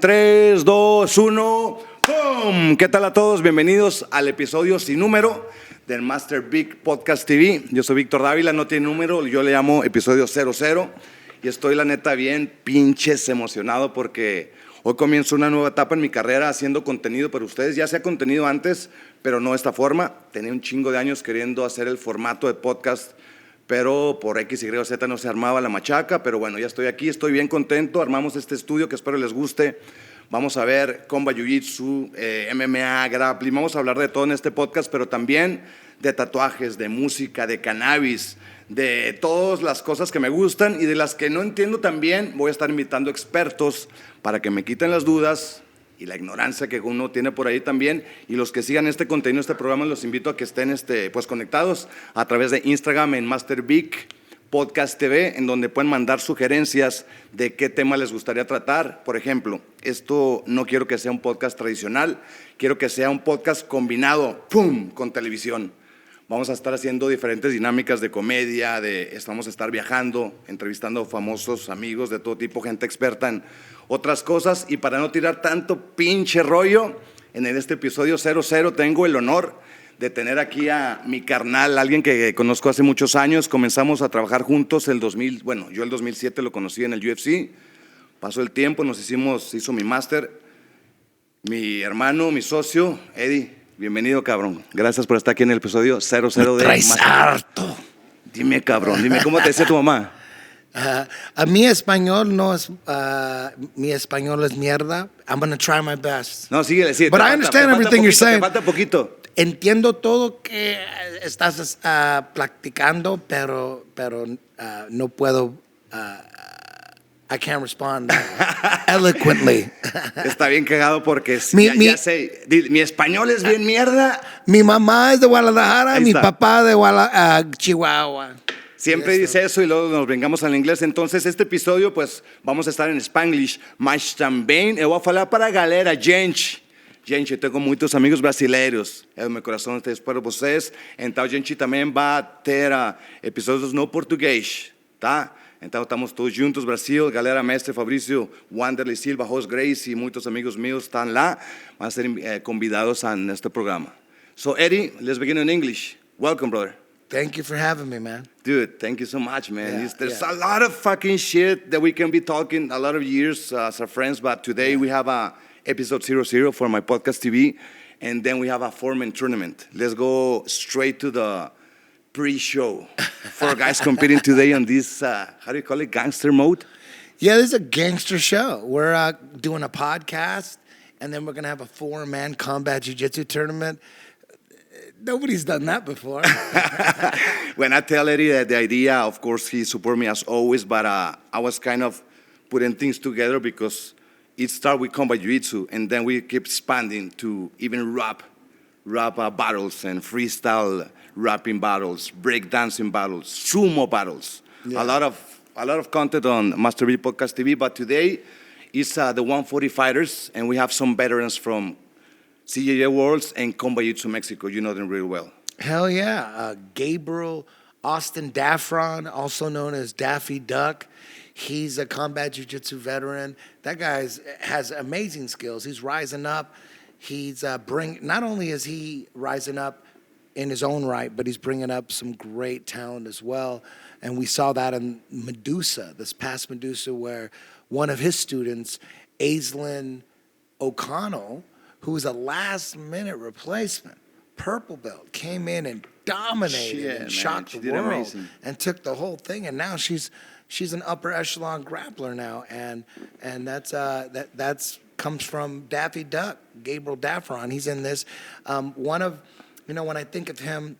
3, 2, 1, ¡pum! ¿Qué tal a todos? Bienvenidos al episodio sin número del Master Vic PodcasTV. Yo soy Víctor Dávila, no tiene número, yo le llamo episodio 00. Y estoy la neta bien pinches emocionado porque hoy comienzo una nueva etapa en mi carrera haciendo contenido para ustedes. Ya hacía contenido antes, pero no de esta forma. Tenía un chingo de años queriendo hacer el formato de podcast, pero por X, Y o Z no se armaba la machaca. Pero bueno, ya estoy aquí, estoy bien contento. Armamos este estudio que espero les guste. Vamos a ver Combat Jiu-Jitsu, MMA, grappling. Vamos a hablar de todo en este podcast, pero también de tatuajes, de música, de cannabis, de todas las cosas que me gustan y de las que no entiendo también. Voy a estar invitando expertos para que me quiten las dudas y la ignorancia que uno tiene por ahí también. Y los que sigan este contenido, este programa, los invito a que estén pues conectados a través de Instagram en Master Vic PodcasTV, en donde pueden mandar sugerencias de qué tema les gustaría tratar. Por ejemplo, esto no quiero que sea un podcast tradicional, quiero que sea un podcast combinado, ¡pum!, con televisión. Vamos a estar haciendo diferentes dinámicas de comedia, vamos a estar viajando, entrevistando famosos amigos de todo tipo, gente experta en otras cosas. Y para no tirar tanto pinche rollo, en este episodio 00 tengo el honor de tener aquí a mi carnal, alguien que conozco hace muchos años. Comenzamos a trabajar juntos yo el 2007 lo conocí en el UFC. Pasó el tiempo, hizo mi máster, mi hermano, mi socio, Eddie. Bienvenido, cabrón. Gracias por estar aquí en el episodio 00 de traes harto. Dime, cabrón, cómo te decía tu mamá. A mi español no es mi español es mierda. I'm gonna try my best. No, síguele, sí. But I understand everything you're saying. Te falta poquito. Entiendo todo que estás practicando, pero no puedo. I can't respond eloquently. Está bien cagado porque ya sé, mi español es bien mierda. Mi mamá es de Guadalajara, mi papá de Chihuahua. Siempre dice eso y luego nos vengamos al inglés. Entonces, este episodio, pues, vamos a estar en Spanglish. Mas também eu vou falar para a galera, gente. Gente, eu tenho muitos amigos brasileiros. Meu coração está para vocês. Então, a gente também vai ter episódios no português, tá? Então, estamos todos juntos, Brasil. Galera, mestre Fabrício, Wanderley Silva, Host Grace e muitos amigos meus estão lá. Van a ser convidados a este programa. So, Eddie, let's begin in English. Welcome, brother. Thank you for having me, man. Dude, thank you so much, man. Yeah, There's a lot of fucking shit that we can be talking a lot of years as our friends, but today we have a episode 00 for my podcast TV, and then we have a four-man tournament. Let's go straight to the pre-show. Four guys competing today on this, how do you call it, gangster mode? Yeah, this is a gangster show. We're doing a podcast, and then we're going to have a four-man combat jiu-jitsu tournament. Nobody's done that before. When I tell Eddie that the idea, of course, he supported me as always, but I was kind of putting things together because it started with Combat Jiu-Jitsu, and then we keep expanding to even rap battles and freestyle rapping battles, breakdancing battles, sumo battles. Yeah. A lot of content on Master V Podcast TV, but today is the 140 fighters, and we have some veterans from CJJ Worlds and Combat Jiu-Jitsu Mexico. You know them really well. Hell yeah. Gabriel Austin Daffron, also known as Daffy Duck. He's a Combat Jiu-Jitsu veteran. That guy has amazing skills. He's rising up. He's not only is he rising up in his own right, but he's bringing up some great talent as well. And we saw that in Medusa, this past Medusa, where one of his students, Aislinn O'Connell, who was a last-minute replacement, purple belt, came in and dominated and shocked the world amazing. And took the whole thing. And now she's an upper echelon grappler now, and that's comes from Daffy Duck, Gabriel Daffron. He's in this. When I think of him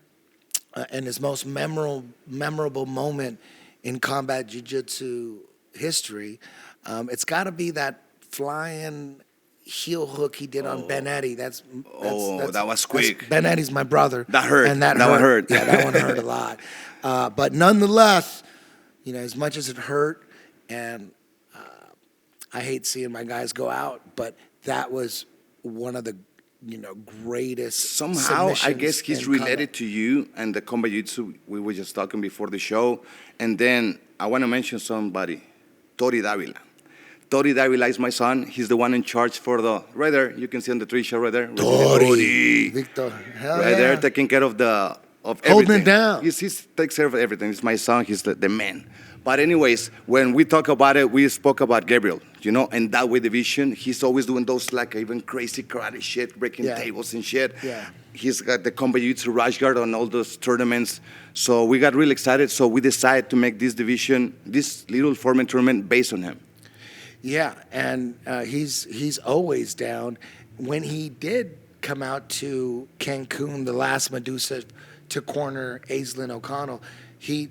and his most memorable moment in combat jiu-jitsu history, it's got to be that flying heel hook he did on Ben Eddie. That was quick. Ben Eddie's my brother. That hurt. And that one hurt. Yeah, that one hurt a lot. But nonetheless, as much as it hurt, and I hate seeing my guys go out, but that was one of the greatest. Somehow, I guess he's related to you and the Combat Jiu-Jitsu we were just talking before the show. And then I want to mention somebody, Tori Davila. Tori Davila is my son. He's the one in charge for the, right there, you can see on the tree show right there. Tori. Victor. Hell Right yeah. there, taking care of everything. Holding it down. He takes care of everything. He's my son. He's the man. But anyways, when we talk about it, we spoke about Gabriel, and that way division. He's always doing those like even crazy karate shit, breaking tables and shit. Yeah. He's got the Combat Jiu-Jitsu rash guard on all those tournaments. So we got really excited. So we decided to make this division, this little four-man tournament based on him. Yeah, and he's always down. When he did come out to Cancun, the last Medusa to corner Aislinn O'Connell, he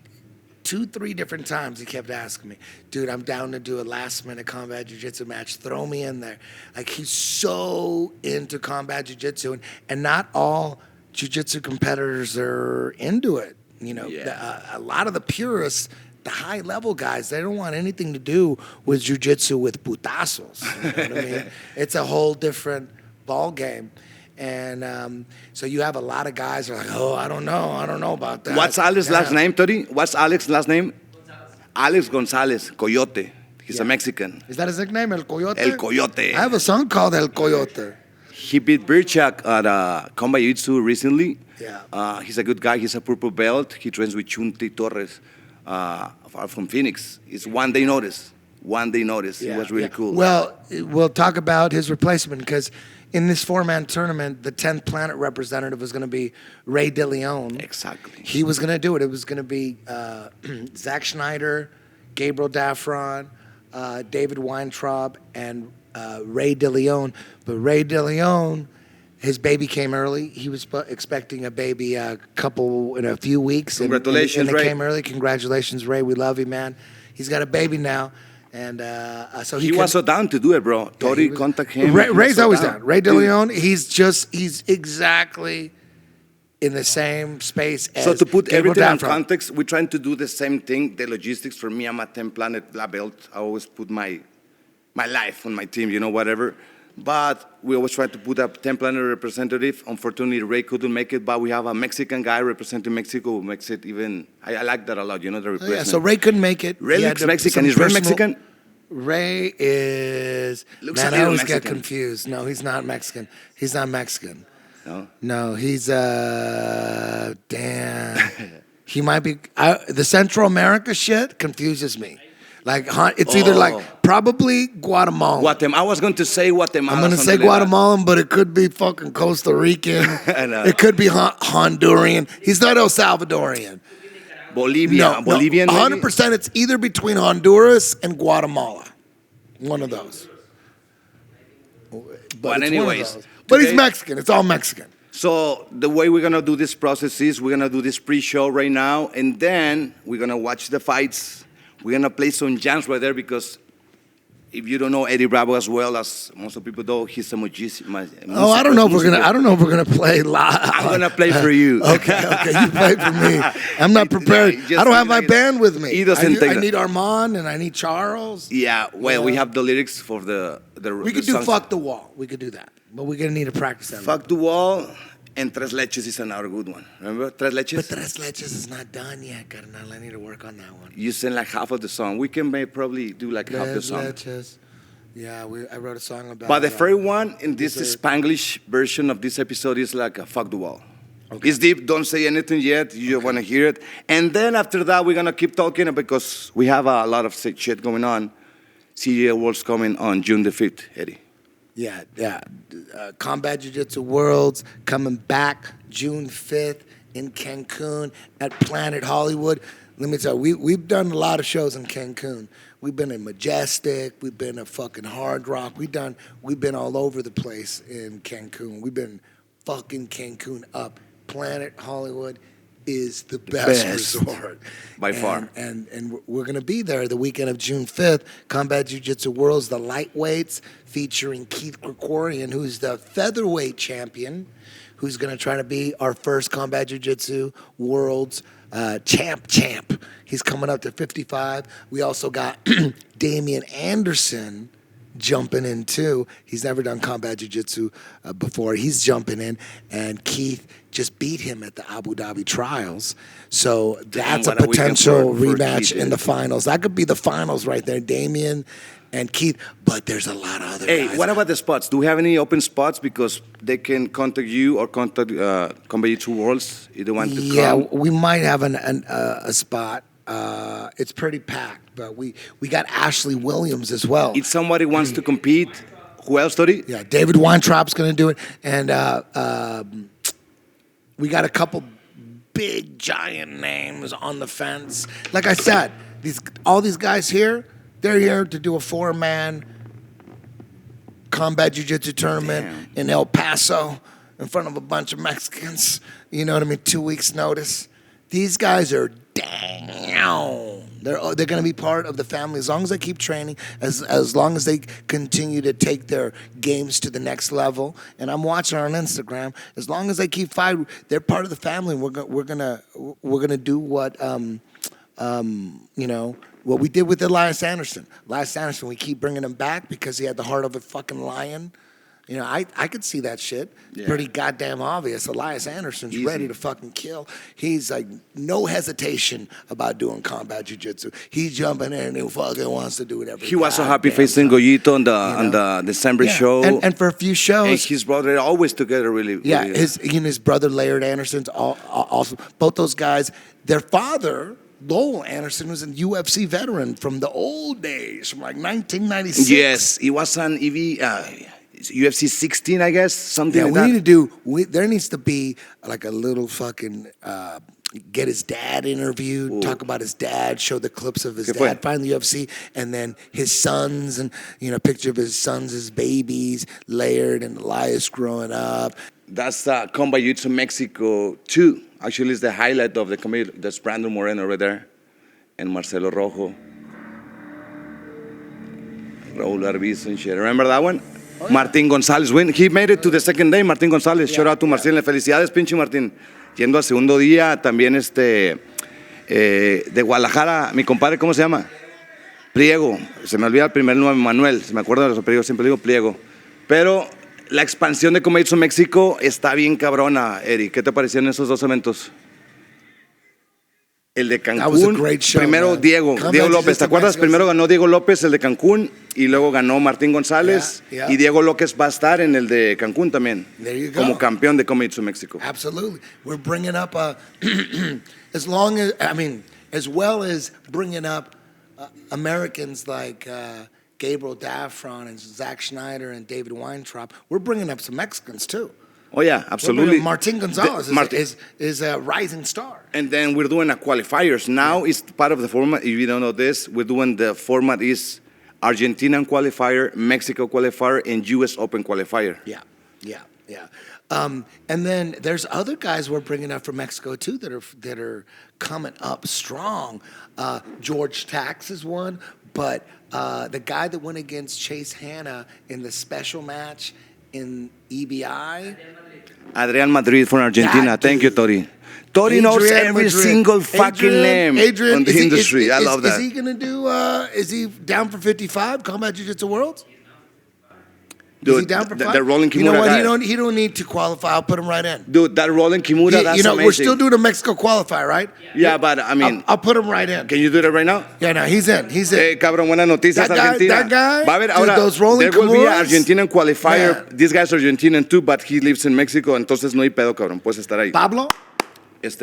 2-3 different times he kept asking me, dude, I'm down to do a last-minute combat jiu-jitsu match. Throw me in there. Like, he's so into combat jiu-jitsu, and not all jiu-jitsu competitors are into it. A lot of the purists, the high-level guys, they don't want anything to do with jiu-jitsu with putazos. You know what I mean? It's a whole different ball game. And so you have a lot of guys who are like, oh, I don't know about that. What's Alex's last name, Tori? What's Alex's last name? Gonzalez. Alex Gonzalez, Coyote. He's a Mexican. Is that his nickname, El Coyote? El Coyote. I have a song called El Coyote. He beat Birchak at Combat Jiu-Jitsu recently. Yeah. He's a good guy. He's a purple belt. He trains with Chunti Torres from Phoenix. It's one day notice. It was really cool. Well, we'll talk about his replacement because in this four-man tournament, the 10th Planet representative was going to be Ray DeLeon. Exactly. He was going to do it. It was going to be Zack Schneider, Gabriel Daffron, David Weintraub, and Ray DeLeon. But Ray DeLeon, his baby came early. He was expecting a baby in a few weeks. Congratulations, and Ray. It came early. Congratulations, Ray. We love you, man. He's got a baby now. And so he was so down to do it, bro. Tori, contact him. Ray's always down. Ray DeLeon, he's exactly in the same space as So to put Gabriel everything in Daffron. context, we're trying to do the same thing. The logistics for me, I'm a 10 Planet black belt. I always put my life on my team, whatever. But we always try to put a 10 Planet representative. Unfortunately, Ray couldn't make it, but we have a Mexican guy representing Mexico who makes it even. I like that a lot, the replacement. Yeah, so Ray couldn't make it. Ray He looks had Mexican. some Is Ray personal- Mexican? Ray is. Looks Man, a I little always get Mexican. confused. No, he's not Mexican. He's not Mexican. No? No, he's damn. He might be. The Central America shit confuses me. Like it's either like probably Guatemalan. I was going to say Guatemala. I'm gonna say Guatemalan, but it could be fucking Costa Rican. It could be Honduran. He's not El Salvadorian. Bolivia. Bolivian. 100%. It's either between Honduras and Guatemala. One of those. But it's one of anyways, those. But he's today- Mexican. It's all Mexican. So the way we're gonna do this process is we're gonna do this pre-show right now, and then we're gonna watch the fights. We're gonna play some jams right there because if you don't know Eddie Bravo as well as most of people know, he's a musician. Oh, I don't know if we're gonna play live. I'm gonna play for you. Okay, you play for me. I'm not prepared. Yeah, I don't have my band with me. He doesn't I need Armand and I need Charles. Yeah, well, we have the lyrics for the We could do "Fuck the Wall." We could do that, but we're gonna need to practice that. Fuck the Wall and Tres Leches is another good one. Remember Tres Leches? But Tres Leches is not done yet, carnal. I need to work on that one. You sing like half of the song. We can probably do like half the Tres song. Leches. Yeah, I wrote a song about. But the first one in this Spanglish version of this episode is like a Fuck the Wall. Okay. It's deep. Don't say anything yet. You want to hear it. And then after that, we're going to keep talking because we have a lot of shit going on. CGA World's coming on June the 5th, Eddie. Yeah. Combat Jiu-Jitsu Worlds coming back June 5th in Cancun at Planet Hollywood. Let me tell you, we've done a lot of shows in Cancun. We've been in Majestic. We've been at fucking Hard Rock. We've been all over the place in Cancun. We've been fucking Cancun up. Planet Hollywood is the best resort. By far. And we're going to be there the weekend of June 5th. Combat Jiu-Jitsu Worlds, the lightweights, featuring Keith Krikorian, who's the featherweight champion, who's going to try to be our first Combat Jiu-Jitsu Worlds champ. He's coming up to 55. We also got Damian Anderson jumping in too. He's never done combat jiu-jitsu before. He's jumping in, and Keith just beat him at the Abu Dhabi trials. So that's a potential rematch in the finals. That could be the finals right there. Damian and Keith, but there's a lot of other Hey, guys. what about the spots? Do we have any open spots? Because they can contact you or contact Combat Jiu-Jitsu Worlds if they want to come. We might have a spot. It's pretty packed, but we got Ashley Williams as well. If somebody wants to compete, who else, Tori? Yeah, David Weintraub's going to do it. And we got a couple big, giant names on the fence. Like I said, all these guys here, they're here to do a 4-man combat jiu-jitsu tournament in El Paso in front of a bunch of Mexicans. You know what I mean? 2 weeks' notice. These guys are down. They're going to be part of the family as long as they keep training, as long as they continue to take their games to the next level. And I'm watching on Instagram. As long as they keep fighting, they're part of the family. We're gonna do what what we did with Elias Anderson. Elias Anderson, we keep bringing him back because he had the heart of a fucking lion. You know, I could see that shit. Yeah. Pretty goddamn obvious. Elias Anderson's ready to fucking kill. He's like no hesitation about doing combat jiu-jitsu. He's jumping in and he fucking wants to do whatever. He was so happy facing Goyito on the December show. And for a few shows. And his brother always together really. Yeah, really, his brother Laird Anderson's also. Both those guys, their father, Lowell Anderson, was a UFC veteran from the old days, from like 1996. Yes, he was on UFC 16, I guess, something like that. There needs to be like a little fucking, get his dad interviewed, talk about his dad, show the clips of his dad fighting the UFC, and then his sons, and, picture of his sons as babies, Laird and Elias growing up. That's Combat Jiu-Jitsu Mexico 2. Actually, it's the highlight of the comedy. That's Brandon Moreno right there, and Marcelo Rojo. Raul Arbizo and shit. Remember that one? Oh, yeah. Martín González win. He made it to the second day. Martín González. Shout out to Martín. Felicidades, pinche Martín. Yendo al segundo día, también de Guadalajara, mi compadre, ¿cómo se llama? Pliego. Se me olvida el primer nombre, Manuel. Se me acuerda de los apellidos, siempre digo Pliego. Pero la expansión de Combat Jiu-Jitsu México está bien cabrona, Eddie. ¿Qué te parecieron esos dos eventos? El de Cancún, show, primero man. Diego López, ¿te acuerdas? Primero ganó Diego López, el de Cancún, y luego ganó Martín González, y Diego López va a estar en el de Cancún también, como campeón de Combat Jiu-Jitsu México. Absolutely. We're bringing up, as well as bringing up Americans like Gabriel Daffron and Zack Schneider and David Weintraub, we're bringing up some Mexicans too. Oh, yeah, absolutely. Martin Gonzalez is a rising star. And then we're doing a qualifiers. Now it's part of the format. If you don't know this, we're doing the format is Argentinian qualifier, Mexico qualifier, and U.S. Open qualifier. Yeah. And then there's other guys we're bringing up from Mexico, too, that are coming up strong. George Tax is one, but the guy that went against Chase Hanna in the special match in EBI. Adrian Madrid from Argentina. Thank you, Tori. Tori knows every single fucking name in the industry. I love that. Is he going to do, is he down for 55, Combat Jiu-Jitsu Worlds? Dude, is he down for 5? That Rolling Kimura You know what? guy. He don't need to qualify. I'll put him right in. Dude, that Rolling Kimura, that's amazing. We're still doing a Mexico qualifier, right? Yeah, but I mean... I'll put him right in. Can you do that right now? Yeah, no, he's in. Hey, cabrón, buenas noticias, Argentina. That guy, va a haber, ahora, those Rolling there will be an Kimuras. Argentinian qualifier. Yeah. This guy's Argentinian too, but he lives in Mexico, entonces no hay pedo, cabrón. Puedes estar ahí. Pablo?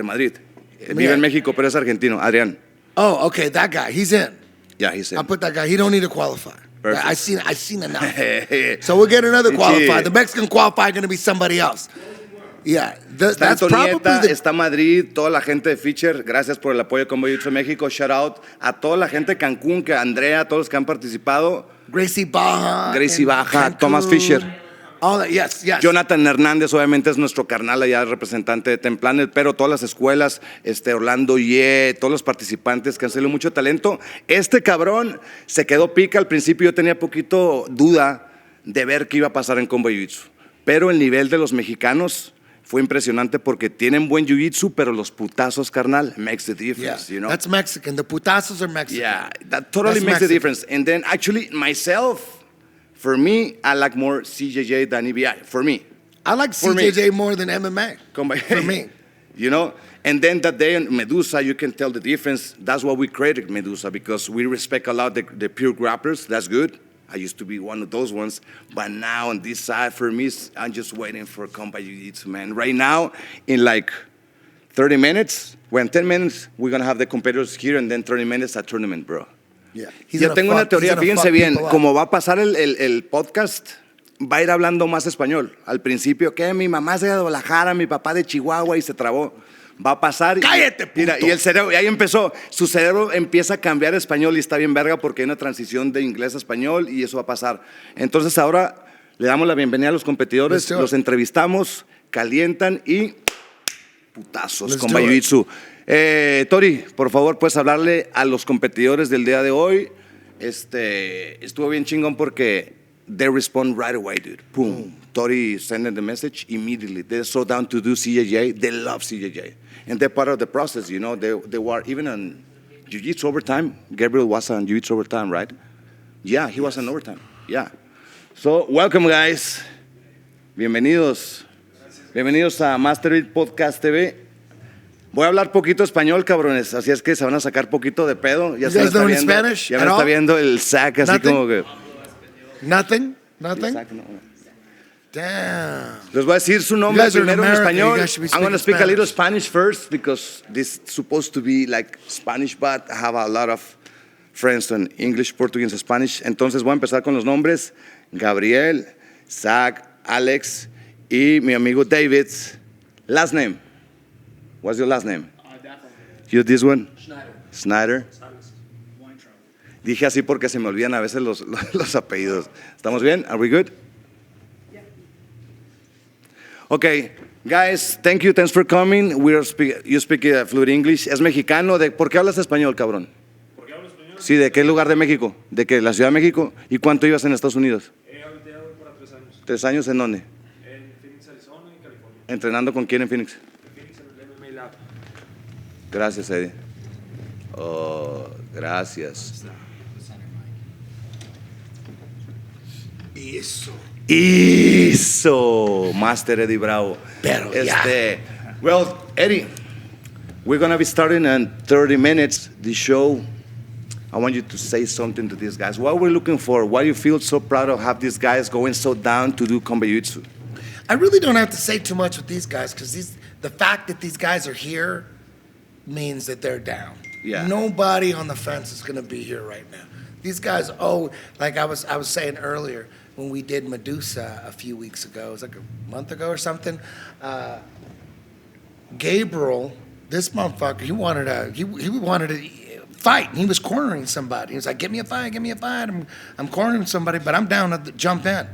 Madrid. Vive en México, pero es argentino. Adrián. Oh, okay, that guy. He's in. Yeah, he's in. I'll put that guy. He don't need to qualify. Perfect. I seen enough. So we'll get another qualifier. The Mexican qualifier going to be somebody else. Yeah, that's probably está Madrid, toda la gente de Fisher. Gracias por el apoyo con Combat Jiu-Jitsu México. Shout out a toda la gente de Cancún, que Andrea, todos los que han participado. Gracie Baja, Thomas Fisher. All that, yes. Jonathan Hernández, obviamente, es nuestro carnal allá, representante de Templanet, pero todas las escuelas, Orlando Ye, todos los participantes que han salido mucho talento. Este cabrón se quedó pica. Al principio yo tenía poquito duda de ver qué iba a pasar en Combat Jiu-Jitsu, pero el nivel de los mexicanos fue impresionante porque tienen buen jiu-jitsu, pero los putazos, carnal, makes the difference, you know? That's Mexican. The putazos are Mexican. Yeah, that totally makes the difference. And then actually, myself, for me, I like more CJJ than EBI. For me. I like CJJ more than MMA. For me. you know? And then that day in Medusa, you can tell the difference. That's why we created Medusa, because we respect a lot the pure grapplers. That's good. I used to be one of those ones. But now on this side, for me, I'm just waiting for Combat Jiu-Jitsu, man. Right now, in like 30 minutes, when 10 minutes, we're going to have the competitors here, and then 30 minutes at tournament, bro. Yeah. Yo tengo una teoría, fíjense bien, como va a pasar el podcast, va a ir hablando más español. Al principio, que mi mamá es de Guadalajara, mi papá de Chihuahua, y se trabó. Va a pasar. ¡Cállate, puto! Mira, y el cerebro, y ahí empezó. Su cerebro empieza a cambiar a español y está bien verga porque hay una transición de inglés a español y eso va a pasar. Entonces ahora le damos la bienvenida a los competidores, los entrevistamos, calientan y putazos con Jiu-Jitsu. Tori, por favor, puedes hablarle a los competidores del día de hoy. Estuvo bien chingón porque they respond right away, dude. Boom. Tori sent the message immediately. They're so down to do CJJ. They love CJJ. And they're part of the process, you know. They were even on Jiu-Jitsu overtime. Gabriel was on Jiu-Jitsu overtime, right? Yeah, he was on overtime. Yeah. So, welcome, guys. Bienvenidos. Bienvenidos a Master Vic Podcast TV. Voy a hablar poquito español, cabrones. Así es que se van a sacar poquito de pedo. Ya se me está viendo, Spanish ya me está viendo el Zack así como que... Nothing? Zack, no. Damn. Les voy a decir su nombre primero en español. I'm going to speak a little Spanish Spanish first because this is supposed to be like Spanish, but I have a lot of friends on English, Portuguese, and Spanish. Entonces voy a empezar con los nombres. Gabriel, Zack, Alex y mi amigo David's last name. What's your last name? Daffron. You this one? Schneider. Schneider. Weintraub. Dije así porque se me olvidan a veces los apellidos. ¿Estamos bien? Are we good? Yeah. Okay, guys, thank you. Thanks for coming. You speak fluent English. Es mexicano. ¿Por qué hablas español, cabrón? ¿Por qué hablo español? Sí, ¿de qué lugar de México? ¿De qué? ¿La Ciudad de México? ¿Y cuánto ibas en Estados Unidos? Ahorita ya voy para 3 años. ¿3 años en dónde? En Phoenix, Arizona y California. ¿Entrenando con quién en Phoenix? En Phoenix en el MMA Lab. Gracias, Eddie. Oh, gracias. Eso, Master Eddie Bravo. Pero ya. Well, Eddie, we're going to be starting in 30 minutes the show. I want you to say something to these guys. What we're looking for, why you feel so proud of have these guys going so down to do Combat Jiu-Jitsu? I really don't have to say too much with these guys because the fact that these guys are here means that they're down. Yeah. Nobody on the fence is going to be here right now. These guys, like I was saying earlier, when we did Medusa a few weeks ago, it was like a month ago or something, Gabriel, this motherfucker, he wanted to fight. He was cornering somebody. He was like, give me a fight. I'm cornering somebody, but I'm down to jump in.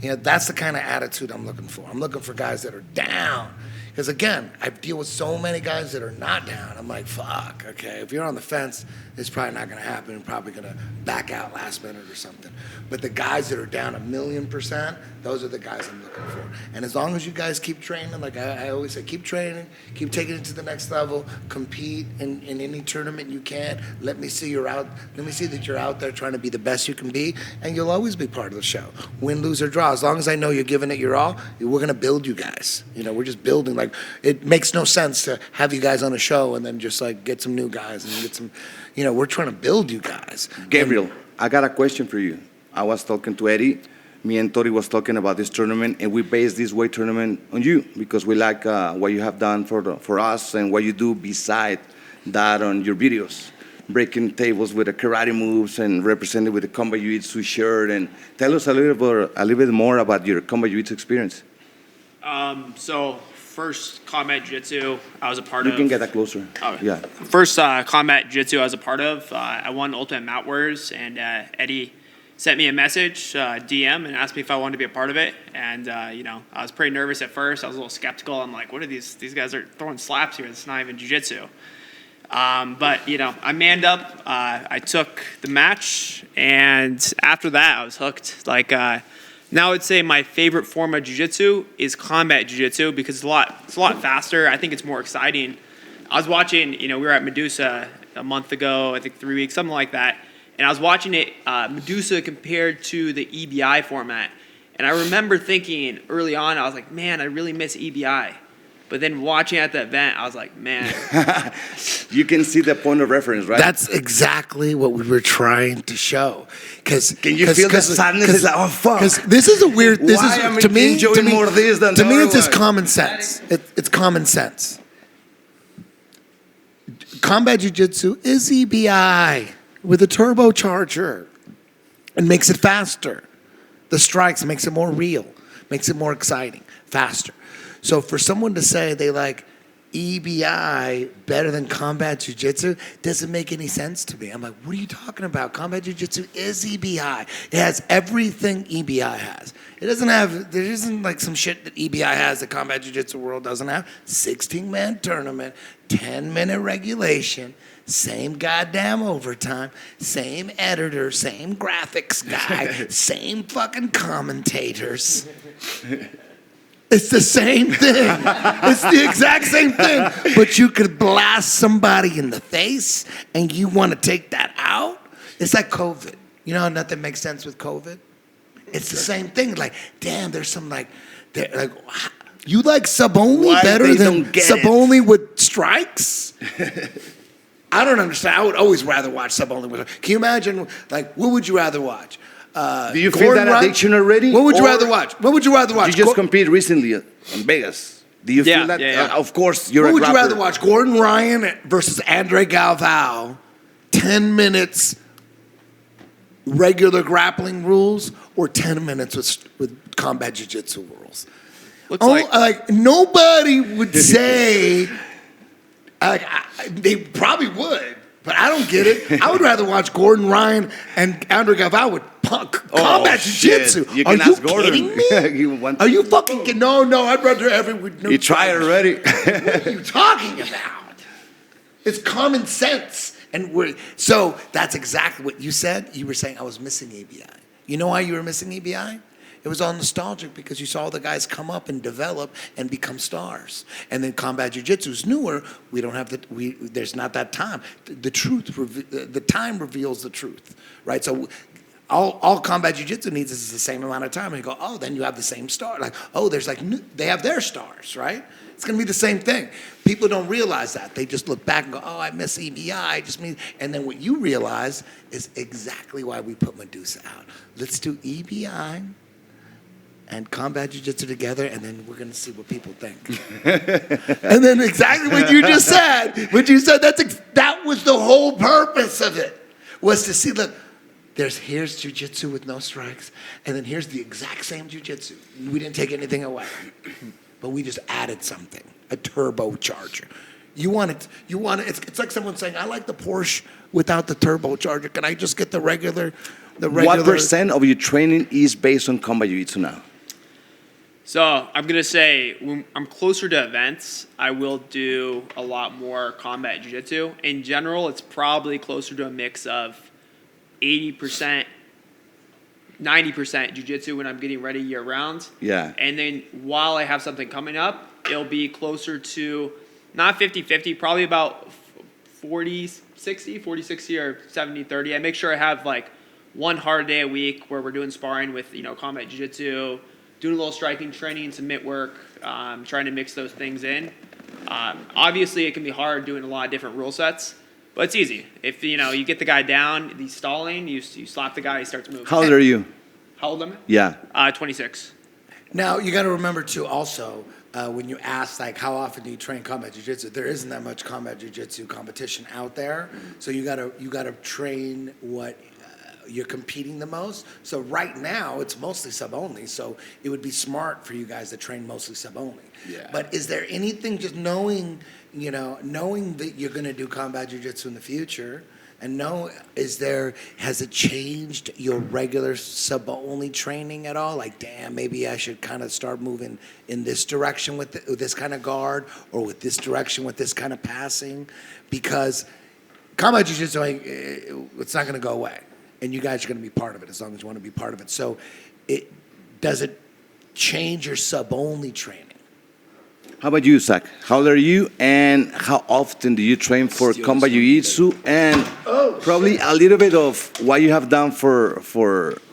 You know, that's the kind of attitude I'm looking for. I'm looking for guys that are down. Because again, I deal with so many guys that are not down. I'm like, fuck, okay, if you're on the fence, it's probably not going to happen. You're probably going to back out last minute or something. But the guys that are down 1,000,000%, those are the guys I'm looking for. And as long as you guys keep training, like I always say, keep training, keep taking it to the next level, compete in any tournament you can. Let me see that you're out there trying to be the best you can be, and you'll always be part of the show. Win, lose, or draw. As long as I know you're giving it your all, we're going to build you guys. You know, we're just building. Like, it makes no sense to have you guys on a show and then just like get some new guys and get some, you know, we're trying to build you guys. Gabriel, I got a question for you. I was talking to Eddie. Me and Tori was talking about this tournament, and we based this weight tournament on you because we like what you have done for us and what you do beside that on your videos, breaking tables with the karate moves and represented with the Combat Jiu-Jitsu shirt. And tell us a little bit more about your Combat Jiu-Jitsu experience. So first Combat Jiu-Jitsu I was a part of. You can get that closer. Oh, yeah. First Combat Jiu-Jitsu I was a part of. I won Ultimate Mat Warriors, and Eddie sent me a message, DM, and asked me if I wanted to be a part of it. And you know, I was pretty nervous at first. I was a little skeptical. I'm like, what are these guys are throwing slaps here? It's not even jiu-jitsu. But you know, I manned up. I took the match, and after that, I was hooked. Like now, I'd say my favorite form of jiu-jitsu is combat jiu-jitsu because it's a lot faster. I think it's more exciting. I was watching. You know, we were at Medusa a month ago. I think 3 weeks, something like that. And I was watching it, Medusa compared to the EBI format. And I remember thinking early on, I was like, man, I really miss EBI. But then watching at the event, I was like, man. You can see the point of reference, right? That's exactly what we were trying to show. Can you feel the sadness? It's like, oh fuck. Because this is a weird. This Why is am I to me. enjoying more of this than to the me, other it's just one? common sense. It's common sense. Combat Jiu-Jitsu is EBI with a turbocharger. It makes it faster. The strikes makes it more real, makes it more exciting, faster. So for someone to say they like EBI better than Combat Jiu-Jitsu doesn't make any sense to me. I'm like, what are you talking about? Combat Jiu-Jitsu is EBI. It has everything EBI has. It doesn't have, there isn't like some shit that EBI has that Combat Jiu-Jitsu world doesn't have. 16-man tournament, 10-minute regulation, same goddamn overtime, same editor, same graphics guy, same fucking commentators. It's the same thing. It's the exact same thing. But you could blast somebody in the face and you want to take that out? It's like COVID. You know how nothing makes sense with COVID? It's the same thing. Like, damn, there's some like you like sub-only better than sub-only with strikes? I don't understand. I would always rather watch sub-only with. Can you imagine, like, what would you rather watch? Do you feel that addiction already? What would you rather watch? What would you rather watch? You just competed recently in Vegas. Do you feel that? Yeah. Of course, you're What a would you grappler. rather watch? Gordon Ryan versus Andre Galvao, 10 minutes regular grappling rules, or 10 minutes with Combat Jiu-Jitsu rules? Looks like nobody would say. They probably would, but I don't get it. I would rather watch Gordon Ryan and Andre Galvao with Combat Jiu-Jitsu. You Are can you ask Gordon. kidding me? Are you fucking kidding? No, I'd rather You tried it already. What are you talking about? It's common sense. So that's exactly what you said. You were saying I was missing EBI. You know why you were missing EBI? It was all nostalgic because you saw the guys come up and develop and become stars. And then Combat Jiu-Jitsu is newer. We don't have there's not that time. The time reveals the truth, right? So all Combat Jiu-Jitsu needs is the same amount of time. And you go, oh, then you have the same star. Like, oh, there's like they have their stars, right? It's going to be the same thing. People don't realize that. They just look back and go, oh, I miss EBI. And then what you realize is exactly why we put Medusa out. Let's do EBI and Combat Jiu-Jitsu together, and then we're going to see what people think. And then exactly what you just said. That was the whole purpose of it, was to see, look, here's Jiu-Jitsu with no strikes, and then here's the exact same Jiu-Jitsu. We didn't take anything away, but we just added something, a turbocharger. It's like someone saying, I like the Porsche without the turbocharger. Can I just get the regular? What percent of your training is based on Combat Jiu-Jitsu now? So I'm going to say when I'm closer to events, I will do a lot more Combat Jiu-Jitsu. In general, it's probably closer to a mix of 80%, 90% Jiu-Jitsu when I'm getting ready year-round. Yeah. And then while I have something coming up, it'll be closer to not 50-50, probably about 40-60, or 70-30. I make sure I have like one hard day a week where we're doing sparring with, Combat Jiu-Jitsu, doing a little striking training, some mitt work, trying to mix those things in. Obviously, it can be hard doing a lot of different rule sets, but it's easy. If, you get the guy down, he's stalling, you slap the guy, he starts moving. How old are you? How old am I? Yeah. 26. Now, you got to remember, too, also, when you ask, like, how often do you train Combat Jiu-Jitsu, there isn't that much Combat Jiu-Jitsu competition out there. So you gotta train what you're competing the most. So right now, it's mostly sub-only. So it would be smart for you guys to train mostly sub-only. Yeah. But is there anything, just knowing that you're going to do Combat Jiu-Jitsu in the future, and has it changed your regular sub-only training at all? Like, damn, maybe I should kind of start moving in this direction with this kind of guard, or with this direction with this kind of passing, because Combat Jiu-Jitsu, it's not going to go away. And you guys are going to be part of it as long as you want to be part of it. So does it change your sub-only training? How about you, Zack? How old are you, and how often do you train for Combat Jiu-Jitsu? And probably a little bit of what you have done for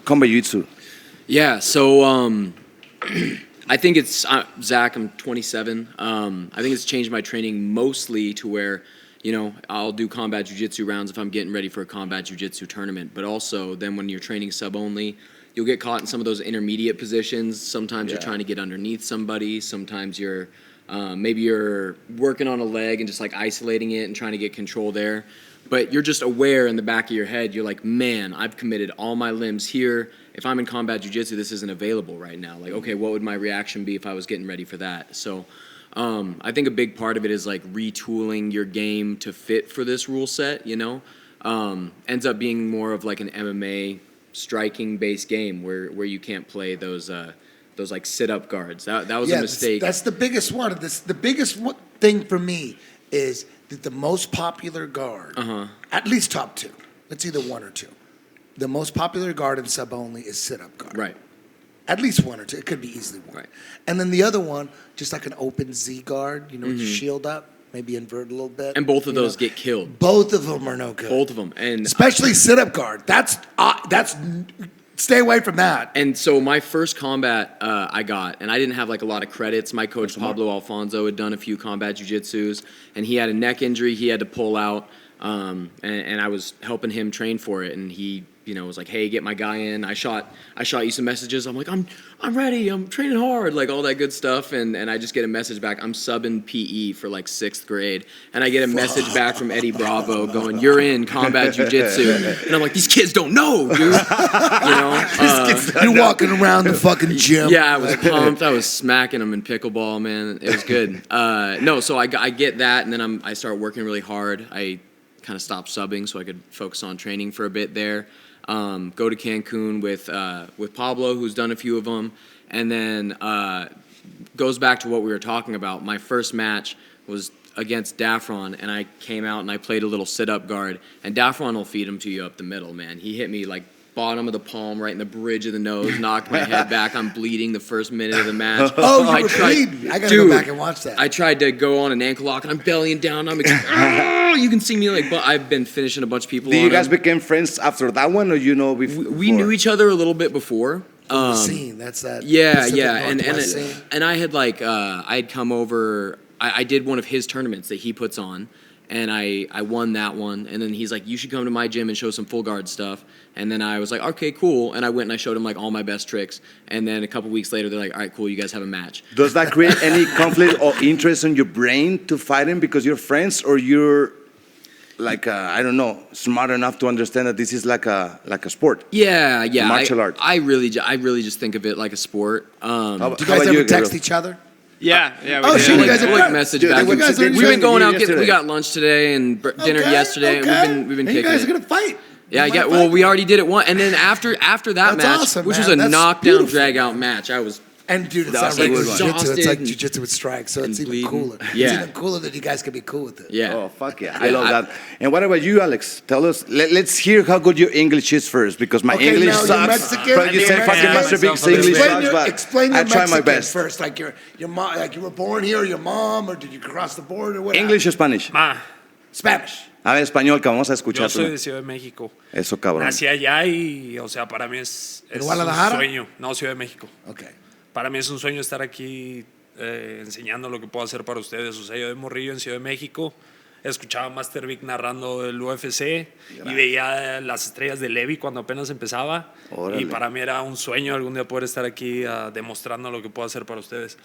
Combat Jiu-Jitsu. Yeah, so I think it's, Zach, I'm 27. I think it's changed my training mostly to where, you know, I'll do combat jiu-jitsu rounds if I'm getting ready for a combat jiu-jitsu tournament. But also, then when you're training sub-only, you'll get caught in some of those intermediate positions. Sometimes you're trying to get underneath somebody. Sometimes you're, maybe you're working on a leg and just like isolating it and trying to get control there. But you're just aware in the back of your head, you're like, man, I've committed all my limbs here. If I'm in combat jiu-jitsu, this isn't available right now. Like, okay, what would my reaction be if I was getting ready for that? So I think a big part of it is like retooling your game to fit for this rule set, you know? Ends up being more of like an MMA striking-based game where you can't play those like sit-up guards. That was a mistake. That's the biggest one. The biggest thing for me is that the most popular guard, at least top two, it's either one or two. The most popular guard in sub-only is sit-up guard. Right. At least one or two. It could be easily one. Right. And then the other one, just like an open Z guard, you know, with your shield up, maybe invert a little bit. And both of those get killed. Both of them are no good. Both of them. And especially sit-up guard. That's stay away from that. And so my first combat I got, and I didn't have like a lot of credits. My coach, Pablo Alfonso, had done a few combat jiu-jitsus, and he had a neck injury he had to pull out, and I was helping him train for it, and he, you know, was like, hey, get my guy in. I shot you some messages. I'm like, I'm ready. I'm training hard, like all that good stuff. And I just get a message back. I'm subbing PE for like 6th grade. And I get a message back from Eddie Bravo going, you're in combat jiu-jitsu. And I'm like, these kids don't know, dude. You know? You're walking around the fucking gym. Yeah, I was pumped. I was smacking them in pickleball, man. It was good. No, so I get that, and then I start working really hard. I kind of stopped subbing so I could focus on training for a bit there. Go to Cancun with Pablo, who's done a few of them, and then goes back to what we were talking about. My first match was against Daffron, and I came out and I played a little sit-up guard, and Daffron will feed him to you up the middle, man. He hit me like bottom of the palm, right in the bridge of the nose, knocked my head back. I'm bleeding the first minute of the match. Oh, you were bleeding. I gotta go back and watch that. I tried to go on an ankle lock, and I'm bellying down. You can see me like, but I've been finishing a bunch of people. Did you guys become friends after that one, or you know before? We knew each other a little bit before. The scene, that's that. Yeah, Pacific and I had like I had come over. I did one of his tournaments that he puts on, and I won that one. And then he's like, you should come to my gym and show some full guard stuff. And then I was like, okay, cool. And I went and I showed him like all my best tricks. And then a couple weeks later, they're like, all right, cool, you guys have a match. Does that create any conflict or interest in your brain to fight him because you're friends, or you're like I don't know, smart enough to understand that this is like a sport? Yeah. Martial art. I really just think of it like a sport. Do you guys ever text each other? Yeah. Oh, shit, you guys we'll like message back. We've been going out. We got lunch today and dinner yesterday. And we've been kicking. You guys are gonna fight. Yeah. Well, we already did it once, and then after that match, awesome, which man. was a That's knockdown, beautiful. drag out match, I was. And dude, it's That not was regular exhausted jiu-jitsu. It's like and- jiu-jitsu with strikes, so it's even bleeding. cooler. Yeah. It's even cooler that you guys can be cool with it. Yeah. Oh, fuck yeah. I love that. And what about you, Alex? Tell us. Let's hear how good your English is first, because my Okay, English now you're sucks. Mexican. But you You're say Mexican. fucking Master Big's English Explain sucks, but explain your I try my Mexican best. first, like your mom, like you were born here, or your mom, or did you cross the border? What English or Spanish? Spanish. A ver, español, que vamos a Yo escuchar. soy de Ciudad de México. Eso, cabrón. Nací allá y, o sea, para mí es un Guadalajara? sueño. No, Ciudad de México. Okay. Para mí es un sueño estar aquí enseñando lo que puedo hacer para ustedes. O sea, yo de morrillo en Ciudad de México escuchaba a Master Vic narrando el UFC y veía las estrellas de Levi cuando apenas empezaba. Órale. Y para mí era un sueño algún día poder estar aquí demostrando lo que puedo hacer para ustedes.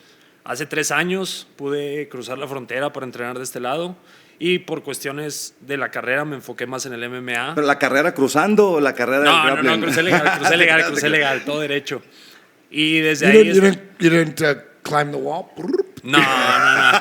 Hace 3 años pude cruzar la frontera para entrenar de este lado. Y por cuestiones de la carrera me enfoqué más en el MMA. ¿Pero la carrera cruzando o la carrera del No, grappling? crucé legal, todo derecho. Y desde ahí... You didn't climb the wall? No.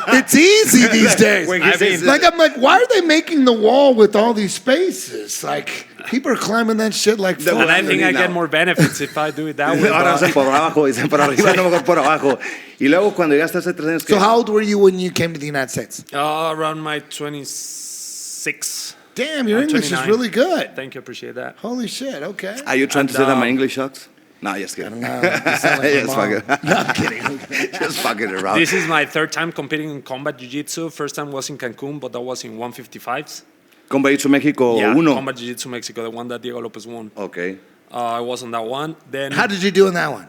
It's easy these days. When he says- I'm like, why are they making the wall with all these spaces? Like, people are climbing that shit like The fuck. And I think I now. get more benefits if I do it that way. Ahora hace por abajo, dicen por arriba, no mejor por abajo. Y luego cuando llegaste hace 3 años, ¿qué? So how old were you when you came to the United States? Around my 26. Damn, your English is 29. really good. Thank you, appreciate that. Holy shit, okay. Are you trying to say that my English sucks? No, just I kidding. don't know. You sound like my Just mom. fucking. No, I'm kidding. Just fucking around. This is my 3rd time competing in Combat Jiu-Jitsu. First time was in Cancun, but that was in 155s. Combat Jiu-Jitsu México Yeah, 1. Combat Jiu-Jitsu Mexico, the one that Diego Lopez won. Okay. I was on that one. Then How did you do in that one?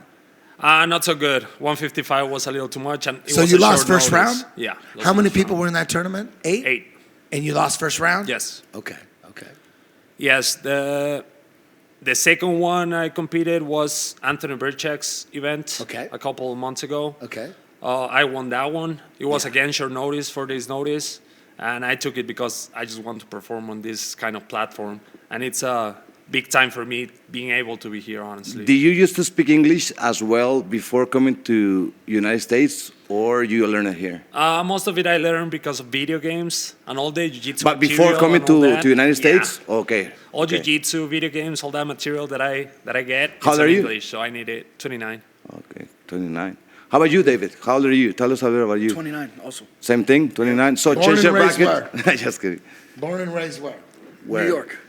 Not so good. 155 was a little too much. And it So was you a lost short first notice. round? Yeah. lost How many first people round. were in that tournament? 8? 8. And you lost first round? Yes. Okay. Yes. The second one I competed was Anthony Birchek's event a couple of months ago. Okay. I won that one. It was again short notice, 4 days notice. And I took it because I just want to perform on this kind of platform. And it's a big time for me being able to be here, honestly. Do you used to speak English as well before coming to United States, or you learned it here? Most of it I learned because of video games and all the jiu-jitsu But before material coming and all to that. United Yeah. States? Okay. All okay. jiu-jitsu, video games, all that material that I get. How it's old are in you? English, so I need it. 29. Okay, 29. How about you, David? How old are you? Tell us a bit about you. 29 also. Same thing, 29. So Born change and your raised bracket. Just kidding. Born and raised where? Where?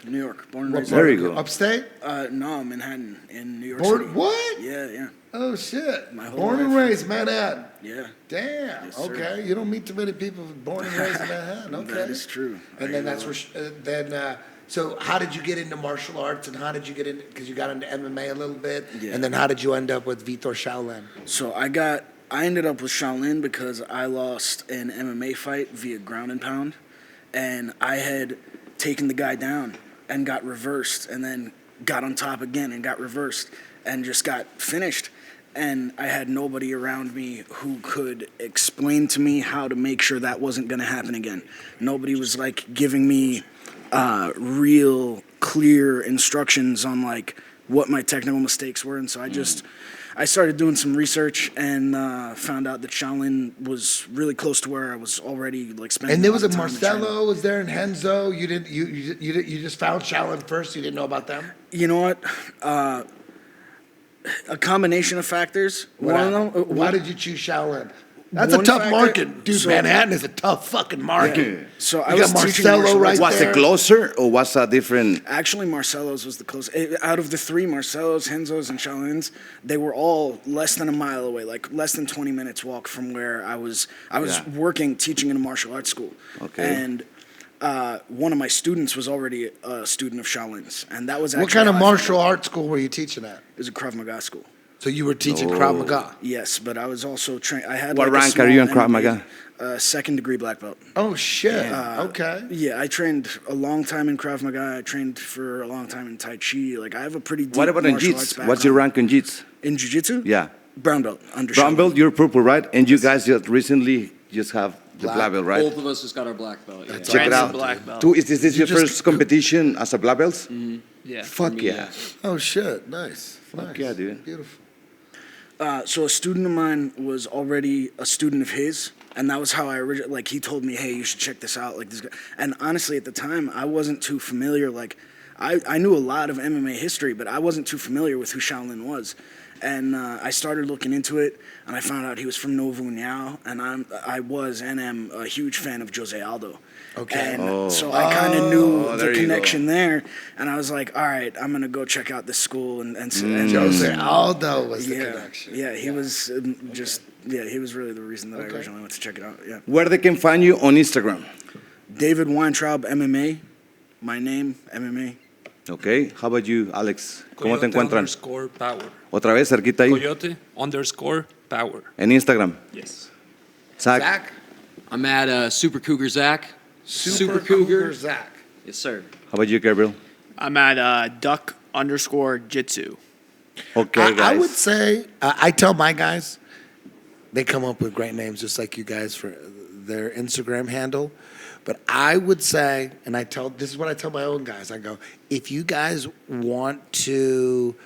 New York. Born and raised. There you go. Upstate? No, Manhattan in New York Born, City. what? Yeah. Oh, shit. My whole Born and life. raised Manhattan. Yeah. Damn. Yes, sir. Okay. You don't meet too many people born and raised in Manhattan. Okay. That is true. And then that's where. So how did you get into martial arts, and how did you get into? Because you got into MMA a little bit, Yeah. and then how did you end up with Vitor Shaolin? So I ended up with Shaolin because I lost an MMA fight via ground and pound, and I had taken the guy down and got reversed, and then got on top again and got reversed, and just got finished. And I had nobody around me who could explain to me how to make sure that wasn't going to happen again. Nobody was like giving me real clear instructions on like what my technical mistakes were, and so I started doing some research and found out that Shaolin was really close to where I was already like spending. And there was a a lot of time in training. Marcelo was there, and Henzo. You didn't. You just found Shaolin first. You didn't know about them. You know what? A combination of factors. Why did you choose Shaolin? That's a One tough factor- market, dude. so- Manhattan is a tough fucking market. So You I was got teaching Marcelo martial right arts. Was there. it closer, or was a different? Actually, Marcelo's was the closest. Out of the three, Marcelo's, Henzo's, and Shaolin's, they were all less than a mile away, like less than 20 minutes walk from where I was. I was Yeah. working, teaching in a martial arts school. Okay. And one of my students was already a student of Shaolin's, and that was What actually kind of how I found martial out. arts school were you teaching at? It was a Krav Maga school. So you were teaching Krav Maga. Yes, but I was also trained. I had What like a rank are you in small Krav Maga? Second degree black belt. Oh shit. Okay. Yeah, I trained a long time in Krav Maga. I trained for a long time in Tai Chi. Like I have a pretty deep What about in martial arts Jits? background. What's your rank in Jits? In Jiu-Jitsu? Yeah. Brown belt. Under Brown Shaolin. belt, you're purple, right? And you guys just recently just have the black belt, right? Both of us just got our black belt. Yeah. Check it Brand new out. black belt. Is this your just- first competition as a black belt? Yeah. Fuck yeah. Oh shit. Nice. Fuck yeah, dude. Beautiful. So a student of mine was already a student of his, and that was how I originally, like, he told me, hey, you should check this out, like, this guy. And honestly, at the time, I wasn't too familiar, like, I knew a lot of MMA history, but I wasn't too familiar with who Shaolin was. And I started looking into it, and I found out he was from Novo União, and I was and am a huge fan of Jose Aldo. Okay. And so I kind of knew there the you go. connection there, and I was like, all right, I'm going to go check out this school. And Jose Aldo was the yeah, connection. yeah, he was he was really the reason that I originally went to check it out. Yeah, Where they can find you on Instagram? David Weintraub MMA, my name MMA. Okay. How about you, Alex? ¿Cómo te Coyote encuentran? _power. Otra vez, cerquita ahí. Coyote _power. En Instagram. Yes. Zack. Zach. I'm at Super Cougar Zach. Super Cougar Zach. Yes, sir. How about you, Gabriel? I'm at duck _jitsu. Okay, guys. I would say I tell my guys, they come up with great names just like you guys for their Instagram handle. But I would say, and this is what I tell my own guys. I go, if you guys want to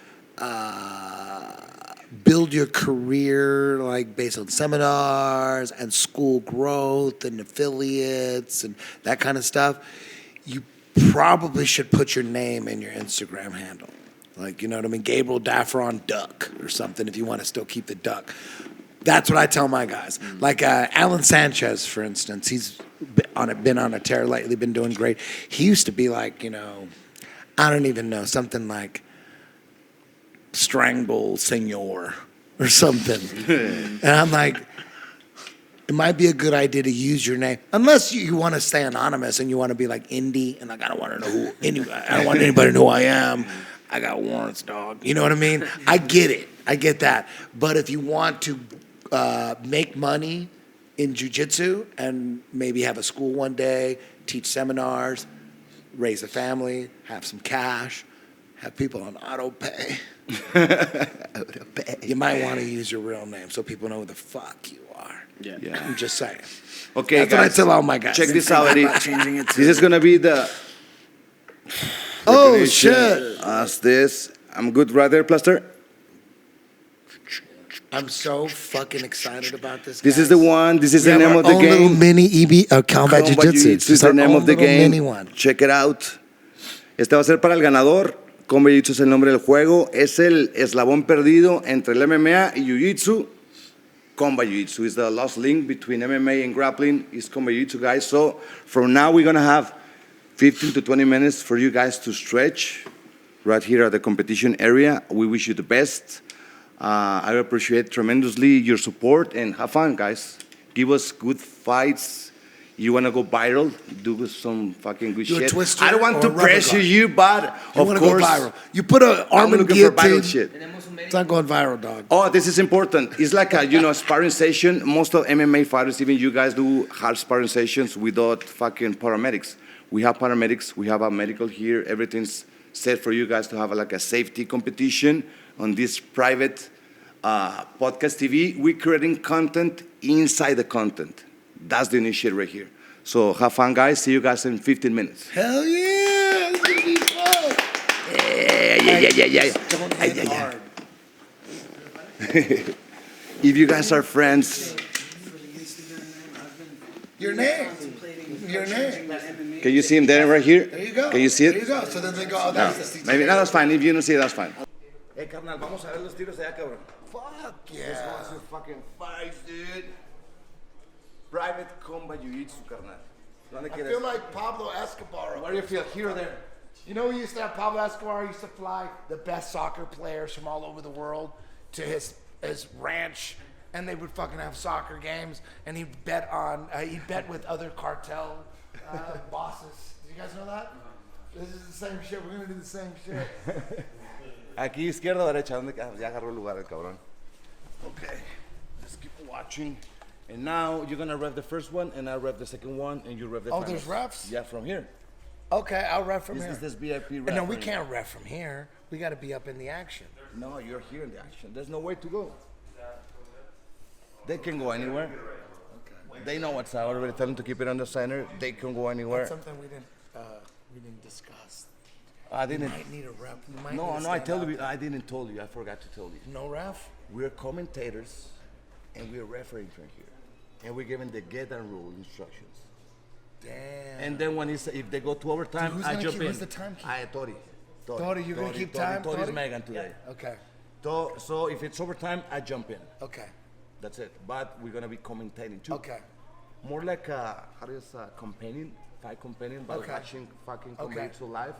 build your career like based on seminars and school growth and affiliates and that kind of stuff, you probably should put your name in your Instagram handle. Like, you know what I mean? Gabriel Daffron Duck or something if you want to still keep the duck. That's what I tell my guys. Like Alan Sanchez, for instance, he's been on a tear lately, been doing great. He used to be like, you know, I don't even know, something like Strangle Senor or something. And I'm like, it might be a good idea to use your name, unless you want to stay anonymous and you want to be like indie and like I don't want to know who I don't want anybody to know who I am. I got warrants, dog. You know what I mean? I get it. I get that. But if you want to make money in jiu-jitsu and maybe have a school one day, teach seminars, raise a family, have some cash, have people on auto pay. You might want to use your real name so people know who the fuck you are. Yeah. I'm just saying. Okay, That's guys. what I tell all my guys. Check this out, Eddie. Changing it to This is gonna be the. Oh, definition shit. as this. I'm good right there, Plaster. I'm so fucking excited about this. This is guys. the one. This is We the have name our of the own game. little mini combat Combat jiu-jitsu. Jiu-Jitsu is the name of the game. Mini one. Check it out. Este va a ser para el ganador. Combat Jiu-Jitsu es el nombre del juego. Es el eslabón perdido entre el MMA y Jiu-Jitsu. Combat Jiu-Jitsu is the lost link between MMA and grappling. Is Combat Jiu-Jitsu, guys. So from now we're gonna have 15 to 20 minutes for you guys to stretch right here at the competition area. We wish you the best. I appreciate tremendously your support and have fun, guys. Give us good fights. You want to go viral? Do some fucking good Do a shit. twister I don't want or to a rubber pressure guard. you, but You of want to go course, viral. You put an I'm arm and looking for viral guillotine. shit. It's not going viral, dog. Oh, this is important. It's like a sparring session. Most of MMA fighters, even you guys, do hard sparring sessions without fucking paramedics. We have paramedics. We have a medical here. Everything's set for you guys to have like a safety competition on this private podcast TV. We're creating content inside the content. That's the initiative right here. So have fun, guys. See you guys in 15 minutes. Hell yeah! It's gonna be fun. Yeah. Don't hit hard. If you guys are friends, Your name. Your name. can you see him there right here? There you go. Can you see There it? you go. So then they go, oh, No, that's the maybe no, that's fine. If you don't see it, that's fine. Hey, carnal, vamos a ver los tiros allá, cabrón. Fuck Let's yeah. watch some fucking fights, dude. Private Combat Jiu-Jitsu, carnal. ¿Dónde I quieres? feel like Pablo Escobar. Where do you feel? Here or there? You know, we used to have Pablo Escobar used to fly the best soccer players from all over the world to his ranch, and they would fucking have soccer games, and he'd bet with other cartel bosses. Did you guys know that? This is the same shit. We're gonna do the same shit. Aquí, izquierda o derecha. ¿Dónde quedas? Ya agarró el lugar el cabrón. Okay, let's keep watching. And now you're gonna rev the first one, and I'll rev the second one, and you rev the Oh, final. there's refs? Yeah, from here. Okay, I'll ref from This here. is this VIP ref. No, we right can't ref from here. We got to be up in the action. here. No, you're here in the action. There's no way to go. They can go anywhere. They know what's out. I already tell them to keep it on the center. They can go anywhere. That's something we didn't discuss. I We didn't. might need a ref. We might No, need to I stand tell up. you. I didn't tell you. I forgot to tell you. No ref? We're commentators, and we're refereeing from here, and we're giving the get and rule instructions. Damn. And then when if they go to overtime, Dude, who's I gonna jump keep- in. who's the timekeeper? Tori. Tori, you're gonna keep time, Tori's Tori? Megan today. Okay. So if it's overtime, I jump in. Okay. That's it. But we're gonna be commentating too. Okay. More like how do you say companion, fight companion, but Okay. watching fucking Okay. Combat to live.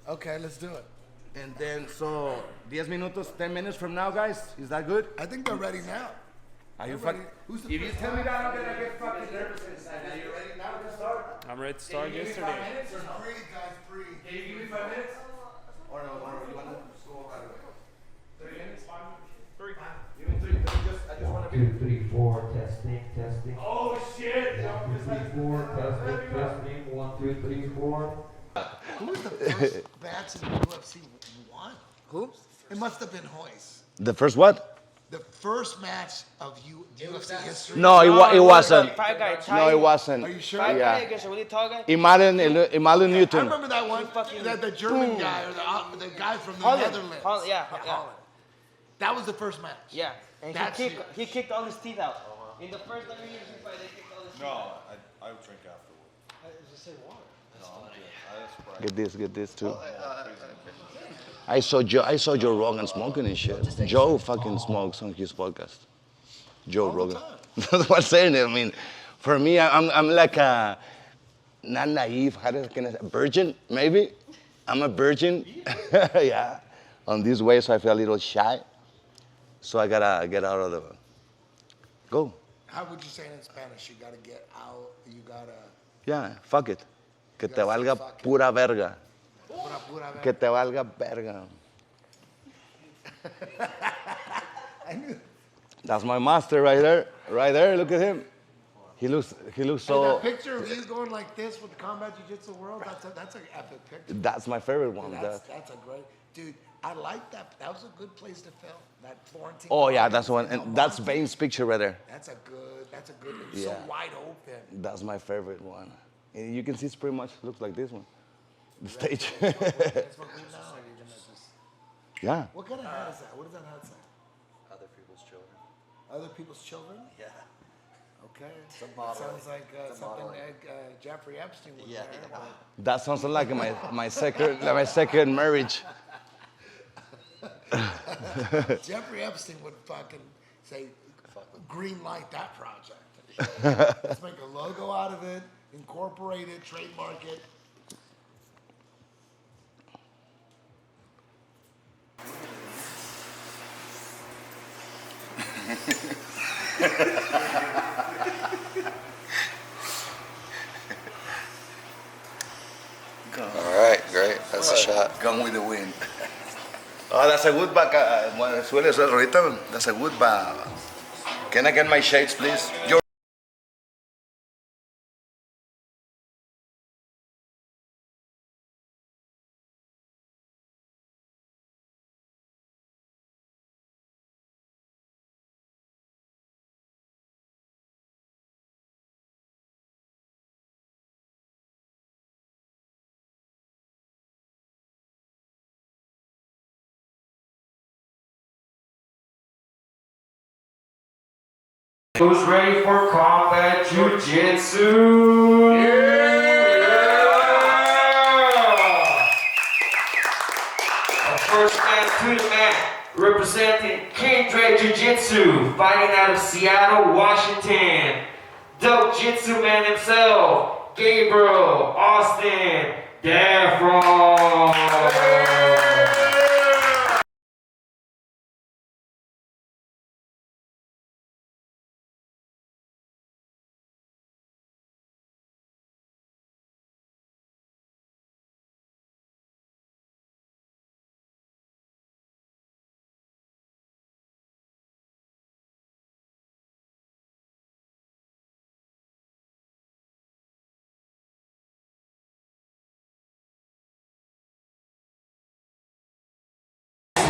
Okay, let's do it. And then so 10 minutos, 10 minutes from now, guys. Is that good? I think they're ready now. Are you Everybody- fucking? who's the If you first tell me that, I'm gonna get fucking nervous inside. Are you ready now to start? I'm ready to start Can you give me 5 yesterday. minutes or no? Breathe, guys, breathe. Can you give me 5 minutes? Or no, you want to go right away? 3 minutes? 3. Even 3. I just want to be. 2, 3, 4, testing, testing. Oh shit! 1, 2, 3, 4, testing, testing. 1, 2, 3, 4. Who was the first match in UFC won? Who? It must have been Hoyce. The first what? The first match of UFC history. No, it wasn't. Five guy No, it tight. wasn't. Are you sure? Five Yeah. guy against a really tall guy. Imalen I Newton. remember that one. That the German guy or the guy from the Holland. Netherlands. Holland, yeah. Holland. That was the first match. Yeah. And That's he kicked all his teeth out. In the first UFC fight, they kicked all his teeth out. I would drink afterward. Get this too. I saw Joe Rogan smoking and shit. Joe fucking smokes on his podcast. Joe Rogan. That's what I'm saying. I mean, for me, I'm like a not naive. How can I say? Virgin, maybe. I'm a virgin. Yeah. On this way, so I feel a little shy. So I gotta get out of the. Go. How would you say it in Spanish? You gotta get out. You gotta. Yeah. Fuck it. Que te valga Fuck it. pura verga. Pura Que te valga verga. I knew. That's my master right there. Right there. Look at him. He looks so. That picture of you going like this with the Combat Jiu-Jitsu world, that's an epic picture. That's my favorite one. That's a great, dude. I like that. That was a good place to film. That Florentine. Oh yeah, that's one, and that's Bane's picture right there. That's a good. Yeah. So wide open. That's my favorite one. And you can see it's pretty much looks like this one. The stage. That's what we now. You're gonna just. Yeah. What kind of hat is that? What does that hat say? Other people's children. Other people's children? Yeah. Okay. It's a model. Sounds like It's a something modeling. Jeffrey Epstein would Yeah. wear. That sounds like my second marriage. Jeffrey Epstein would fucking say, green light that project. Let's make a logo out of it, incorporate it, trademark it. All right, great. That's a shot. Gone with the wind. Oh, that's a good back. Suele ser ahorita. That's a good back. Can I get my shades, please? Who's ready for Combat Jiu-Jitsu? Our first man to the mat, representing Kindred Jiu-Jitsu, fighting out of Seattle, Washington. Dope Jitsu man himself, Gabriel Austin Daffron.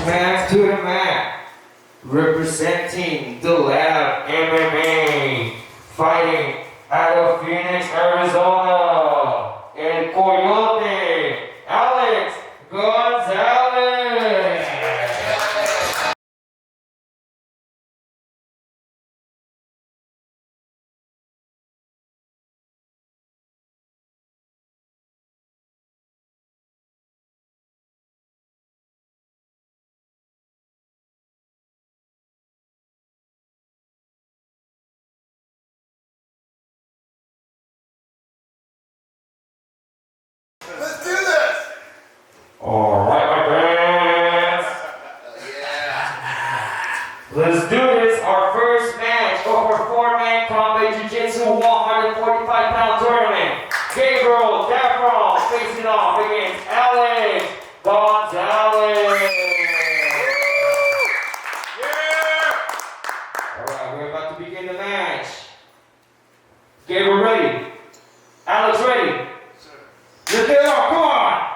Man to the mat, representing the Lab MMA, fighting out of Phoenix, Arizona, El Coyote, Alex Gonzalez. Let's do this. All right, my friends. Let's do this. Our first match over 4-man Combat Jiu-Jitsu 145-pound tournament. Gabriel Daffron facing off against Alex Gonzalez. All right, we're about to begin the match. Gabriel ready? Alex ready? Let's get it on, come on!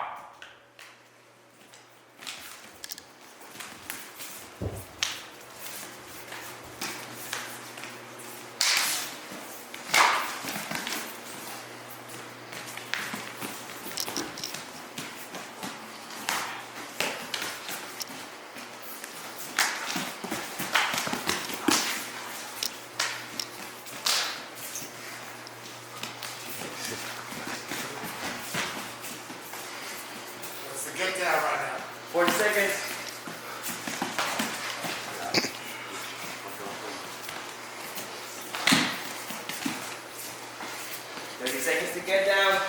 Get down right now. 40 seconds. Seconds to get down.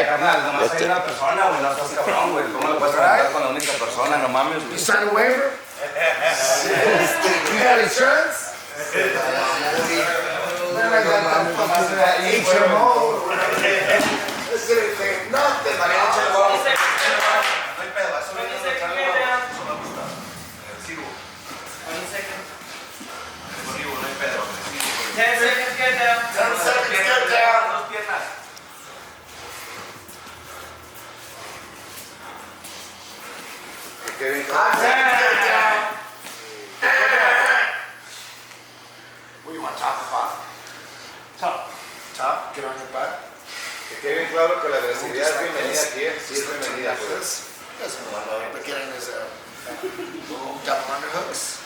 Carnal, nomás hay una persona, güey, no estás cabrón, güey. ¿Cómo le puedes tratar con la única persona? No mames, güey. You signed a waiver? You got insurance? Then I got that fucking HMO. This ain't nothing, man. What do you want, top or bottom? Top. Top, get on your butt. Que quede bien claro que la agresividad es bienvenida aquí, sí es bienvenida. Doesn't want to, but getting his double underhooks.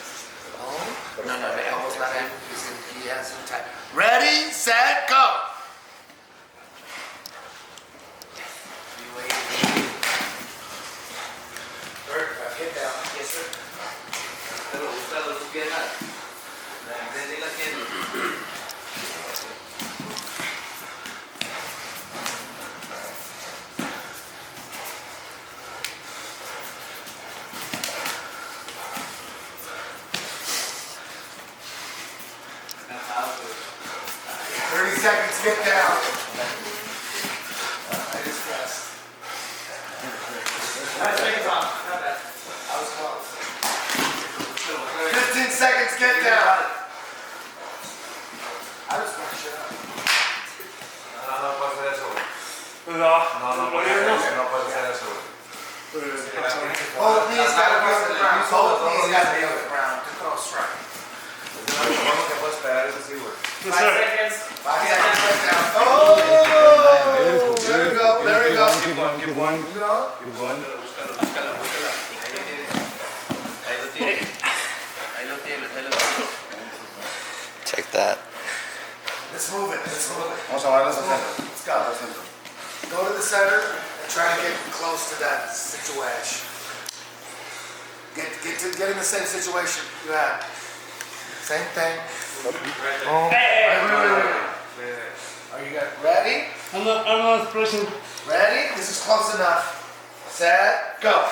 Oh, no, the elbow's not in. He has him tight. Ready, set, go. Get down. Yes, sir. Seconds, get down. I just pressed. That's big top. Not bad. I was close. 15 seconds, get down. I just want to shut up. No puede ser eso, güey. No puede ser eso, güey. Both knees gotta be on the ground. Both knees gotta be on the ground to throw a strike. Lo mejor que puedes esperar es así, güey. 5 seconds. 5 seconds, get down. Oh! There we go, there we go. Keep going. Keep going. Take that. Let's move it. Vamos a darles al centro. Let's go. Go to the center and try to get close to that situation. Get in the same situation you had. Same thing. Are you guys ready? I'm not pressing. Ready? This is close enough. Set, go.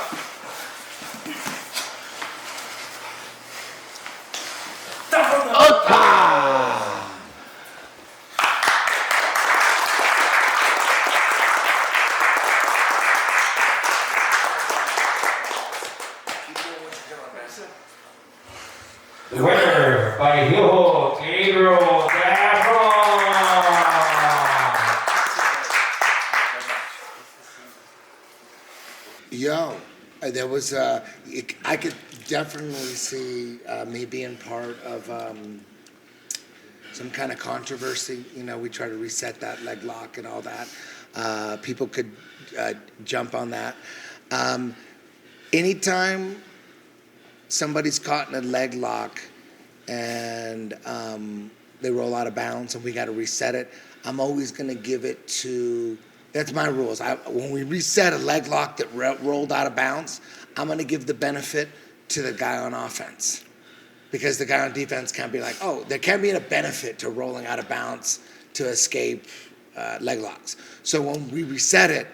The winner by heel, Gabriel Daffron. Yo, there was I could definitely see me being part of some kind of controversy. You know, we try to reset that leg lock and all that. People could jump on that. Anytime somebody's caught in a leg lock and they roll out of bounds and we got to reset it, I'm always going to give it to, that's my rules. When we reset a leg lock that rolled out of bounds, I'm going to give the benefit to the guy on offense. Because the guy on defense can't be like, oh, there can't be a benefit to rolling out of bounds to escape leg locks. So when we reset it,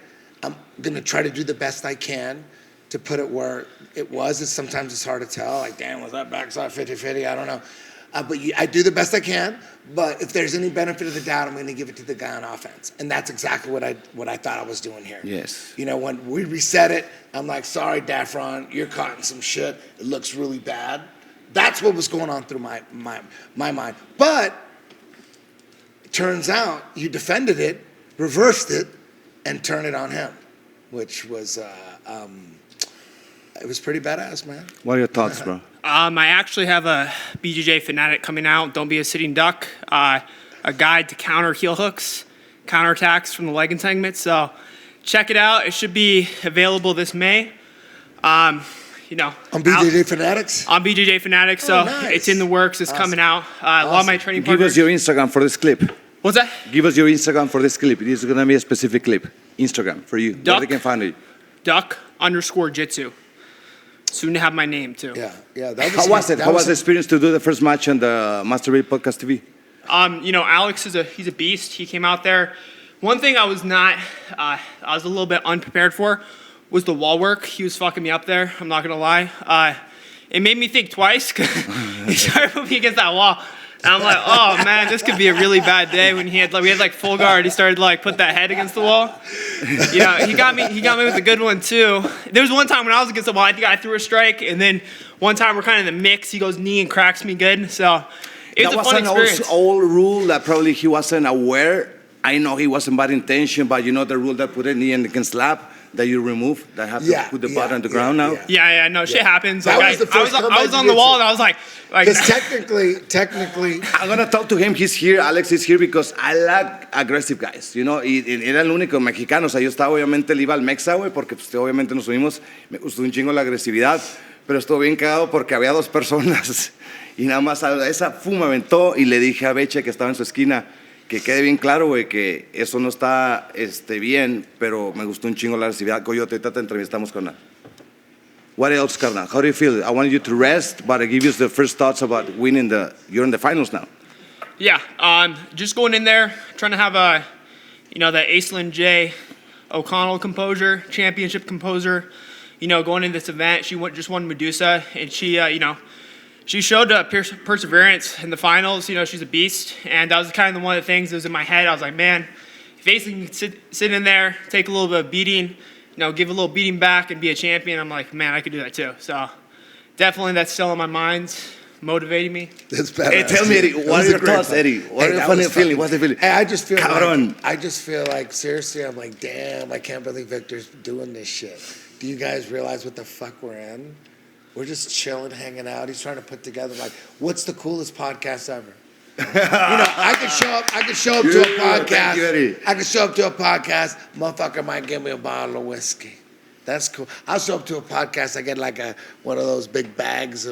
I'm gonna try to do the best I can to put it where it was. Sometimes it's hard to tell, like, damn, was that backside 50-50? I don't know. But I do the best I can, but if there's any benefit of the doubt, I'm going to give it to the guy on offense. And that's exactly what I thought I was doing here. Yes. You know, when we reset it, I'm like, sorry, Daffron, you're caught in some shit. It looks really bad. That's what was going on through my mind. But it turns out you defended it, reversed it, and turned it on him, which was, it was pretty badass, man. What are your thoughts, bro? I actually have a BJJ fanatic coming out. Don't be a sitting duck. A guide to counter heel hooks, counterattacks from the leg entanglement. So check it out. It should be available this May. You know, on BJJ Fanatics? On BJJ Fanatics. So nice. It's in the works. It's coming out. A lot of my training partners. Give us your Instagram for this clip. What's that? Give us your Instagram for this clip. It is going to be a specific clip. Instagram for you. Where they can find it. Duck_jitsu. Soon to have my name too. Yeah. How was it? How was the experience to do the first match on the Master Vic Podcast TV? You know, Alex he's a beast. He came out there. One thing I was a little bit unprepared for was the wall work. He was fucking me up there. I'm not gonna lie. It made me think twice because he started putting me against that wall. And I'm like, oh man, this could be a really bad day. When we had like full guard, he started to like put that head against the wall. You know, he got me with a good one too. There was one time when I was against the wall, I think I threw a strike, and then one time we're kind of in the mix. He goes knee and cracks me good. So it was a fun experience. That was an old rule that probably he wasn't aware. I know he wasn't bad intention, but you know the rule that put a knee and can slap. That you remove, that have to put the butt on the ground now? Yeah, no, shit happens. That like, was the first I was on the wall and I was like because technically, I'm gonna talk to him. He's here. Alex is here because I like aggressive guys. You know, y era el único mexicano. O sea, yo estaba obviamente le iba al Mexa, güey, porque pues, obviamente nos unimos. Me gustó un chingo la agresividad, pero estuvo bien cagado porque había dos personas y nada más a esa fuma aventó y le dije a Beche que estaba en su esquina. Que quede bien claro, güey, que eso no está bien, pero me gustó un chingo la agresividad. Coyote, te entrevistamos, carnal. What else, carnal? How do you feel? I wanted you to rest, but I give you the first thoughts about winning you're in the finals now. Yeah, just going in there, trying to have the Aislinn J. O'Connell composure, championship composer. You know, going into this event, she just won Medusa, and she, she showed perseverance in the finals. You know, she's a beast. And that was kind of one of the things that was in my head. I was like, man, if Aislinn can sit in there, take a little bit of beating, you know, give a little beating back and be a champion, I'm like, man, I could do that too. So definitely that's still in my mind, motivating me. That's badass. Hey, tell me, Eddie, what are your thoughts, Eddie? What are your funny feeling? What's the feeling? Hey, I just feel like, seriously, I'm like, damn, I can't believe Victor's doing this shit. Do you guys realize what the fuck we're in? We're just chilling, hanging out. He's trying to put together like, what's the coolest podcast ever? You know, I could show up to a podcast. You, I could show up to a podcast. Motherfucker might give me a bottle of whiskey. That's cool. I'll show up to a podcast. I get like one of those big bags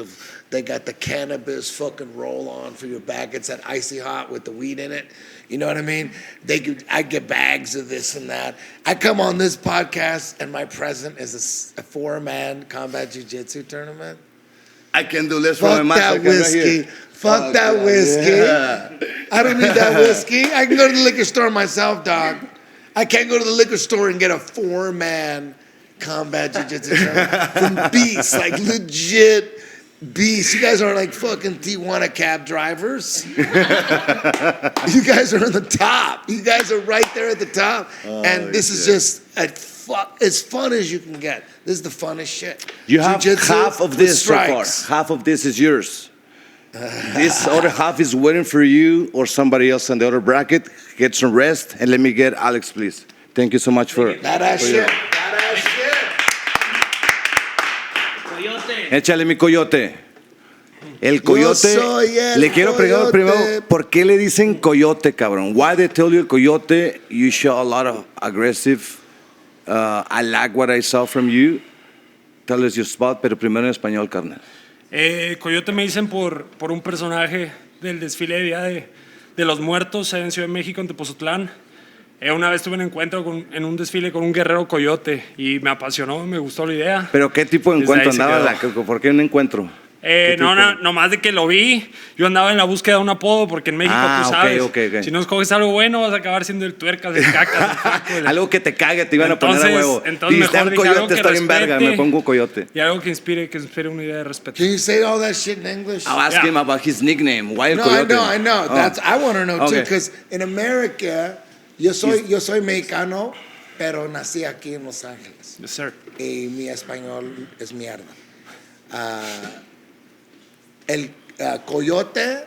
they got the cannabis fucking roll on for your bag. It's that icy hot with the weed in it. You know what I mean? I get bags of this and that. I come on this podcast and my present is a 4-man Combat Jiu-Jitsu tournament. I can do this Fuck for my that whiskey. Right Fuck that whiskey. Yeah. I don't need that whiskey. I can go to the liquor store myself, dog. I can't go to the liquor store and get a 4-man Combat Jiu-Jitsu tournament from beasts, like legit beasts. You guys aren't like fucking Tijuana cab drivers. You guys are on the top. You guys are right there at the top. And this is just as fun as you can get. This is the funnest shit. You have Jiu-Jitsu half of this so far. Half of this is yours. This other half is waiting for you or somebody else in the other bracket. Get some rest and let me get Alex, please. Thank you so much for badass shit. Échale mi coyote. El coyote. Le quiero preguntar primero, ¿por qué le dicen coyote, cabrón? Why they tell you el coyote? You show a lot of aggressive. I like what I saw from you. Tell us your spot, pero primero en español, carnal. Coyote me dicen por un personaje del desfile de Día de los Muertos en Ciudad de México, en Tepozotlán. Una vez tuve un encuentro en un desfile con un guerrero coyote y me apasionó, me gustó la idea. ¿Pero qué tipo de encuentro andaba? ¿Por qué un encuentro? Nomás de que lo vi, yo andaba en la búsqueda de un apodo, porque en México, tú sabes, ok. si no escoges algo bueno, vas a acabar siendo el tuercas, el cacas, el Algo que te cague, te iban a poner a huevo. Entonces Dijiste, mejor un dije algo coyote que está bien verga, me pongo coyote. Y algo que inspire una idea de respeto. Can you say all that shit in English? I'll ask him about his nickname, Wild No, Coyote. I know. Oh. That's I want to know too, Okay. because in America, yo soy mexicano, pero nací aquí en Los Ángeles. Yes, sir. Y mi español es mierda. El coyote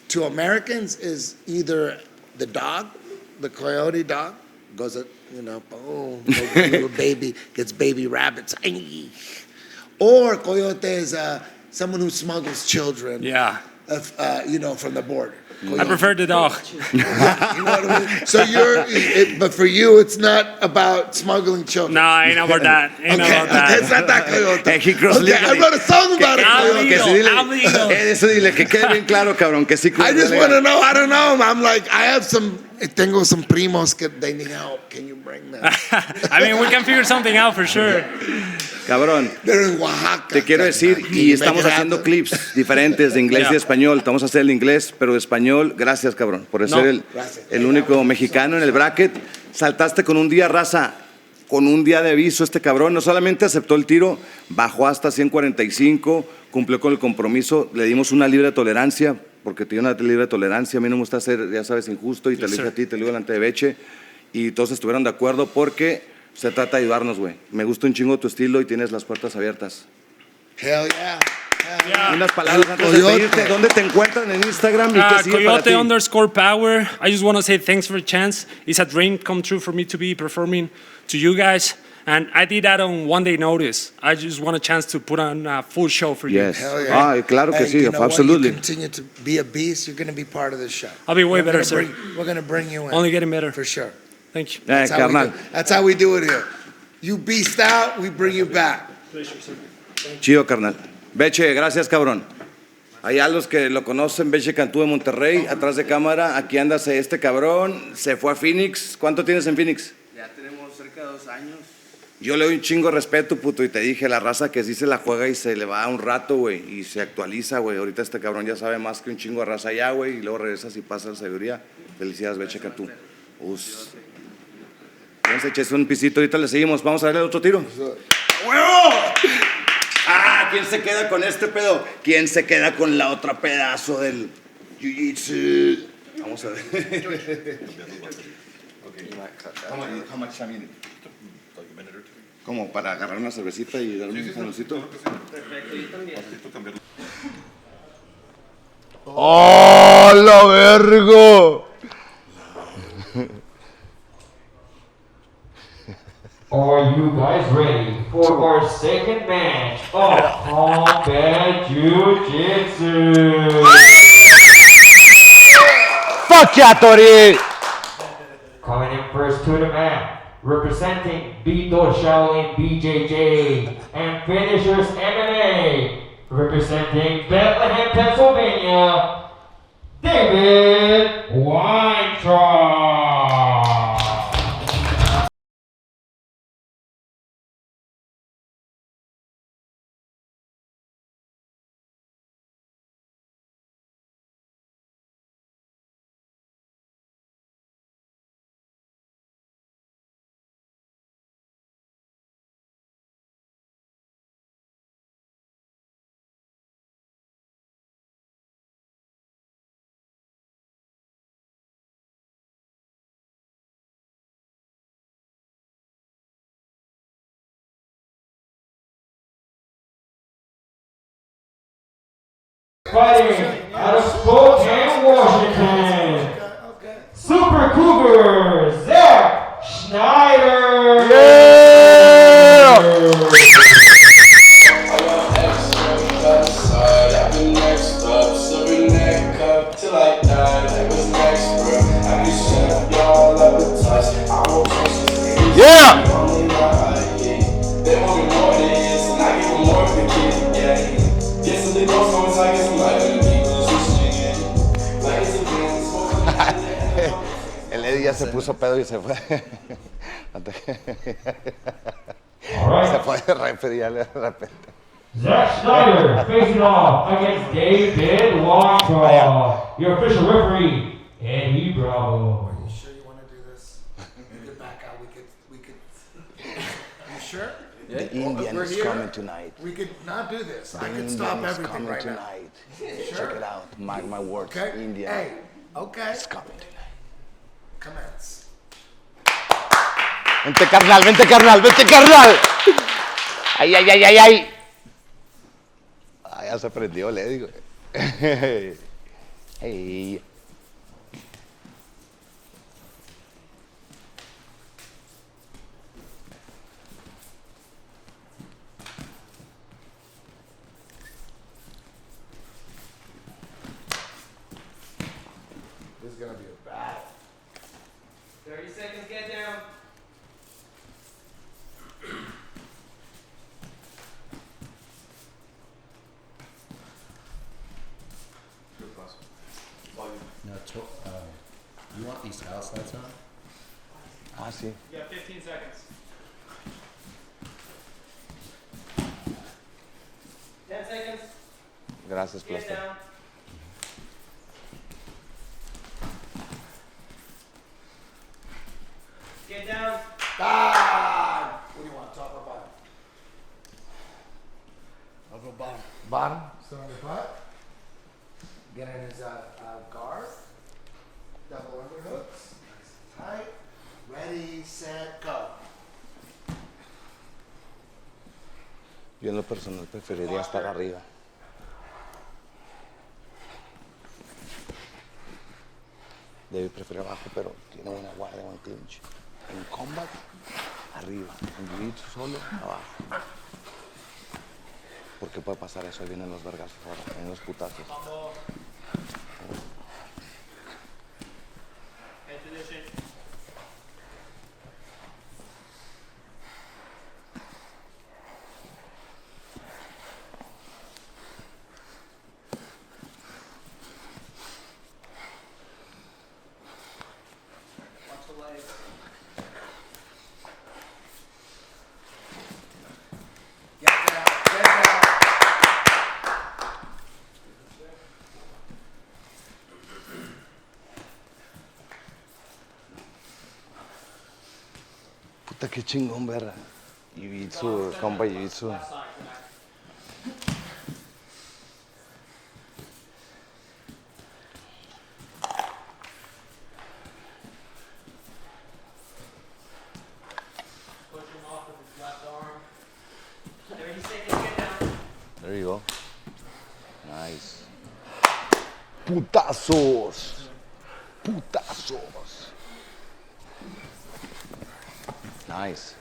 to Americans is either the dog, the coyote dog, goes, boom, little baby, gets baby rabbits. Or coyote is someone who smuggles children. Yeah. From the border. I prefer the dog. You know what I mean? So but for you, it's not about smuggling children. No, I ain't about that. Okay, it's not that coyote. He crossed Okay, I wrote a song about it. Eso dile, que quede bien claro, cabrón, que sí. I just want to know. I don't know. I'm like, tengo some primos que they need help. Can you bring them? I mean, we can figure something out for sure. Cabrón, They're in Oaxaca. te quiero decir, y estamos haciendo clips diferentes de inglés y español. Estamos a hacer el inglés, pero de español. Gracias, cabrón, por ser el único mexicano en el bracket. Saltaste con un día, raza, con un día de aviso. Este cabrón no solamente aceptó el tiro, bajó hasta 145, cumplió con el compromiso. Le dimos una libre tolerancia, porque tiene una libre tolerancia. A mí no me gusta ser, ya sabes, injusto, y te lo dije a ti, te lo digo delante de Beche. Y todos estuvieron de acuerdo porque se trata de ayudarnos, güey. Me gusta un chingo tu estilo y tienes las puertas abiertas. Hell yeah. Unas palabras antes de pedirte. ¿Dónde te encuentran en Instagram? ¿Y qué sigue para ti? Coyote_power. I just want to say thanks for the chance. It's a dream come true for me to be performing to you guys. And I did that on one day notice. I just want a chance to put on a full show for you. Yes. Hell yeah. Claro que Hey, sí, you know absolutely. What? You continue to be a beast. You're going to be part of this show. I'll be way better, sir. We're going to bring you in. Only getting better. For sure. Thank you. Carnal. That's how we do it here. You beast out, we bring you back. Chido, carnal. Beche, gracias, cabrón. Allá los que lo conocen, Beche Cantú de Monterrey, atrás de cámara. Aquí anda este cabrón. Se fue a Phoenix. ¿Cuánto tienes en Phoenix? Ya tenemos cerca de 2 años. Yo le doy un chingo de respeto, puto, y te dije, la raza que sí se la juega y se le va un rato, güey, y se actualiza, güey. Ahorita este cabrón ya sabe más que un chingo de raza allá, güey, y luego regresas y pasas la seguridad. Felicidades, Beche Cantú. Vamos a echarse un pisito, ahorita le seguimos. Vamos a darle otro tiro. ¡Huevo! ¿Quién se queda con este pedo? ¿Quién se queda con la otra pedazo del Jiu-Jitsu? Vamos a ver. How much time you need? ¿Cómo? ¿Para agarrar una cervecita y darle un saludcito? ¡Oh, la vergo! Are you guys ready for our second match of Combat Jiu-Jitsu? Fuck ya, Tori! Coming in first to the mat, representing Vito Shaolin BJJ and Finishers MMA, representing Bethlehem, Pennsylvania, David Weintraub. Fighting out of Spokane, Washington, Super Cougar Zack Schneider. Yeah! El Eddie ya se puso pedo y se fue. Se fue de Rayfield ya de repente. Zack Schneider facing off against David Weintraub. Your official referee, Eddie Bravo. Are you sure you want to do this? We could back out. We could. You sure? The Indian We're is here. coming tonight. We could not do this. I The could stop Indian is everything coming right tonight. Sure. Check it out. Mark my words. Okay. Indian Hey. Okay. is coming tonight. Commence. Vente carnal, vente carnal, vente carnal. Ay, ay, ay, ay, ay. Ah, ya se prendió, le digo. Hey. This is gonna be a battle. 30 seconds, get down. No, you want these house lights on? Ah, sí. You have 15 seconds. 10 seconds, Gracias, get Plaster. down. Get down. God! What do you want, top or bottom? I'll go bottom. Bottom. Start on the butt. Get in his guard. Double underhooks. Nice and tight. Ready, set, go. Yo en lo personal preferiría estar arriba. David prefiere abajo, pero tiene buena guardia, buen clinch. En combat, arriba. En jiu-jitsu solo, abajo. ¿Por qué puede pasar eso? Ahí vienen los vergazos ahora, vienen los putazos. Head position. Watch the legs. Get down, get down. Puta, qué chingón ver jiu-jitsu, combat jiu-jitsu. Left side, come back. Push him off with his left arm. 30 seconds, get down. There you go. Nice. Putazos. Putazos. Nice.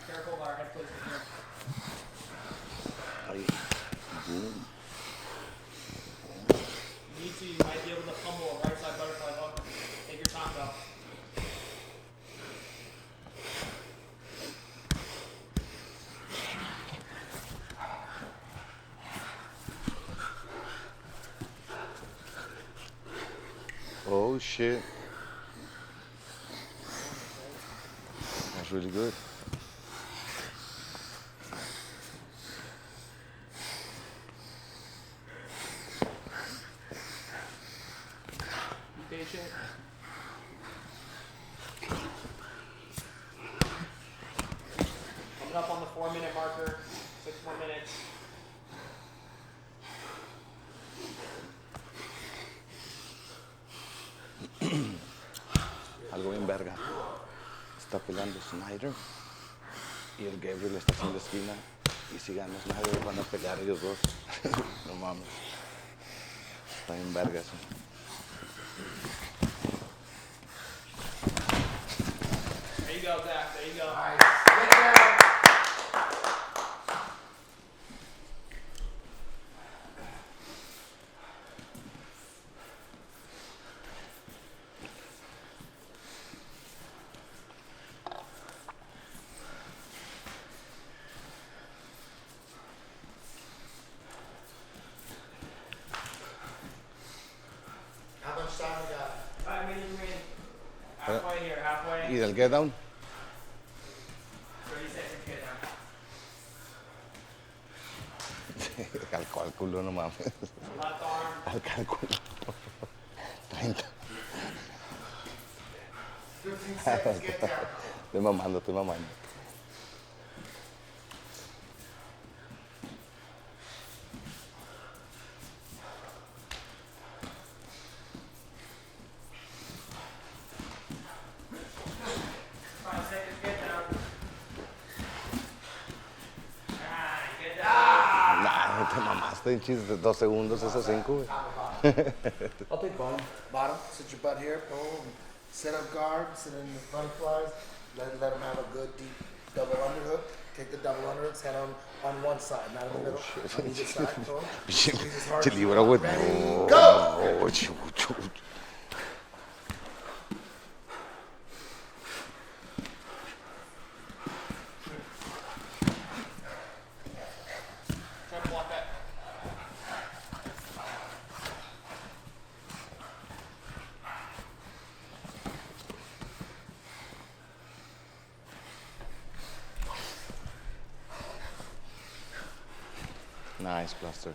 Careful of our head placement here. Ahí. Boom. You need to, you might be able to fumble a right side butterfly hook. Take your time though. Oh shit. That's really good. Be patient. Coming up on the 4-minute marker. 6 more minutes. Algo bien verga. Está peleando Schneider y el Gabriel está haciendo esquina. Y si gana Schneider van a pelear ellos dos. No mames. Está bien verga eso. go, Zach. There you go. Nice. Get down. How much time we got? 5 minutes remaining. Halfway here, halfway. ¿Y del get down? 30 seconds, get down. Al cálculo, no mames. Left arm. Al cálculo. 30. 15 seconds, get down. Estoy mamando. Nah, no te mamaste en chistes, 2 segundos, esos 5, güey. I'll take bottom. Sit your butt here. Boom. Set up guard. Sit in the butterflies. Let them have a good deep double underhook. Take the double underhooks. Head on one side, not in the middle. shit. On either side. Boom. Squeeze as hard Che as you libro, want. güey. Ready? Go. No, chucho. Try to block that. Nice, Blaster.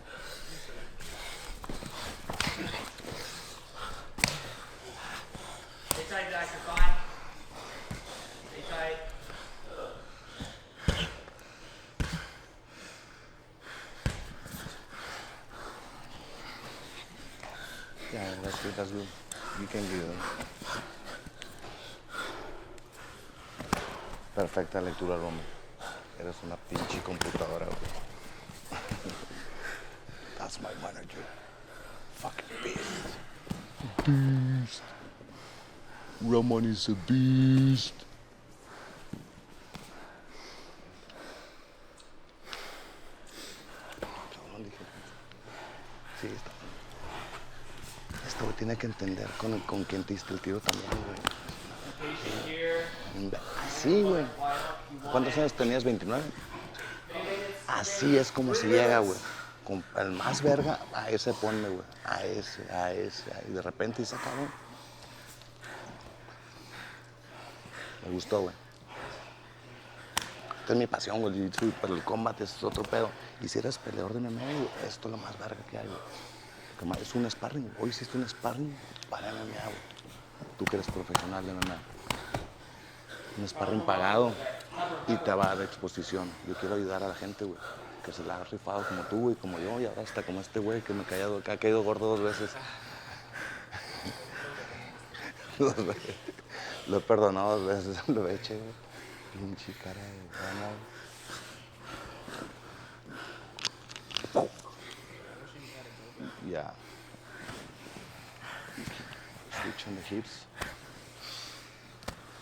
Stay tight, Zach. You're fine. Stay tight. Yeah, that's good. You can do it. Perfecta lectura, Roma. Eres una pinche computadora, güey. That's my manager. Fucking beast. Beast. Roman is a beast. Cabrón, dije. Sí, está. Esto güey, tiene que entender con quién te diste el tiro también, güey. Patient here. Así, güey. ¿Cuántos años tenías? ¿29? Así es como se llega, güey. Con el más verga, a ese ponme, güey. A ese. Y de repente dice, cabrón. Me gustó, güey. Esta es mi pasión, güey, el jiu-jitsu, pero el combat es otro pedo. Y si eres peleador de MMA, güey, esto es lo más verga que hay, güey. Es un sparring. Hoy hiciste un sparring para MMA, güey. Tú que eres profesional de MMA. Un sparring pagado y te va a dar exposición. Yo quiero ayudar a la gente, güey, que se la ha rifado como tú, güey, como yo, y ahora hasta como este güey que que ha caído gordo 2 veces. 2 veces. Lo he perdonado 2 veces, lo he hecho, güey. Pinche cara de gana. Yeah. Switch on the hips.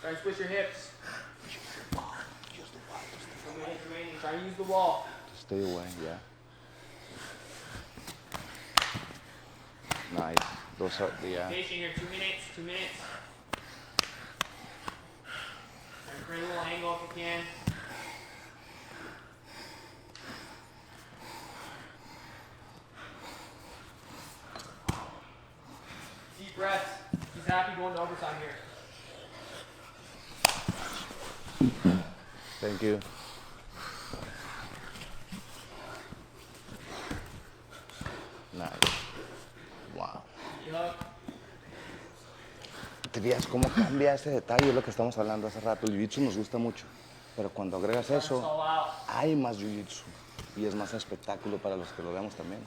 Try and switch your hips. Try and use the wall. Stay away, yeah. Nice. Those are, yeah. Patient here, 2 minutes, 2 minutes. Try and create a little angle if you can. Deep breaths. He's happy going to overtime here. Thank you. Nice. Wow. ¿Te fijas cómo cambia ese detalle? Es lo que estamos hablando hace rato. El jiu-jitsu nos gusta mucho, pero cuando agregas eso, hay más jiu-jitsu y es más espectáculo para los que lo vemos también.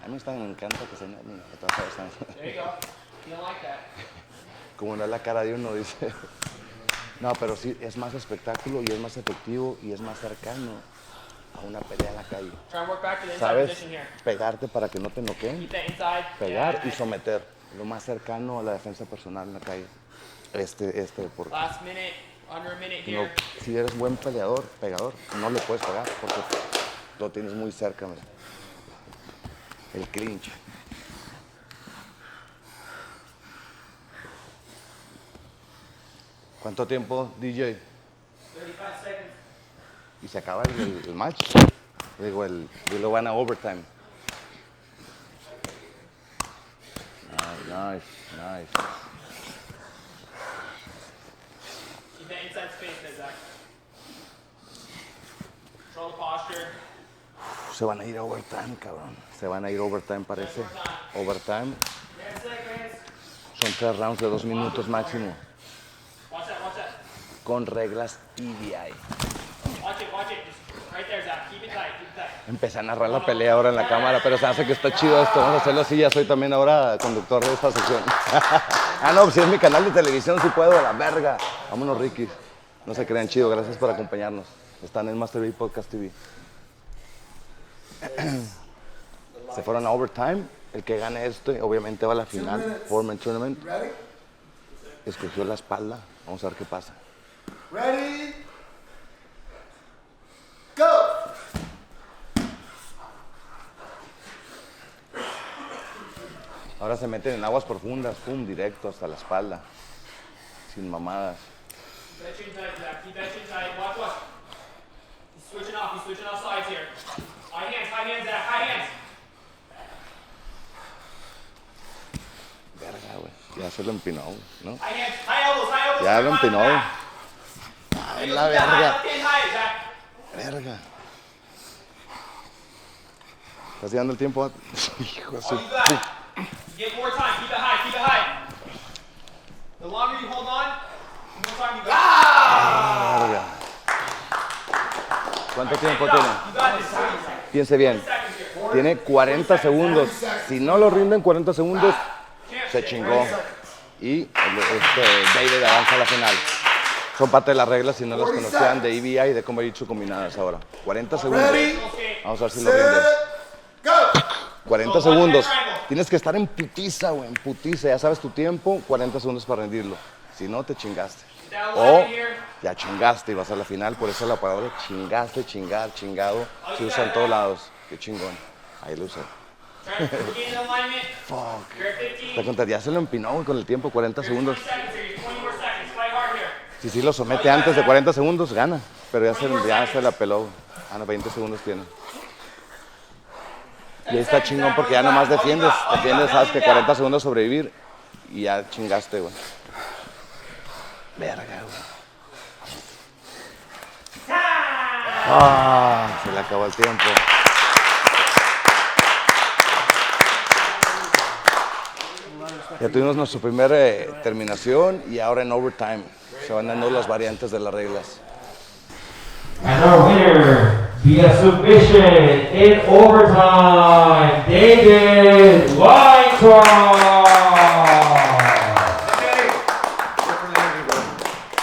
A mí me encanta que se... There you go. You don't like that. Como no es la cara de uno, dice. No, pero sí, es más espectáculo y es más efectivo y es más cercano a una pelea en la calle. Try and work back to the inside ¿Sabes? position here. Pegarte para que no te noqueen. Keep that inside. Pegar Yeah. y someter. Lo más cercano a la defensa personal en la calle. Este deporte. Last minute. Under a minute No, here. si eres buen pegador, no le puedes pegar porque lo tienes muy cerca, mira. El clinch. ¿Cuánto tiempo, DJ? 35 seconds. Y se acaba el match. Digo, lo van a overtime. Nice. Keep that inside space there, Zach. Control the posture. Se van a ir a overtime, cabrón. Se van a ir a overtime, parece. Overtime. 10 seconds. Son 3 rounds de 2 minutos máximo. Watch that. Con reglas EBI. Watch it. Just right there, Zach. Keep it tight. Empecé a narrar la pelea ahora en la cámara, pero se hace que está chido esto. Vamos a hacerlo así. Ya soy también ahora conductor de esta sección. No, pues si es mi canal de televisión, sí puedo, a la verga. Vámonos, Ricky. No se crean, chido. Gracias por acompañarnos. Están en Master Vic PodcasTV. Se fueron a overtime. El que gane esto, obviamente va a la final. Four-man tournament. Escogió la espalda. Vamos a ver qué pasa. Ready? Go! Ahora se meten en aguas profundas, pum, directo hasta la espalda. Sin mamadas. Keep that chin tight, Zach. Keep that chin tight. Watch. He's switching off sides here. High hands, Zach. High hands. Verga, güey. Ya se lo empinó, güey, ¿no? High hands. High elbows. Ya lo empinó, güey. Ay, la verga. Left hand high, Zach. Verga. ¿Estás llegando el tiempo? Hijo de su... You get more time. Keep it high. The longer you hold on, the more time you got. Verga. ¿Cuánto tiempo tiene? You got this. Piense bien. Tiene 40 segundos. Si no lo rinden 40 segundos, se chingó. Y David avanza a la final. Son parte de las reglas, si no las conocían, de EBI y de Combat Jiu-Jitsu combinadas ahora. 40 segundos. Vamos a ver si lo rinden. 40 segundos. Tienes que estar en putiza, güey, en putiza. Ya sabes tu tiempo, 40 segundos para rendirlo. Si no, te chingaste. O ya chingaste y vas a la final. Por eso la palabra chingaste, chingado, se usa en todos lados. Qué chingón. Ahí lo usé. Fuck. Te contaría, ya se lo empinó, güey, con el tiempo, 40 segundos. Si sí lo somete antes de 40 segundos, gana. Pero ya se la peló. 20 segundos tiene. Y ahí está chingón porque ya nomás defiendes, sabes que 40 segundos sobrevivir y ya chingaste, güey. Verga, güey. Se le acabó el tiempo. Ya tuvimos nuestra primera terminación y ahora en overtime. Se van dando las variantes de las reglas. And our winner via submission in overtime, David Weintraub.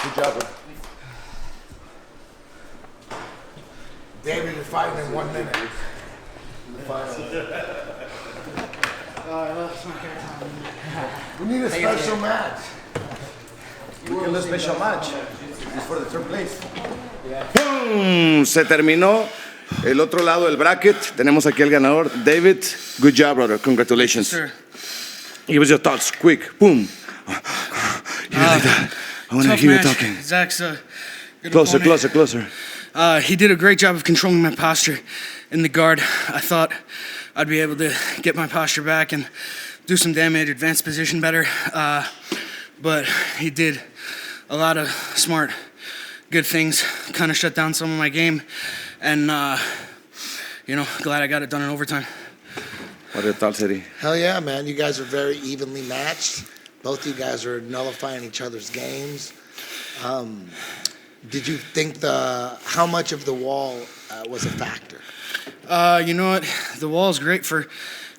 Good job, bro. David, you're fighting in 1 minute. We need a special match. We can do a special match. It's for the third place. ¡Pum! Se terminó el otro lado del bracket. Tenemos aquí el ganador, David. Good job, brother. Congratulations. Sir. Give us your thoughts, quick. Boom. You like that? I want to hear you talking. Zach's good Closer, opponent. closer. He did a great job of controlling my posture in the guard. I thought I'd be able to get my posture back and do some damage, advance position better. But he did a lot of smart, good things, kind of shut down some of my game. And, glad I got it done in overtime. What are your thoughts, Eddie? Hell yeah, man. You guys are very evenly matched. Both you guys are nullifying each other's games. Did you think how much of the wall was a factor? You know what? The wall's great for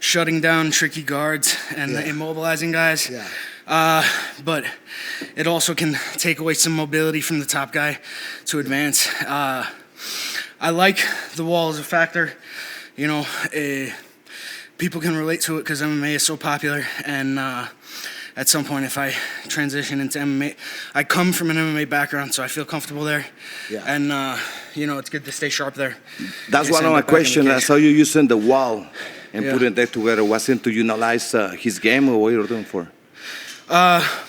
shutting down tricky guards and immobilizing guys. Yeah. But it also can take away some mobility from the top guy to advance. I like the wall as a factor. People can relate to it because MMA is so popular, and at some point if I transition into MMA. I come from an MMA background, so I feel comfortable there. Yeah. And, it's good to stay sharp there. That's one of my questions. I saw you using the wall and Yeah. putting that together. Was it to analyze his game, or what you were doing for?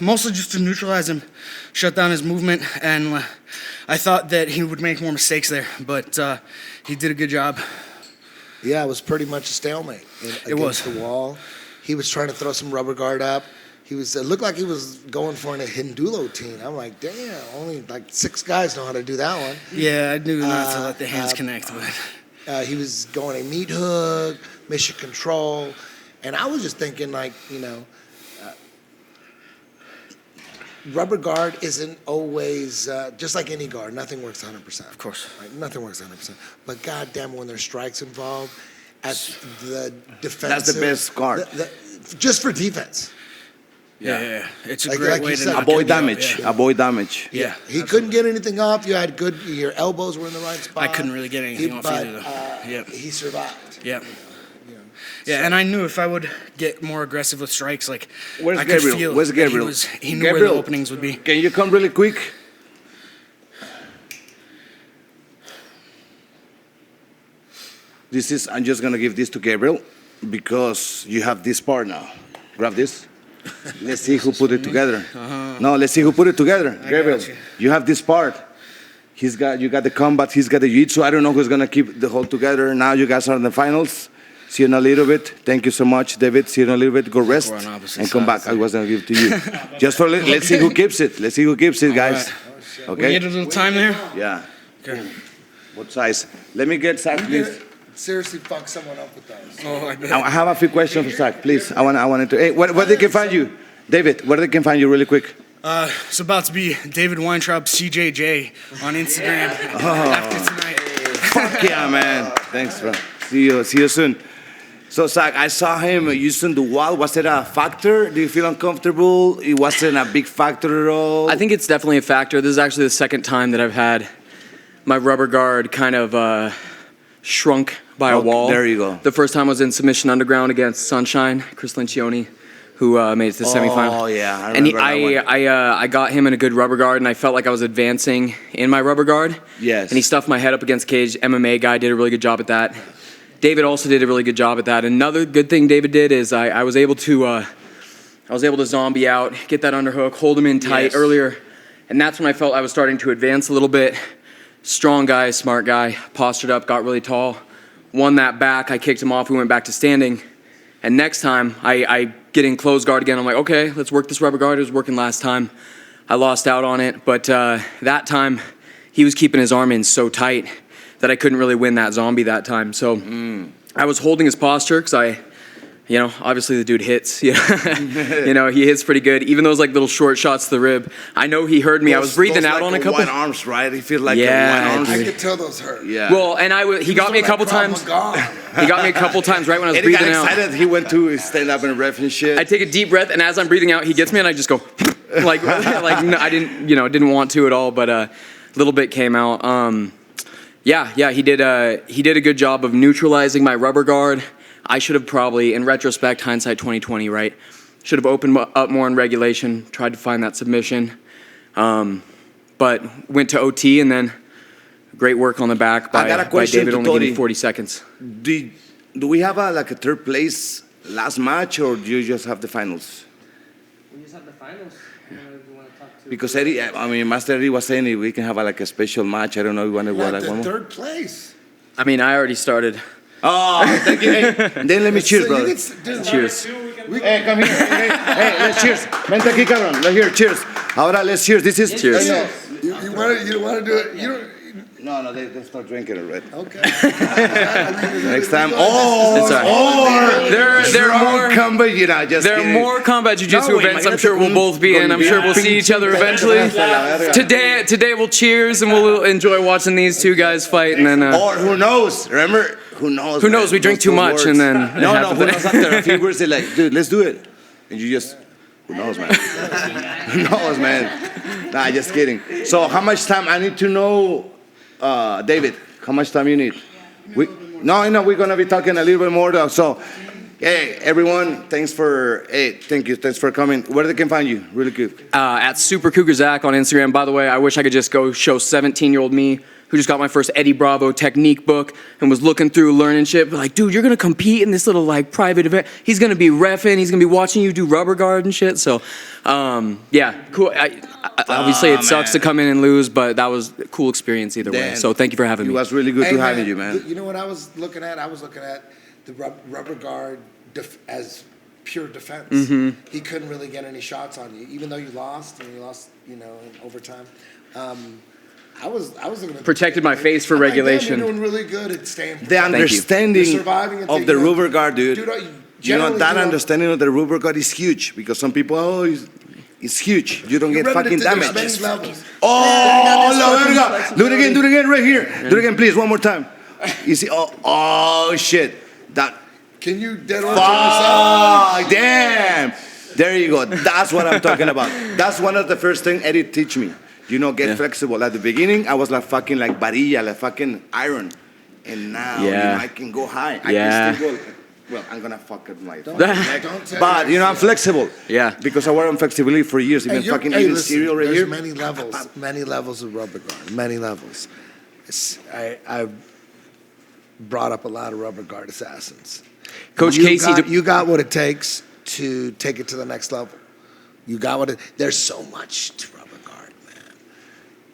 Mostly just to neutralize him, shut down his movement, and I thought that he would make more mistakes there, but he did a good job. Yeah, it was pretty much a stalemate against the wall. He was trying to throw some rubber guard up. It looked like he was going for a Hindulo team. I'm like, damn, only like 6 guys know how to do that one. Yeah, I knew not to let the hands connect, but he was going a meat hook, mission control, and I was just thinking rubber guard isn't always, just like any guard, nothing works 100%. Of course. Right? Nothing works 100%. But goddamn, when there's strikes involved, at the defensive... That's the best guard. Just for defense. Yeah. It's a Like great you way said, to knock Avoid anybody damage. out, yeah. Avoid damage. Yeah. He couldn't get anything off. You had your elbows were in the right spot. I couldn't really get anything off either, though. Yep. He survived. Yep. Yeah, and I knew if I would get more aggressive with strikes, I Where's could Gabriel? feel Where's that Gabriel? he knew where Gabriel, the openings would be. Can you come really quick? I'm just gonna give this to Gabriel because you have this part now. Grab this. Let's see who put it together. No, let's see who put it together. Gabriel, you have this part. You got the combat, he's got the jiu-jitsu. I don't know who's gonna keep the whole together. Now you guys are in the finals. See you in a little bit. Thank you so much, David. See you in a little bit. Go rest and come back. I was gonna give it to you. Just for let's see who keeps it. Let's see who keeps it, guys. Okay. We get a little time there. Yeah. Okay. What size? Let me get Zack, please. Seriously, fuck someone up with those. Oh, I bet. I have a few questions for Zack, please. I wanted to. Hey, where they can find you, David? Where they can find you, really quick? It's about to be David Weintraub CJJ on Instagram after tonight. Fuck yeah, man. Thanks, bro. See you soon. So, Zack, I saw him using the wall. Was it a factor? Do you feel uncomfortable? It wasn't a big factor at all? I think it's definitely a factor. This is actually the second time that I've had my rubber guard kind of shrunk by a wall. There you go. The first time was in Submission Underground against Sunshine, Chris Lencioni, who made it to the semifinal. Oh, yeah, I remember that one. I got him in a good rubber guard, and I felt like I was advancing in my rubber guard. Yes. And he stuffed my head up against cage. MMA guy did a really good job at that. David also did a really good job at that. Another good thing David did is I was able to zombie out, get that underhook, hold him in tight earlier, and that's when I felt I was starting to advance a little bit. Strong guy, smart guy, postured up, got really tall, won that back. I kicked him off. We went back to standing, and next time I get in closed guard again. I'm like, okay, let's work this rubber guard. It was working last time. I lost out on it, but that time he was keeping his arm in so tight that I couldn't really win that zombie that time. So I was holding his posture because obviously the dude hits. He hits pretty good. Even those like little short shots to the rib. I know he heard me. I was breathing out on a couple. One arms, right? He feels like one arms. I could tell those hurt. Yeah. Well, and he got me a couple times. He got me a couple times right when I was Eddie breathing got out. excited. He went to stand up and ref and shit. I take a deep breath, and as I'm breathing out, he gets me, and I just go like no, I didn't want to at all, but a little bit came out. He did a good job of neutralizing my rubber guard. I should have probably, in retrospect, hindsight 2020, right? Should have opened up more in regulation, tried to find that submission, but went to OT and then great work on the back by David, only giving 40 seconds. Do we have a third place last match, or do you just have the finals? We just have the finals. Because Master Eddie was saying we can have a special match. I don't know if you want to go like one more. Third place. I mean, I already started. Oh, thank you. Hey, then let me cheers, brother. Cheers. Hey, come here. Hey, let's cheers. Vente aquí, cabrón. Let's hear. Cheers. Ahora, let's cheers. This is cheers. You want to do it? You don't. No, they start drinking already. Okay. Next time. There are more combat. There are more combat jiu-jitsu events. I'm sure we'll both be in. I'm sure we'll see each other eventually. Today we'll cheers and we'll enjoy watching these two guys fight. And then. Or who knows? Remember, who knows? Who knows? We drink too much and then. No. Who knows? After a few words, they're like, dude, let's do it, and you just. Who knows, man? Who knows, man? Nah, just kidding. So, how much time? I need to know. David, how much time you need? I know we're gonna be talking a little bit more. So, Hey, everyone, thanks for coming. Where they can find you? Really good. At Super Cougar Zach on Instagram. By the way, I wish I could just go show 17-year-old me who just got my first Eddie Bravo technique book and was looking through learning shit. Like, dude, you're gonna compete in this little like private event. He's gonna be reffing. He's gonna be watching you do rubber guard and shit. So, yeah, cool. Obviously, it sucks to come in and lose, but that was a cool experience either way. So thank you for having me. It was really good to have you, man. You know what I was looking at? I was looking at the rubber guard as pure defense. Mm-hmm. He couldn't really get any shots on you, even though you lost, and you lost, in overtime. I was looking at protected my face for regulation. You're doing really good at staying protected. The understanding of the rubber guard, dude. That understanding of the rubber guard is huge because some people, it's huge. You don't get fucking damage. Oh, do it again, right here. Do it again, please, one more time. You see, oh shit. Can you dead order yourself? Damn. There you go. That's what I'm talking about. That's one of the first things Eddie teach me. Get flexible. At the beginning, I was like fucking like varilla, like fucking iron. And now, I can go high. I can still go. Well, I'm going to fuck up my neck. But, I'm flexible. Yeah. Because I work on flexibility for years. Even fucking eating cereal right here. There's many levels of rubber guard. Many levels. I brought up a lot of rubber guard assassins. Coach Casey. You got what it takes to take it to the next level. There's so much to rubber guard, man.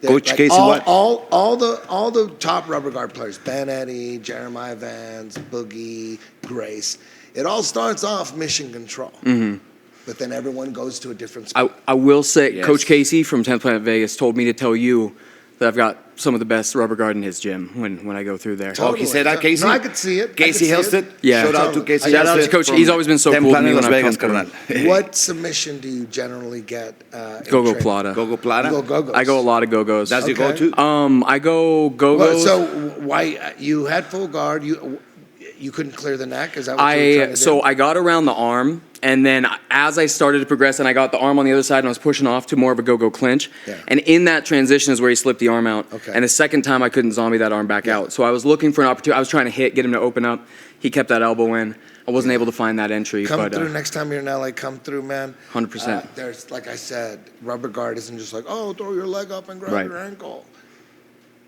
Coach Casey, what? All the top rubber guard players, Ben Eddie, Jeremiah Vance, Boogie, Grace, it all starts off mission control. Mm-hmm. But then everyone goes to a different spot. I will say, Coach Casey from 10th Planet Vegas told me to tell you that I've got some of the best rubber guard in his gym when I go through there. Totally. Oh, he said that, Casey? No, I could see it. Casey Helsted? Yeah. Shout out to Casey Shout out to Coach. He's always been so cool to me when I've come through. What submission do you generally get? Go-go plata. Go-go plata? You go go-gos. I go a lot of go-gos. That's your go-to? I go go-gos. So why you had full guard? You couldn't clear the neck? Is that what you were trying to do? So I got around the arm, and then as I started to progress, and I got the arm on the other side, and I was pushing off to more of a go-go clinch. Yeah. And in that transition is where he slipped the arm out. Okay. And the second time I couldn't zombie that arm back out. So I was looking for an opportunity. I was trying to get him to open up. He kept that elbow in. I wasn't able to find that entry. Come through next time you're in LA. Come through, man. 100%. There's, like I said, rubber guard isn't just like, oh, throw your leg up and grab your ankle.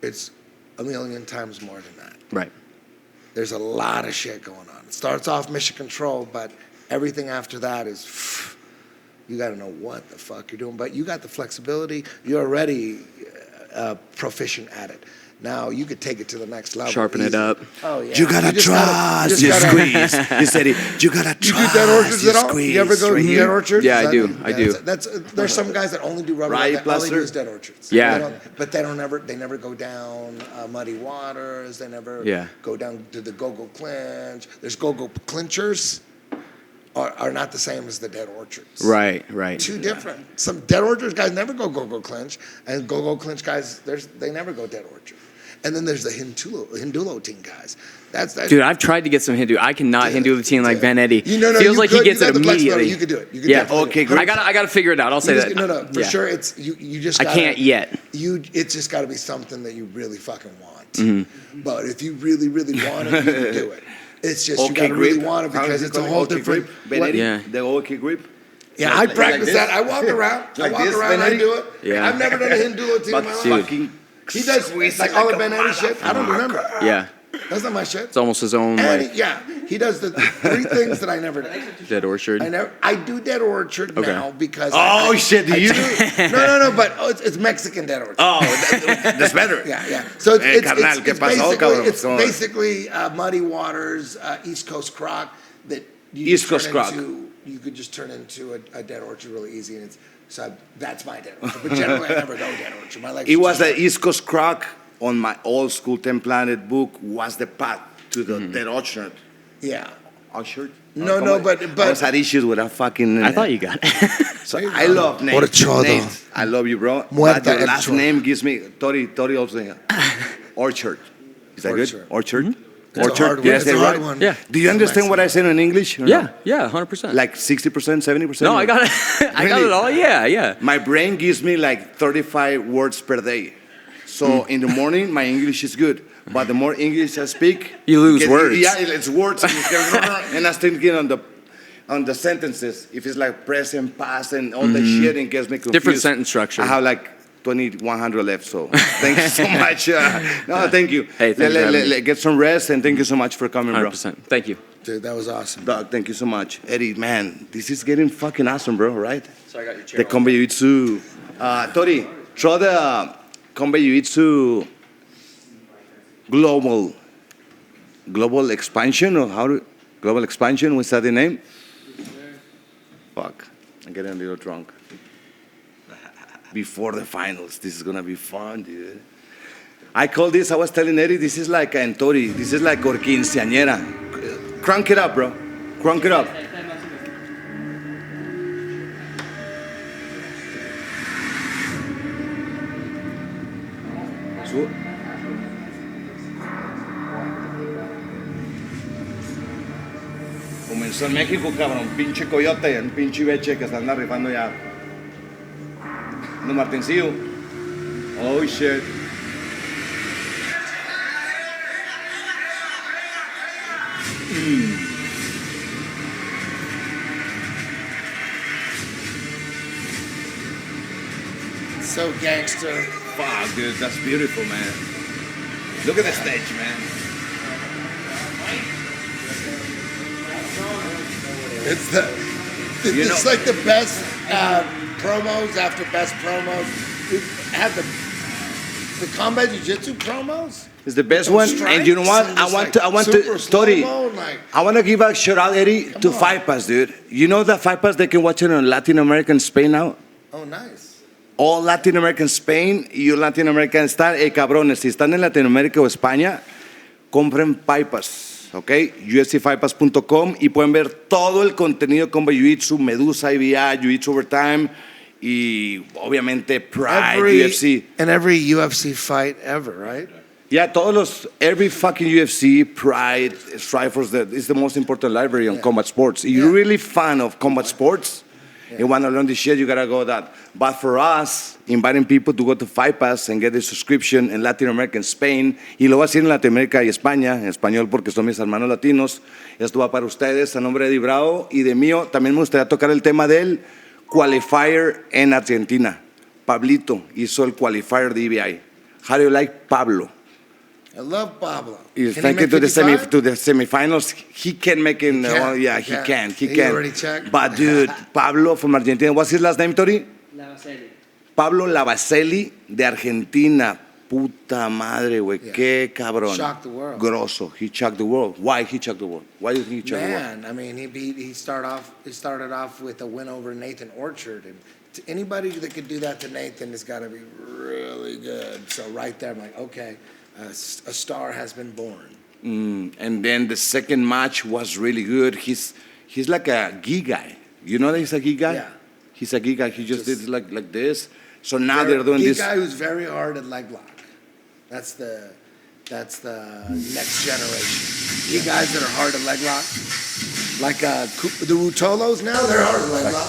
It's a million times more than that. Right. There's a lot of shit going on. It starts off mission control, but everything after that is, you got to know what the fuck you're doing. But you got the flexibility. You're already proficient at it. Now you could take it to the next level. Sharpen it up. Oh yeah. You gotta trust. You squeeze. You said it. You gotta trust. You do dead orchards at all? You ever go to dead orchards? Yeah, I do. I do. There's some guys that only do rubber. Right, all they do is dead orchards. Yeah. But they never go down muddy waters. They never go down to the go-go clinch. There's go-go clinchers. Are not the same as the dead orchards. Right. Two different. Some dead orchards guys never go go-go clinch, and go-go clinch guys, they never go dead orchard. And then there's the Hindulo team guys. That's Dude, I've tried to get some Hindu. I cannot Hindu team like Ben Eddie. Feels like he gets it immediately. You could do it. You could okay, great. I got to figure it out. I'll say that. No, for sure. It's you just. I can't yet. It's just got to be something that you really fucking want. Mm-hmm. But if you really, really want it, you can do it. It's just you gotta really want it because it's a whole different. The okay grip. Yeah, I practice that. I walk around. I do it. Yeah. I've never done a Hindulo team in my life. He does like all the Ben Eddie shit. I don't remember. Yeah. That's not my shit. It's almost his own. He does the three things that I never do. Dead orchard. I do dead orchard now because. Oh shit! Do you? No. But it's Mexican dead orchard. Oh, that's better. Yeah. So it's basically muddy waters, East Coast croc that you could just turn into a dead orchard really easy, and so that's my dead orchard. But generally, I never go dead orchard. It was the East Coast croc on my old school 10 Planet book was the path to the dead orchard. Yeah. Orchard? No, but I was had issues with that fucking. I thought you got it. So I love names. I love you, bro. But your last name gives me Tori also. Orchard. Is that good? Orchard. Mm-hmm. Orchard. Yes, it's a hard one. Yeah. Do you understand what I said in English? Yeah, 100%. Like 60%, 70%? No, I got it. I got it all. Yeah. My brain gives me like 35 words per day. So in the morning, my English is good. but the more English I speak, You lose words. Yeah, it's words. And I was thinking on the sentences, if it's like present, past, and all the shit, it gets me confused. Different sentence structure. I have like 2,100 left, so thank you so much. No, thank you. Hey, thank you for having me. Get some rest, and thank you so much for coming, bro. 100%. Thank you. Dude, that was awesome. Doug, thank you so much. Eddie, man, this is getting fucking awesome, bro, right? So I got your chair. The Combat Jiu-Jitsu. Tori, throw the Combat Jiu-Jitsu global expansion, or global expansion, what's that the name? Fuck, I'm getting a little drunk. Before the finals, this is gonna be fun, dude. I was telling Eddie, this is like, and Tori, this is like quinceañera. Crank it up, bro. Crank it up. Comenzó en México, cabrón. Pinche coyote, un pinche beche que se anda rifando ya. No, Martincillo. Oh, shit. So gangster. Fuck, dude, that's beautiful, man. Look at the stage, man. It's like the best promos after best promos. We have the Combat Jiu-Jitsu promos. It's the best one, and you know what? I want to story. I want to give a shout out, Eddie, to Fight Pass, dude. You know that Fight Pass, they can watch it on Latin American Spain now. Oh, nice. All Latin American Spain, y Latin American están, cabrones, si están en Latinoamérica o España, compren Fight Pass, ¿ok? UFCFightpass.com y pueden ver todo el contenido con Jiu-Jitsu, Medusa, IBA, Jiu-Jitsu Overtime y obviamente Pride, UFC. And every UFC fight ever, right? Yeah, every fucking UFC, Pride, Strikeforce, it's the most important library on combat sports. If you're really fan of combat sports, you want to learn this shit, you got to go that. But for us, inviting people to go to Fight Pass and get a subscription in Latin America and Spain, y lo voy a decir en Latinoamérica y España, en español porque son mis hermanos latinos, esto va para ustedes, a nombre de Eddie Bravo y de mío. También me gustaría tocar el tema del qualifier en Argentina. Pablito hizo el qualifier de EBI. How do you like Pablo? I love Pablo. Thank you to the semifinals. He can make it. He can. He already checked. But dude, Pablo from Argentina. What's his last name, Tori? Lavaselli. Pablo Lavaselli de Argentina. Puta madre, güey. Yeah. Qué cabrón. Shocked the world. Grosso. He shocked the world. Why he shocked the world? Why do you think he shocked the world? Man, I mean, he started off with a win over Nathan Orchard, and to anybody that could do that to Nathan has got to be really good. So right there, I'm like, okay. A star has been born. And then the second match was really good. He's like a gi guy. You know that he's a gi guy? Yeah. He's a gi guy. He just did like this. So now they're doing gi this. guy who's very hard at leg lock. That's the next generation. Gi guys that are hard at leg lock. Like the Rutolos now, they're hard at leg lock.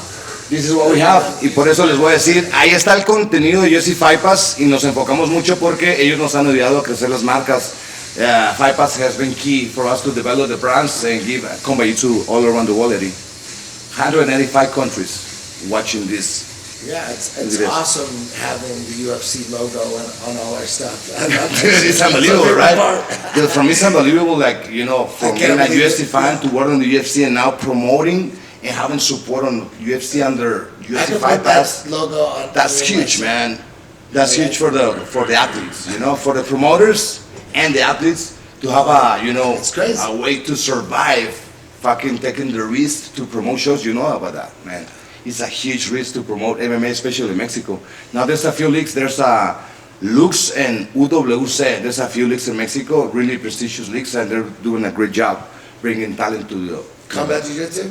This is what we have, y por eso les voy a decir, ahí está el contenido de UFC Fight Pass y nos enfocamos mucho porque ellos nos han ayudado a crecer las marcas. Fight Pass has been key for us to develop the brands and give Combat Jiu-Jitsu all around the world, Eddie. 185 countries watching this. Yeah, it's awesome having the UFC logo on all our stuff. It's unbelievable, right? For me, it's unbelievable, like, from being a UFC fan to work on the UFC and now promoting and having support on UFC under UFC Fight Pass, logo on that's huge, man. That's huge for the athletes, for the promoters and the athletes to have a way to survive, fucking taking the risk to promote shows. You know about that, man. It's a huge risk to promote MMA, especially in Mexico. Now there's a few leagues. There's Lux and UWC. There's a few leagues in Mexico, really prestigious leagues, and they're doing a great job bringing talent to the Combat Jiu-Jitsu.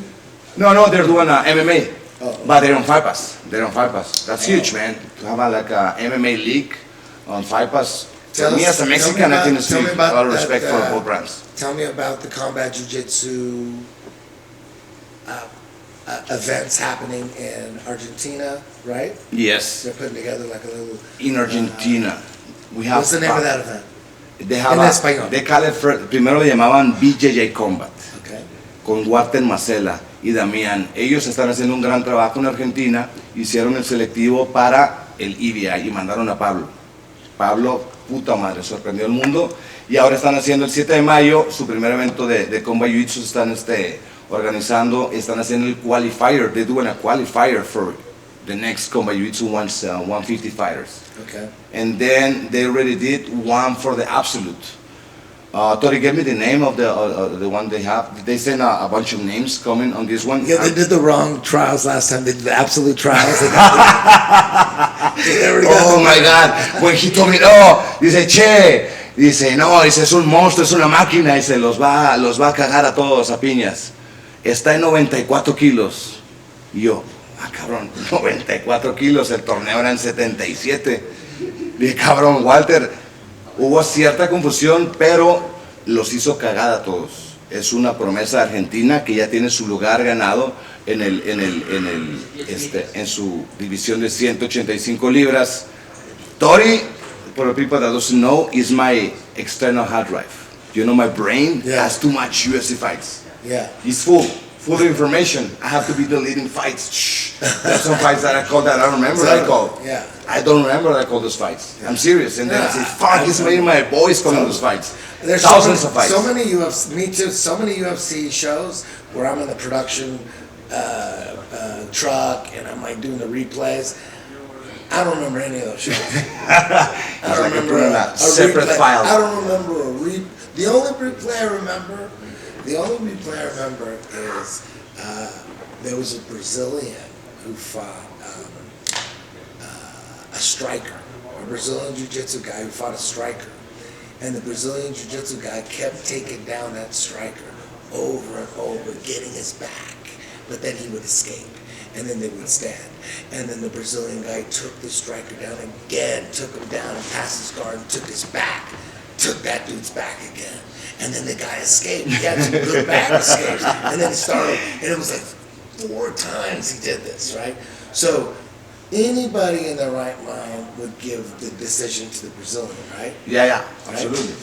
No, they're doing MMA, but they're on Fight Pass. That's huge, man. To have a MMA league on Fight Pass. For me as a Mexican, I think it's a lot of respect for both brands. Tell me about the Combat Jiu-Jitsu events happening in Argentina, right? Yes. They're putting together like a little... In Argentina, we have... What's the name of that event? En español. Primero le llamaban BJJ Combat, Okay. con Walter Macela y Damián. Ellos están haciendo un gran trabajo en Argentina, hicieron el selectivo para el EBI y mandaron a Pablo. Pablo, puta madre, sorprendió al mundo. Y ahora están haciendo el 7 de mayo, su primer evento de Combat Jiu-Jitsu, están organizando, están haciendo el qualifier. They're doing a qualifier for the next Combat Jiu-Jitsu 150 fighters. Okay. And then they already did one for the absolute. Tori, give me the name of the one they have. They sent a bunch of names coming on this one. Yeah, they did the wrong trials last time. They did the absolute trials. Oh my God. When he told me, dice, che, dice, no, dice, es un monstruo, es una máquina, dice, los va a cagar a todos a piñas. Está en 94 kilos. Y yo, cabrón, 94 kilos, el torneo era en 77. Dije, cabrón, Walter, hubo cierta confusión, pero los hizo cagada a todos. Es una promesa argentina que ya tiene su lugar ganado en su división de 185 libras. Tori, for the people that doesn't know, is my external hard drive. You know, my brain has too much UFC fights. Yeah. It's full of information. I have to be deleting fights. There's some fights that I called that I don't remember that I called. Yeah. I don't remember that I called those fights. I'm serious. And then I say, fuck, it's made my boys calling those fights. There's thousands of fights. So many UFC, me too, so many UFC shows where I'm in the production truck and I'm like doing the replays. I don't remember any of those shows. I don't remember a separate replay. files. I don't remember the only replay I remember is there was a Brazilian who fought a striker, a Brazilian Jiu-Jitsu guy who fought a striker. And the Brazilian Jiu-Jitsu guy kept taking down that striker over and over, getting his back. But then he would escape, and then they would stand. And then the Brazilian guy took the striker down again, took him down and passed his guard and took his back, took that dude's back again. And then the guy escaped. He had some good back escapes. And then he started, and it was like 4 times he did this, right? So anybody in their right mind would give the decision to the Brazilian, right? Yeah, Right? absolutely.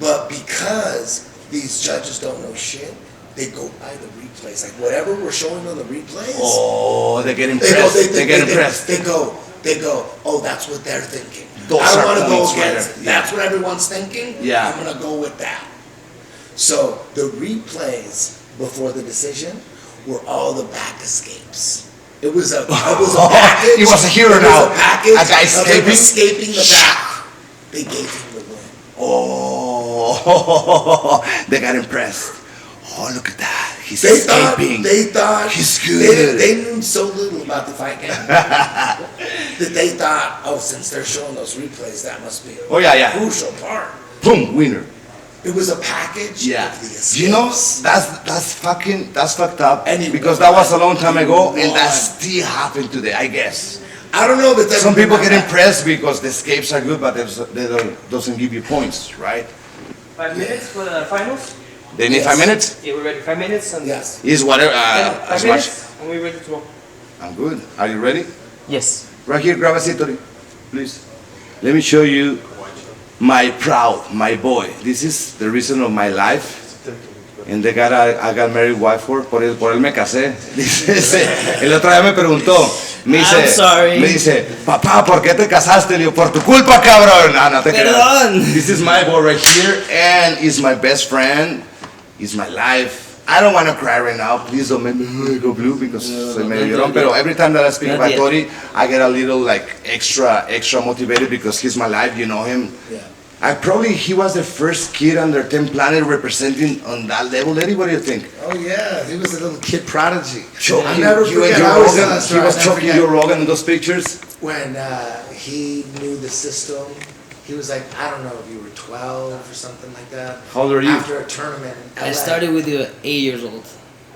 But because these judges don't know shit, they go by the replays. Like whatever we're showing on the replays. Oh, they get impressed. They get impressed. They go, oh, that's what they're thinking. Those I don't are want to go points against right it. there. That's what everyone's thinking. Yeah. I'm going to go with that. So the replays before the decision were all the back escapes. It was a package. He was a hero it now. Was a package A guy of him escaping the back. They gave him the win. Oh, they got impressed. Oh, look at that. He's They escaping. thought He's good. They knew so little about the fight game that they thought, since they're showing those replays, that must be a crucial part. Boom, winner. It was a package. Yeah. Of the escapes. You know, that's fucked up. And because that was a long time ago, and that still happened today, I guess. I don't know that some people get impressed because the escapes are good, but they doesn't give you points, right? 5 minutes for the finals? They need 5 minutes? Yeah, we're ready. 5 minutes. And Yes. Is whatever, 5 as minutes, much. and we're ready to go. I'm good. Are you ready? Yes. Right here, grab a seat, Tori, please. Let me show you my boy. This is the reason of my life. And the guy I got married wife for él me casé. Dice, el otro día me preguntó, me dice, papá, ¿por qué te casaste? Le digo, por tu culpa, cabrón. No te creas. This is my boy right here, and he's my best friend. He's my life. I don't want to cry right now. Please don't make me go blue because soy medio llorón. Pero every time that I speak about Tori, I get a little like extra motivated because he's my life. You know him. Yeah. He was the first kid on their 10 planet representing on that level. Eddie, what do you think? Oh yeah, he was a little kid prodigy. Choking I'll never you forget. and I Joe was Rogan. He was choking Joe Rogan in those pictures. When he knew the system, he was like, I don't know if you were 12 or something like that. How old are you? After a tournament in LA. I started with you at 8 years old.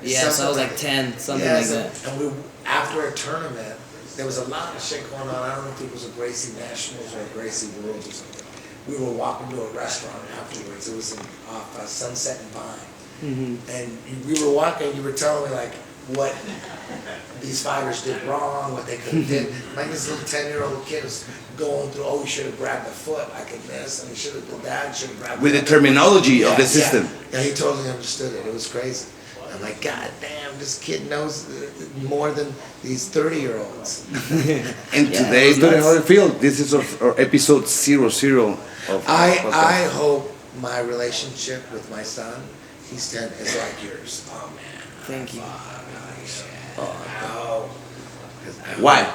Yeah, so I was Something like 10, something yeah, like that. And after a tournament, there was a lot of shit going on. I don't know if it was a Gracie Nationals or a Gracie World or something. We were walking to a restaurant afterwards. It was off Sunset and Vine. And we were walking. You were telling me like, what these fighters did wrong, what they could have did. Like this little 10-year-old kid was going through, oh, he should have grabbed the foot, I could miss, and he should have did that, should have grabbed With the foot. terminology of the system. Yeah, he totally understood it. It was crazy. I'm like, God damn, this kid knows more than these 30-year-olds. And today, Rayfield, this is our episode 00 of I hope my relationship with my son, he's 10, is like yours. Oh, man. Thank you. Oh, no. Why?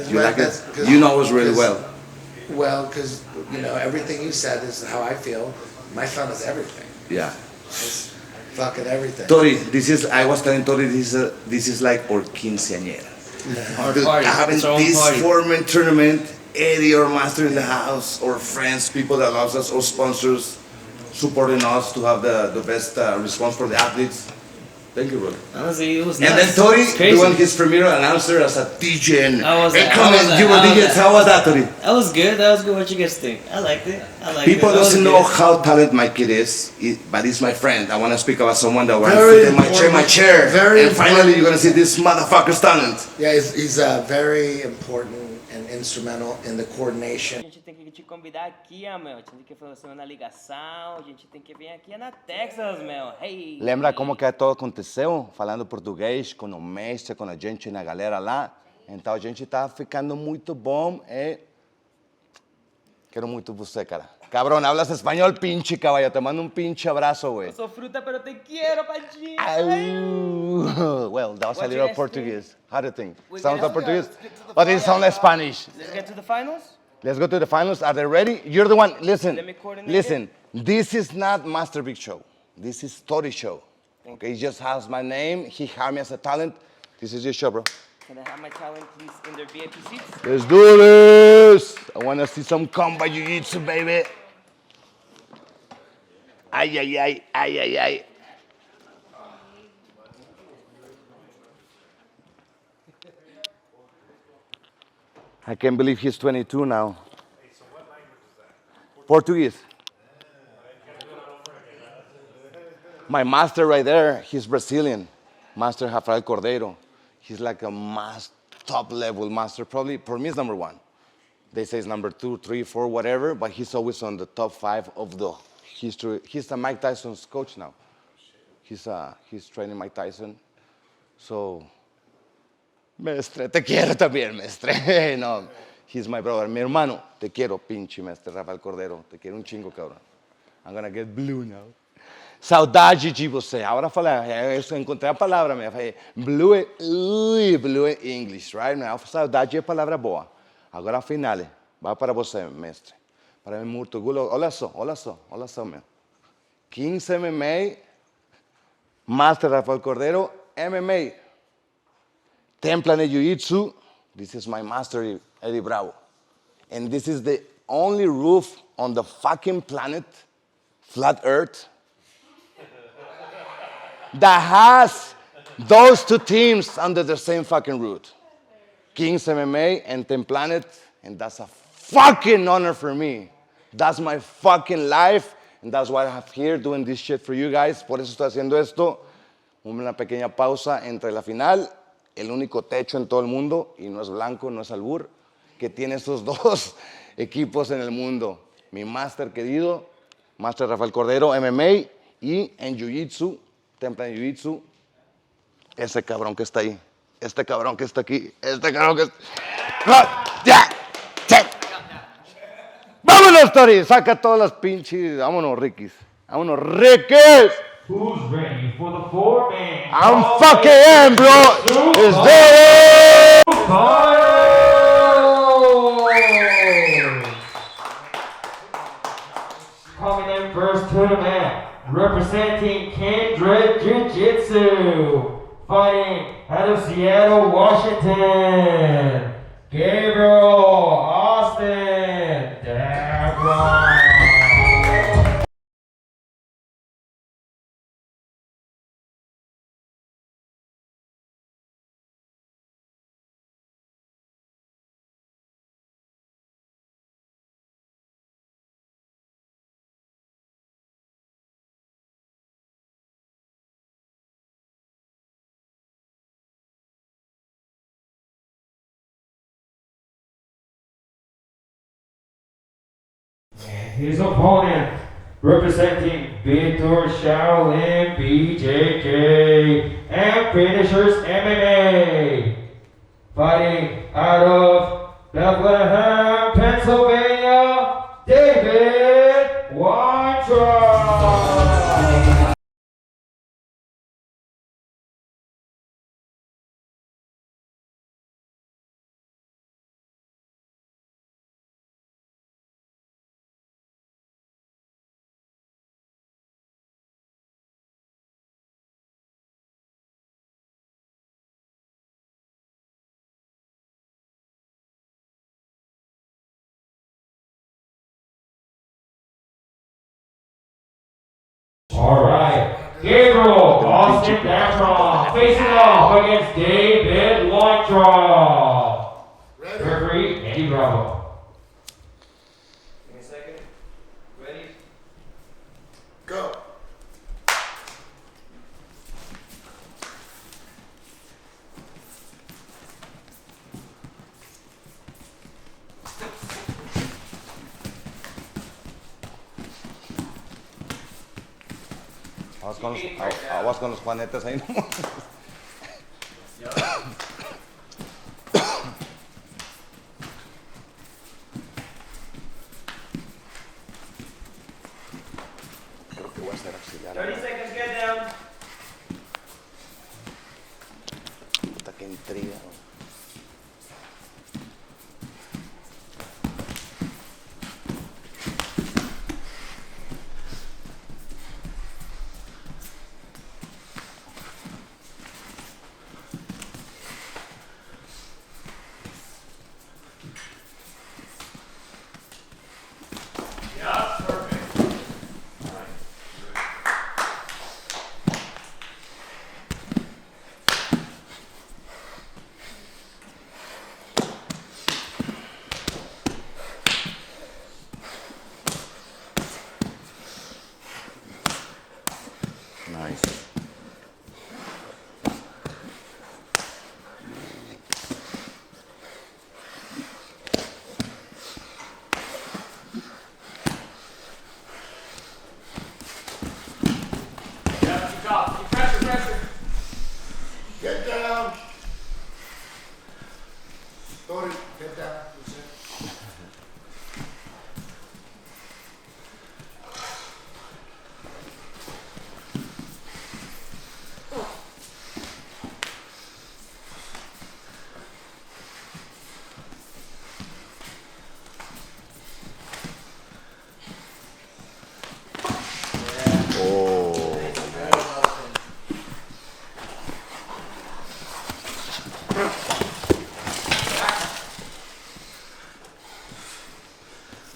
You like it? You know us really well. Well, because, you know, everything you said is how I feel. My son is everything. Yeah. It's fucking everything. Tori, I was telling Tori, this is like our quinceañera. Our party. Having It's our own this party. format tournament, Eddie, our master in the house, our friends, people that loves us, our sponsors, supporting us to have the best response for the athletes. Thank you, brother. Honestly, it was And nuts. then Tori It's crazy. doing his premiere announcer as a DJ. And How was that? comment, How was you were that? How was DJ. that? How was that, Tori? That was good. That was good. What you guys think? I liked it. People it. It was doesn't know good. how talented my kid is, but he's my friend. I want to speak about someone that wants Very to take my chair. Very and finally, you're gonna see this motherfucker's talent. Yeah, he's very important and instrumental in the coordination. A gente tem que te convidar aqui, meu. A gente tem que fazer uma ligação. A gente tem que vir aqui na Texas, meu. Hey. Lembra como que tudo aconteceu? Falando português com o mestre, com a gente na galera lá. Então a gente tá ficando muito bom e quero muito você, cara. Cabrón, hablas español, pinche caballo. Te mando un pinche abrazo, güey. Eu sou fruta, pero te quiero, padinho. Well, that was a What's little your next Portuguese. How do you think? We Sounds get- like Portuguese? But it sounds like Spanish. Let's get to the finals. Let's go to the finals. Are they ready? You're the one. Listen. Let me coordinate Listen. This is not Master Big Show. This is Tori Show. Okay, he just has my name. He hired me as a talent. This is your show, bro. Can I have my talent, please, in their VIP seats? Let's do this. I want to see some Combat Jiu-Jitsu, baby. Ay, ay, ay, ay, ay, ay. I can't believe he's 22 now. Portuguese. My master right there, he's Brazilian. Master Rafael Cordeiro. He's like a top level master. Probably, for me, it's number one. They say it's number 2, 3, 4, whatever, but he's always on the top 5 of the history. He's a Mike Tyson's coach now. He's training Mike Tyson. So, mestre, te quiero también, mestre. No, he's my brother. Mi hermano, te quiero, pinche mestre Rafael Cordero. Te quiero un chingo, cabrón. I'm gonna get blue now. Saudade de você. Agora falei, eu encontrei a palavra, minha. Falei, blue English, right? Saudade é palavra boa. Agora a finale. Vai para você, mestre. Para mim, muito orgulho. Olha só, meu. 15 MMA, Master Rafael Cordero, MMA. Templan Jiu-Jitsu, this is my master, Eddie Bravo. And this is the only roof on the fucking planet, flat earth, that has those two teams under the same fucking roof. Kings MMA and Templanet, and that's a fucking honor for me. That's my fucking life, and that's why I'm here doing this shit for you guys. Por eso estoy haciendo esto. Una pequeña pausa entre la final, el único techo en todo el mundo, y no es blanco, no es albur, que tiene esos dos equipos en el mundo. Mi máster querido, Master Rafael Cordero, MMA, y en Jiu-Jitsu, Templan Jiu-Jitsu, ese cabrón que está ahí, este cabrón que está aquí, este cabrón que está... ¡Vámonos, Tori! Saca todas las pinches... ¡Vámonos, Riquis! ¡Vámonos, Riquis! Who's ready for the 4-man? I'm fucking in, bro! It's there! Coming in first to the mat, representing Kindred Jiu-Jitsu, fighting out of Seattle, Washington, Gabriel Austin Daffron. his opponent, representing Victor Shaolin BJJ and Finishers MMA, fighting out of Bethlehem, Pennsylvania, David Weintraub. All right, Gabriel Austin Daffron facing off against David Weintraub. Referee Eddie Bravo. Give me a second. Ready? Go. Aguas con los juanetes ahí. ¿No? Creo que voy a ser auxiliar. 30 seconds, get down. Puta, qué intriga. Nice. Get down. Tori, get down.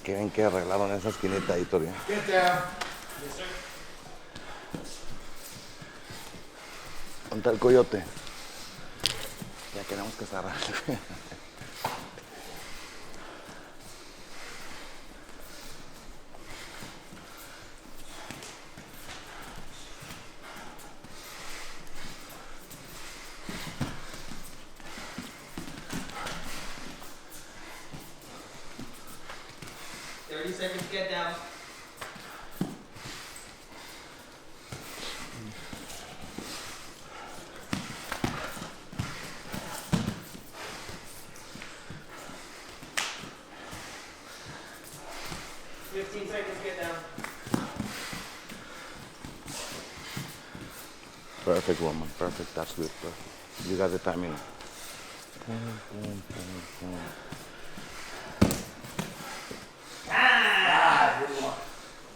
Qué bien que arreglaron esa esquinita ahí, Tori. Get down. ¿Dónde está el coyote? Ya queremos que se arregle. Seconds, get down. Perfect, woman. Perfect. That's good. Perfect. You got the timing.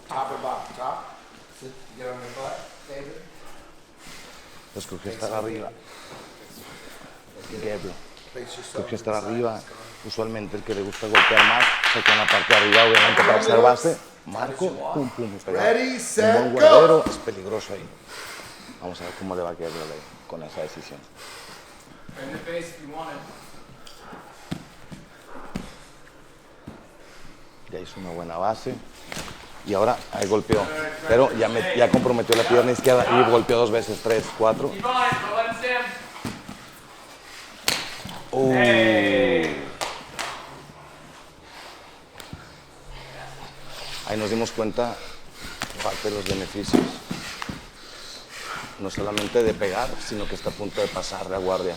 Top or bottom? Top. Sit, get on your butt, David. Escogí estar arriba. Gabriel. Place yourself. Escogí estar arriba. Usualmente el que le gusta golpear más se queda en la parte de arriba, obviamente para hacer base. Marco, pum, pum, y pegar. Ready, set, un buen guerrero es peligroso ahí. Vamos a ver cómo le va a Gabriel ahí con esa decisión. In the face if you want it. Ya hizo una buena base. Y ahora ahí golpeó. Pero ya comprometió la pierna izquierda y golpeó 2 veces, 3, 4. Ahí nos dimos cuenta parte de los beneficios. No solamente de pegar, sino que está a punto de pasar la guardia.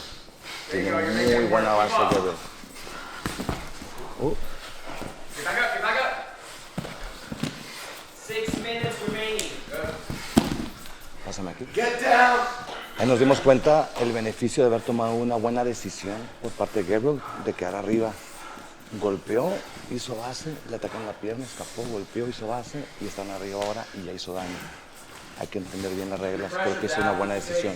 Tiene muy buena base, Gabriel. Get back up. 6 minutes remaining. Pásame aquí. Get down. Ahí nos dimos cuenta el beneficio de haber tomado una buena decisión por parte de Gabriel de quedar arriba. Golpeó, hizo base, le atacó en la pierna, escapó, golpeó, hizo base y están arriba ahora y ya hizo daño. Hay que entender bien las reglas, creo que es una buena decisión.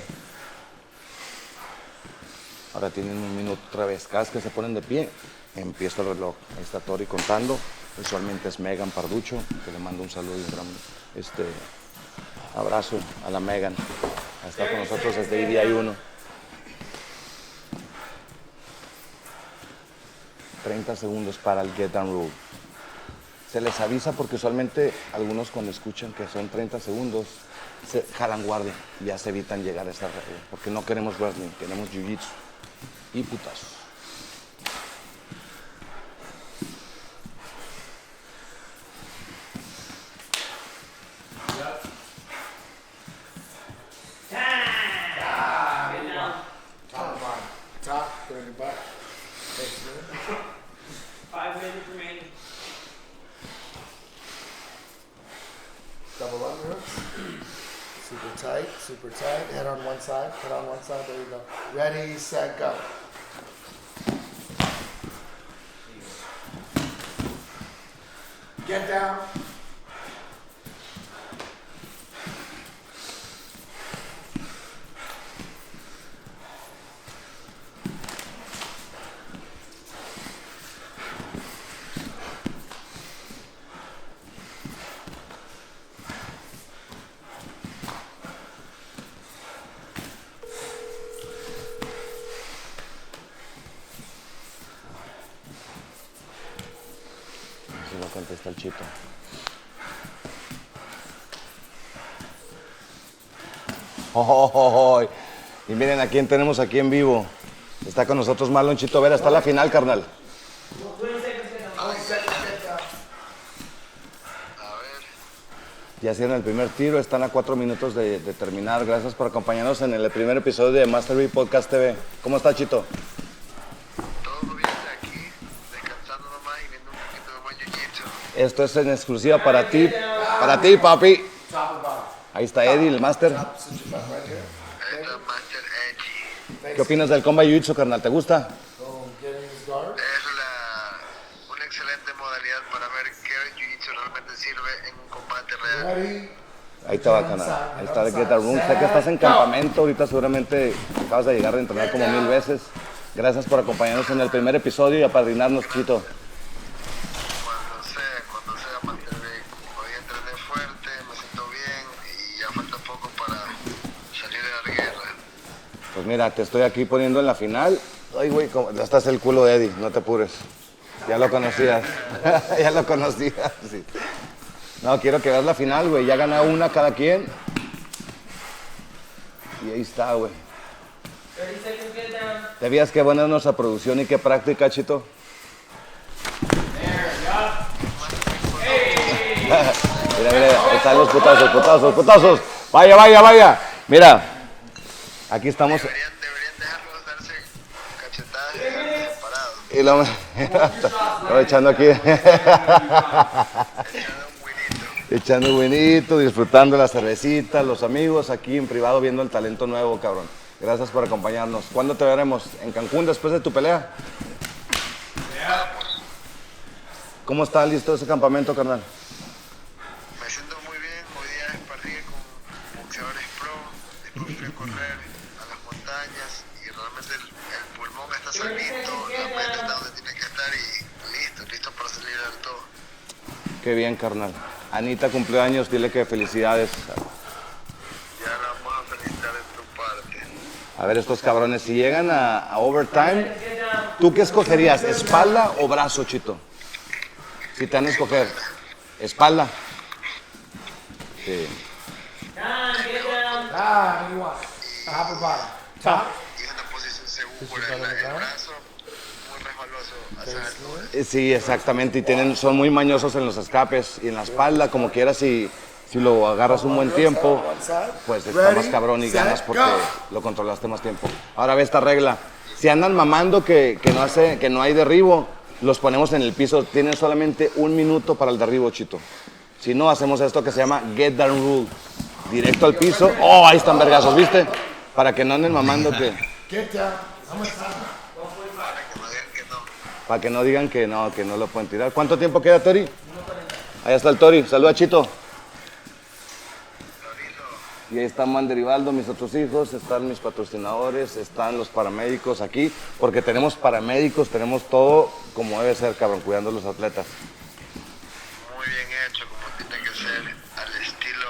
Ahora tienen un minuto otra vez. Cada vez que se ponen de pie, empieza el reloj. Ahí está Tori contando. Usualmente es Megan Parducho, que le mando un saludo y un gran abrazo a la Megan. Está con nosotros desde IDI 1. 30 segundos para el Get Down Rule. Se les avisa porque usualmente algunos cuando escuchan que son 30 segundos, se jalan guardia, ya se evitan llegar a esa regla, porque no queremos wrestling, queremos jiu-jitsu y putazos. Top, throw your butt. 5 minutes remaining. Double underhooks. Super tight. Head on one side, there you go. Ready, set, go. Get down. Si no contesta el Chito. Oh. Y miren a quién tenemos aquí en vivo. Está con nosotros Marlon Chito Vera. Está en la final, carnal. Ya hicieron el primer tiro. Están a 4 minutos de terminar. Gracias por acompañarnos en el primer episodio de Master Vic Podcast TV. ¿Cómo está, Chito? Esto es en exclusiva para ti, papi. Ahí está Eddie, el máster. ¿Qué opinas del Combat Jiu-Jitsu, carnal? ¿Te gusta? Es una excelente modalidad para ver qué Jiu-Jitsu realmente sirve en un combate real. Ahí te va, carnal. Ahí está el Get Down Room. Sé que estás en campamento, ahorita seguramente acabas de llegar de entrenar como 1000 veces. Gracias por acompañarnos en el primer episodio y apadrinarnos, Chito. Cuando sea Master Vic. Hoy entrené fuerte, me siento bien y ya falta poco para salir de la guerra. Pues mira, te estoy aquí poniendo en la final. Ay, güey, ya estás el culo de Eddie, no te apures. Ya lo conocías. Ya lo conocías, sí. No, quiero que veas la final, güey. Ya gana una cada quien. Y ahí está, güey. 30 seconds, get down. ¿Te veías qué buena es nuestra producción y qué práctica, Chito? Mira, ahí están los putazos. Vaya. Mira, aquí estamos. Deberían dejarlos darse cachetadas separados. Y lo estoy echando aquí. Echando un buenito, disfrutando la cervecita, los amigos aquí en privado viendo el talento nuevo, cabrón. Gracias por acompañarnos. ¿Cuándo te veremos? ¿En Cancún después de tu pelea? ¿Cómo está listo ese campamento, carnal? Me siento muy bien. Hoy día desparrigué con boxeadores pro. Después fui a correr a las montañas y realmente el pulmón está salito, la mente está donde tiene que estar y listo para salir al todo. Qué bien, carnal. Anita cumplió años, dile que felicidades. Ya la vamos a felicitar de tu parte. A ver, estos cabrones, si llegan a overtime, ¿tú qué escogerías? ¿Espalda o brazo, Chito? Si te van a escoger, ¿espalda? Sí. What do you want? Top or bottom? Top. Y es una posición segura, el brazo muy resbaloso Sí, exactamente, y son muy mañosos en los escapes y en la espalda, como quieras, si lo agarras un buen tiempo, pues está más cabrón y ganas porque lo controlaste más tiempo. Ahora ve esta regla, si andan mamando que no hay derribo, los ponemos en el piso, tienen solamente 1 minuto para el derribo, Chito. Si no, hacemos esto que se llama Get Down Rule, directo al piso. Oh, ahí están vergazos, ¿viste? Para que no anden mamando que... Para que no digan que no lo pueden tirar. ¿Cuánto tiempo queda, Tori? Ahí está el Tori. Saluda, Chito. Y ahí está Manderibaldo, mis otros hijos, están mis patrocinadores, están los paramédicos aquí, porque tenemos paramédicos, tenemos todo como debe ser, cabrón, cuidando a los atletas. Muy bien hecho, como tiene que ser, al estilo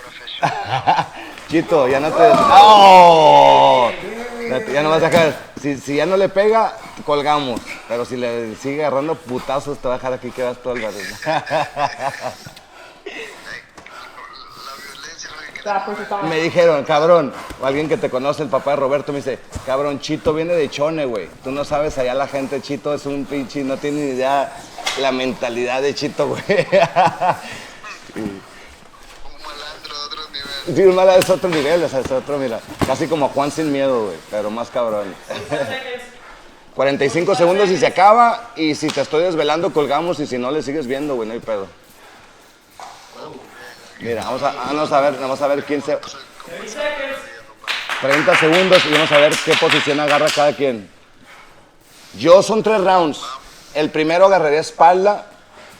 profesional. Chito, ya no te... ¡Oh! Ya no vas a dejar... Si ya no le pega, colgamos. Pero si le sigue agarrando putazos, te va a dejar aquí, quedas todo el barrio. Me dijeron, cabrón, o alguien que te conoce, el papá de Roberto, me dice, cabrón, Chito viene de Chone, güey. Tú no sabes, allá la gente, Chito es un pinche, no tiene ni idea la mentalidad de Chito, güey. Sí, un malandro es otro nivel, o sea, es otro, mira, casi como Juan sin miedo, güey, pero más cabrón. 45 segundos y se acaba, y si te estoy desvelando, colgamos, y si no, le sigues viendo, güey, no hay pedo. Mira, vamos a ver quién se... 30 segundos y vamos a ver qué posición agarra cada quien. Son 3 rounds. El primero agarraré espalda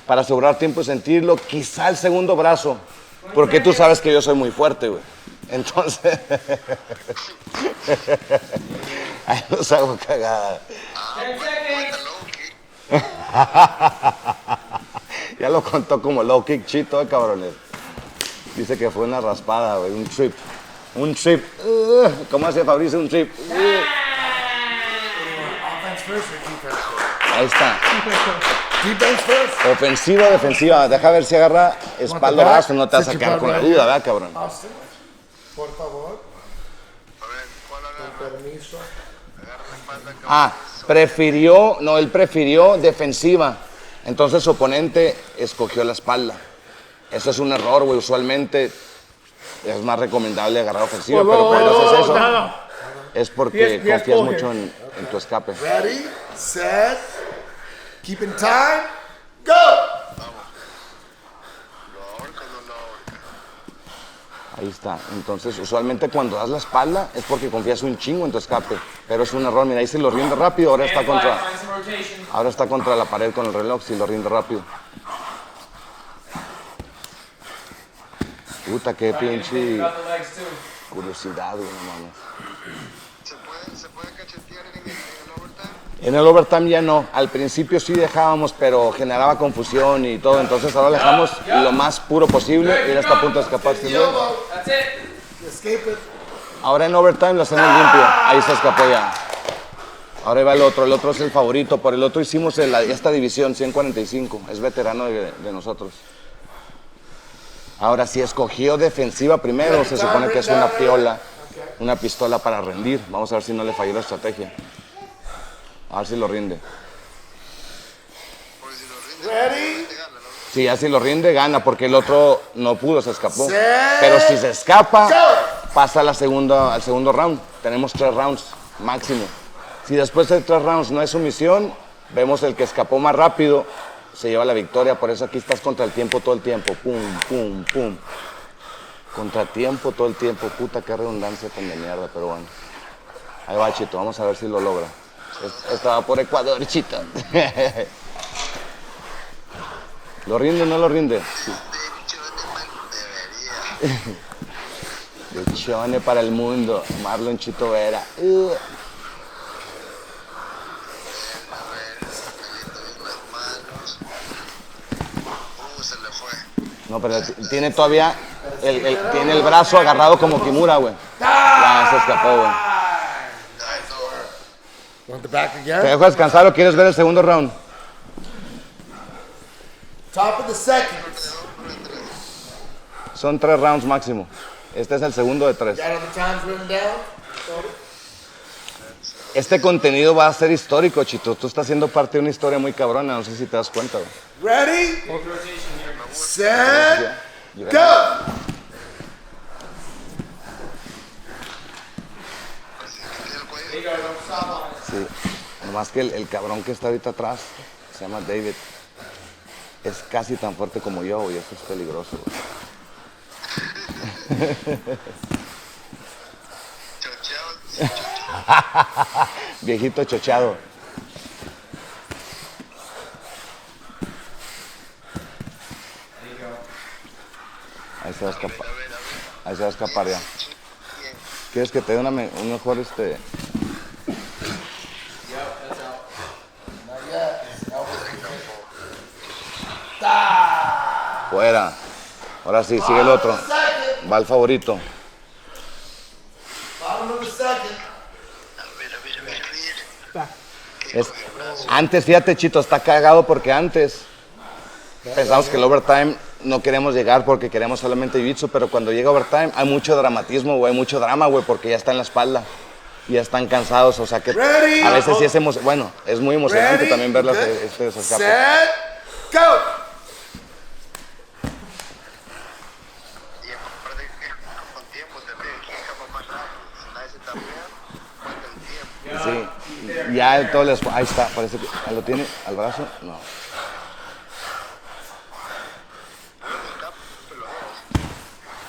para asegurar tiempo y sentirlo, quizá el segundo brazo. Porque tú sabes que yo soy muy fuerte, güey. Entonces... Ahí los hago cagada. Ya lo contó como low kick, Chito, cabrones. Dice que fue una raspada, güey, un trip. Un trip. ¿Cómo hace Fabricio un trip? Ahí está. Ofensiva, defensiva. Deja ver si agarra espalda brazo, no te vas a quedar con la duda, ¿verdad, cabrón? Por favor. Con permiso. Él prefirió defensiva. Entonces su oponente escogió la espalda. Eso es un error, güey. Usualmente es más recomendable agarrar ofensiva, pero cuando haces eso es porque confías mucho en tu escape. Ready, set, keep in time, go. Ahí está. Entonces, usualmente cuando das la espalda es porque confías un chingo en tu escape, pero es un error. Mira, ahí se lo rinde rápido, ahora está contra la pared con el reloj, si lo rinde rápido. Puta, qué pinche curiosidad, güey, no mames. ¿Se puede cachetear en el overtime? En el overtime ya no. Al principio sí dejábamos, pero generaba confusión y todo. Entonces ahora dejamos lo más puro posible y él está a punto de escaparse. Ahora en overtime lo hacemos limpio. Ahí se escapó ya. Ahora va el otro. El otro es el favorito. Por el otro hicimos esta división 145. Es veterano de nosotros. Ahora, si escogió defensiva primero, se supone que es una piola, una pistola para rendir. Vamos a ver si no le falló la estrategia. A ver si lo rinde. Sí, así lo rinde, gana, porque el otro no pudo, se escapó. Pero si se escapa, pasa al segundo round. Tenemos 3 rounds máximo. Si después de 3 rounds no hay sumisión, vemos el que escapó más rápido, se lleva la victoria. Por eso aquí estás contra el tiempo todo el tiempo. Pum, pum, pum. Contra tiempo todo el tiempo. Puta, qué redundancia tan de mierda, pero bueno. Ahí va, Chito, vamos a ver si lo logra. Estaba por Ecuador, Chito. ¿Lo rinde o no lo rinde? De Chone para el mundo. Marlon Chito Vera. No, pero tiene todavía tiene el brazo agarrado como Kimura, güey. Ya se escapó, güey. ¿Te dejo descansar o quieres ver el segundo round? Top of the second. Son 3 rounds máximo. Este es el segundo de 3. Got all the times written down? Este contenido va a ser histórico, Chito. Tú estás siendo parte de una historia muy cabrona. No sé si te das cuenta, güey. Ready, set, go. Sí, nomás que el cabrón que está ahorita atrás se llama David. Es casi tan fuerte como yo, y eso es peligroso, güey. Viejito chochado. Ahí se va a escapar. Ahí se va a escapar ya. ¿Quieres que te dé un mejor Fuera. Ahora sí, sigue el otro. Va el favorito. Antes, fíjate, Chito, está cagado porque antes pensamos que el overtime no queremos llegar porque queremos solamente jiu-jitsu, pero cuando llega overtime hay mucho dramatismo, güey, hay mucho drama, güey, porque ya está en la espalda. Y ya están cansados, o sea que a veces sí es bueno, es muy emocionante también verlas escapes. Set, go. Sí, ya todo les... Ahí está, parece que... ¿Lo tiene al brazo? No.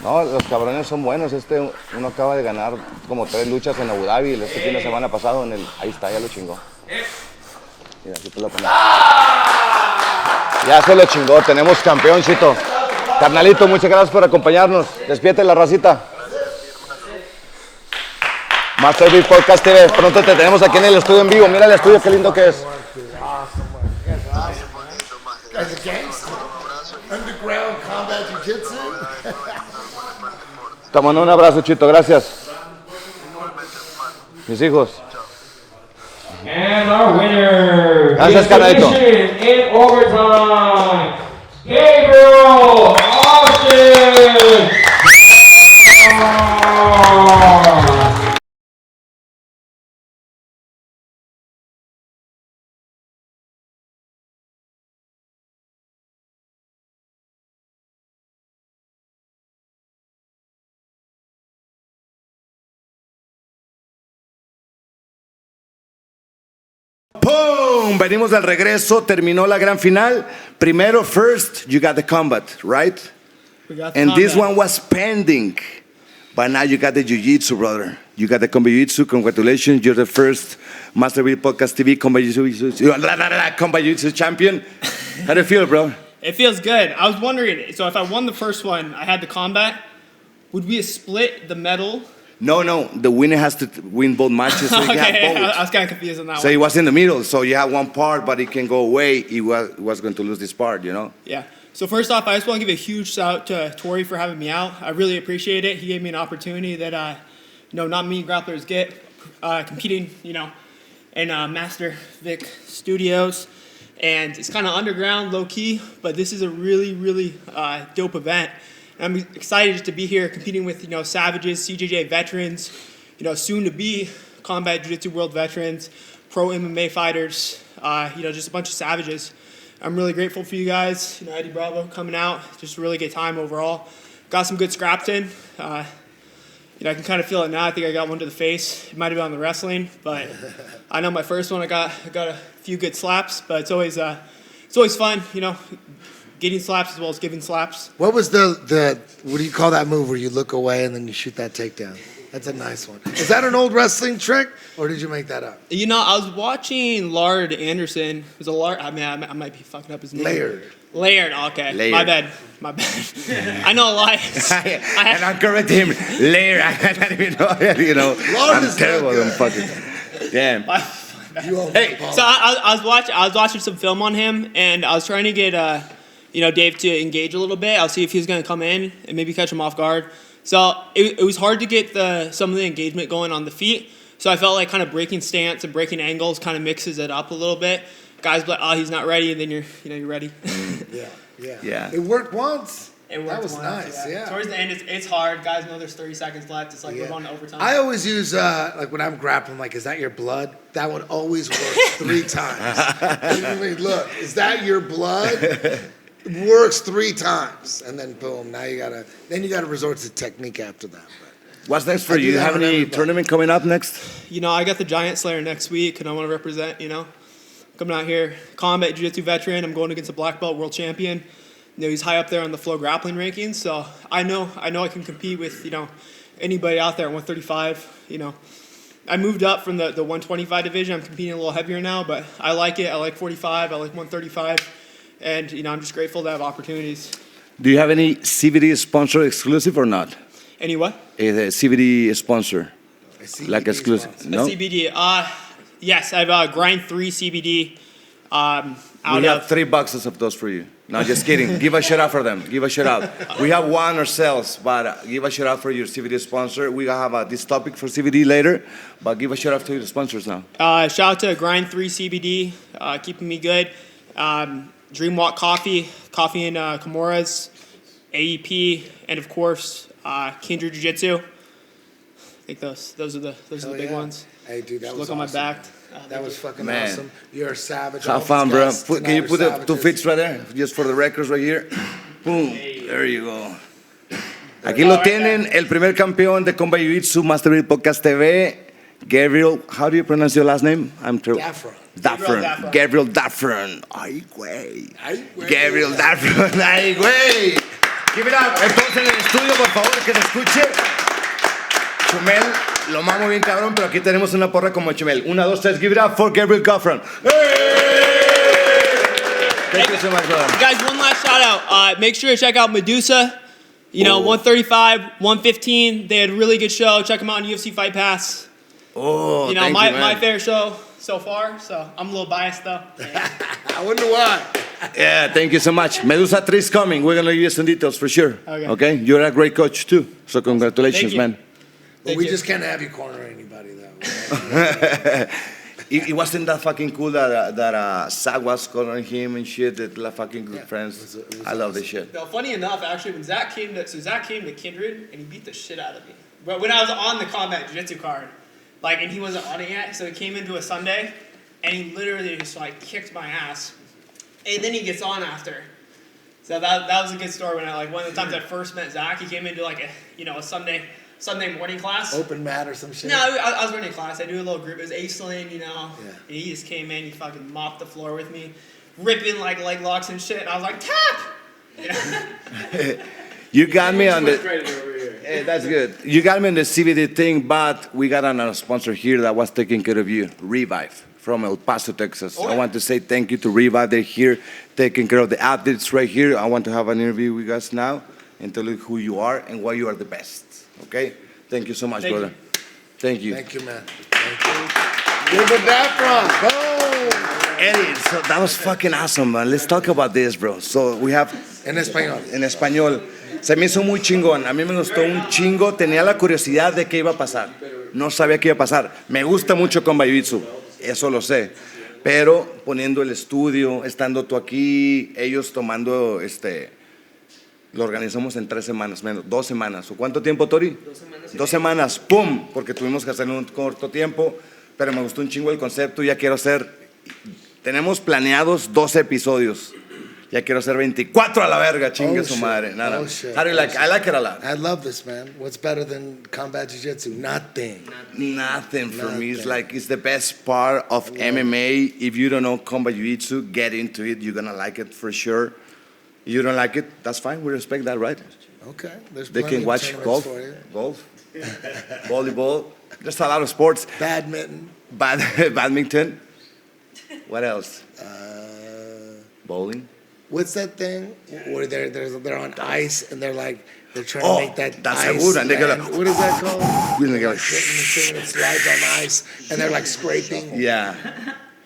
No, los cabrones son buenos. Uno acaba de ganar como 3 luchas en Abu Dhabi este fin de semana pasado ahí está, ya lo chingó. Mira, aquí te lo pongo. Ya se lo chingó, tenemos campeón, Chito. Carnalito, muchas gracias por acompañarnos. Despídete la racita. Master Vic Podcast TV, pronto te tenemos aquí en el estudio en vivo. Mira el estudio, qué lindo que es. Underground Combat Jiu-Jitsu. Te mando un abrazo, Chito, gracias. Mis hijos. And our winner. Gracias, carnalito. In overtime, Gabriel Austin. ¡Pum! Venimos del regreso, terminó la gran final. Primero, first, you got the combat, right? We got the And this combat. one was pending. But now you got the Jiu-Jitsu, brother. You got the Combat Jiu-Jitsu. Congratulations. You're the first Master Vic Podcast TV Combat Jiu-Jitsu champion. How do you feel, bro? It feels good. I was wondering, so if I won the first one, I had the combat, would we have split the medal? No. The winner has to win both matches. So Okay, you have both. I was kind of confused on that So one. it was in the middle. So you have one part, but it can go away. He was going to lose this part, you know? Yeah. So first off, I just want to give a huge shout out to Tori for having me out. I really appreciate it. He gave me an opportunity that, not many grapplers get, competing, in Master Vic Studios. And it's kind of underground, low key, but this is a really, really dope event. And I'm excited just to be here competing with, Savages, CJJ veterans, soon to be Combat Jiu-Jitsu world veterans, pro MMA fighters, just a bunch of savages. I'm really grateful for you guys, Eddie Bravo coming out, just a really good time overall. Got some good scraps in. I can kind of feel it now. I think I got one to the face. It might have been on the wrestling, but I know my first one I got a few good slaps, but it's always fun, getting slaps as well as giving slaps. What was the what do you call that move where you look away and then you shoot that takedown? That's a nice one. Is that an old wrestling trick, or did you make that up? I was watching Lard Anderson. It was a Lard. I mean, I might be fucking up his name. Laird. Okay. Laird. My bad. I know a lot. And I'm correcting him. Laird. I don't even know. Lard I'm is terrible. not good. I'm fucking. Damn. Hey, so I was watching some film on him, and I was trying to get Dave to engage a little bit. I'll see if he's gonna come in and maybe catch him off guard. So it was hard to get some of the engagement going on the feet. So I felt like kind of breaking stance and breaking angles kind of mixes it up a little bit. Guys be like, oh, he's not ready, and then you're ready. Yeah. It worked once. It worked That was once, nice, yeah. Towards the end, it's hard. Guys know there's 30 seconds left. It's like we're going to overtime. I always use, like when I'm grappling, like, is that your blood? That one always works 3 times. I mean, look, is that your blood? It works 3 times. And then boom, now you gotta resort to technique after that. But What's next for you? Do you have any tournament coming up next? You know, I got the Giant Slayer next week, and I want to represent, you know. Coming out here, Combat Jiu-Jitsu veteran. I'm going against a black belt world champion. You know, he's high up there on the flow grappling rankings, so I know I can compete with, you know, anybody out there at 135. You know, I moved up from the 125 division. I'm competing a little heavier now, but I like it. I like 45. I like 135, and you know, I'm just grateful to have opportunities. Do you have any CBD sponsor exclusive or not? Any what? A CBD sponsor, like exclusive? Sponsor. No. A CBD. Yes, I have Grind 3 CBD. We have 3 boxes of those for you. No, just kidding. Give a shout out for them. Give a shout out. We have one ourselves, but give a shout out for your CBD sponsor. We have this topic for CBD later, but give a shout out to your sponsors now. Shout out to Grind 3 CBD, keeping me good. Dreamwalk Coffee in Kimuras, AEP, and of course Kindred Jiu-Jitsu. I think those are the big ones. Hey, dude, that just was look awesome. on my back. That was fucking Man. awesome. You're a savage. Have fun, bro. Can you put the 2 fits right there? Just for the records right here. Boom. There you go. Aquí lo tienen, el primer campeón de Combat Jiu-Jitsu, Master Vic PodcasTV, Gabriel. How do you pronounce your last name? I'm through. Daffron. Gabriel Daffron. Ay, güey. Gabriel Daffron. Ay, güey. Give it up. Entonces en el estudio, por favor, que se escuche. Chumel, lo mamo bien cabrón, pero aquí tenemos una porra como Chumel. 1, 2, 3, give it up for Gabriel Daffron. Thank you so much, brother. Guys, one last shout out. Make sure to check out Medusa. You know, 135, 115. They had a really good show. Check them out on UFC Fight Pass. Oh, you know, thank my fair show so far. So I'm a little biased though. I wonder why. Yeah, thank you so much. Medusa 3 is coming. We're going to give you some details for sure. Okay? You're a great coach too. So congratulations, man. But we just can't have you corner anybody, though. It wasn't that fucking cool that Zack was cornering him and shit. That like fucking good friends. It was I love this shit. No, funny enough, actually, when Zack came to Kindred and he beat the shit out of me. But when I was on the Combat Jiu-Jitsu card, like, and he wasn't on it yet, so he came into a Sunday, and he literally just like kicked my ass, and then he gets on after. So that was a good story. When one of the times I first met Zack, he came into like a Sunday morning class. Open mat or some shit? No, I was running a class. I do a little group. It was A-Sling, you know. Yeah. And he just came in. He fucking mopped the floor with me, ripping like leg locks and shit. And I was like, tap! You know? You got me on the... Hey, that's good. You got me on the CBD thing, but we got another sponsor here that was taking care of you, Revive, from El Paso, Texas. I want to say thank you to Revive. They're here taking care of the athletes right here. I want to have an interview with you guys now and tell you who you are and why you are the best. Okay? Thank you so much, brother. Thank you. Thank you, man. Thank you. David Weintraub. Boom. Eddie, so that was fucking awesome, man. Let's talk about this, bro. So we have... En español. En español. Se me hizo muy chingón. A mí me gustó un chingo. Tenía la curiosidad de qué iba a pasar. No sabía qué iba a pasar. Me gusta mucho Combat Jiu-Jitsu. Eso lo sé. Pero poniendo el estudio, estando tú aquí, ellos tomando lo organizamos en 3 semanas, menos, 2 semanas. ¿O cuánto tiempo, Tori? 2 semanas. 2 semanas, ¡pum! Porque tuvimos que hacerlo en un corto tiempo, pero me gustó un chingo el concepto. Ya quiero hacer, tenemos planeados 12 episodios. Ya quiero hacer 24 a la verga, chingue su madre. Nada. Oh, shit. How do you like? I like it a lot. I love this, man. What's better than Combat Jiu-Jitsu? Nothing. Nothing for me. It's like, it's the best part of MMA. If you don't know Combat Jiu-Jitsu, get into it. You're going to like it for sure. You don't like it, that's fine. We respect that, right? Okay. There's they can watch golf, volleyball. There's a lot of sports. Badminton. Badminton. What else? Bowling. What's that thing where they're on ice and they're trying to make that that's ice. A wood, and they go what is that called? They go like, it slides on ice and they're like scraping. Yeah.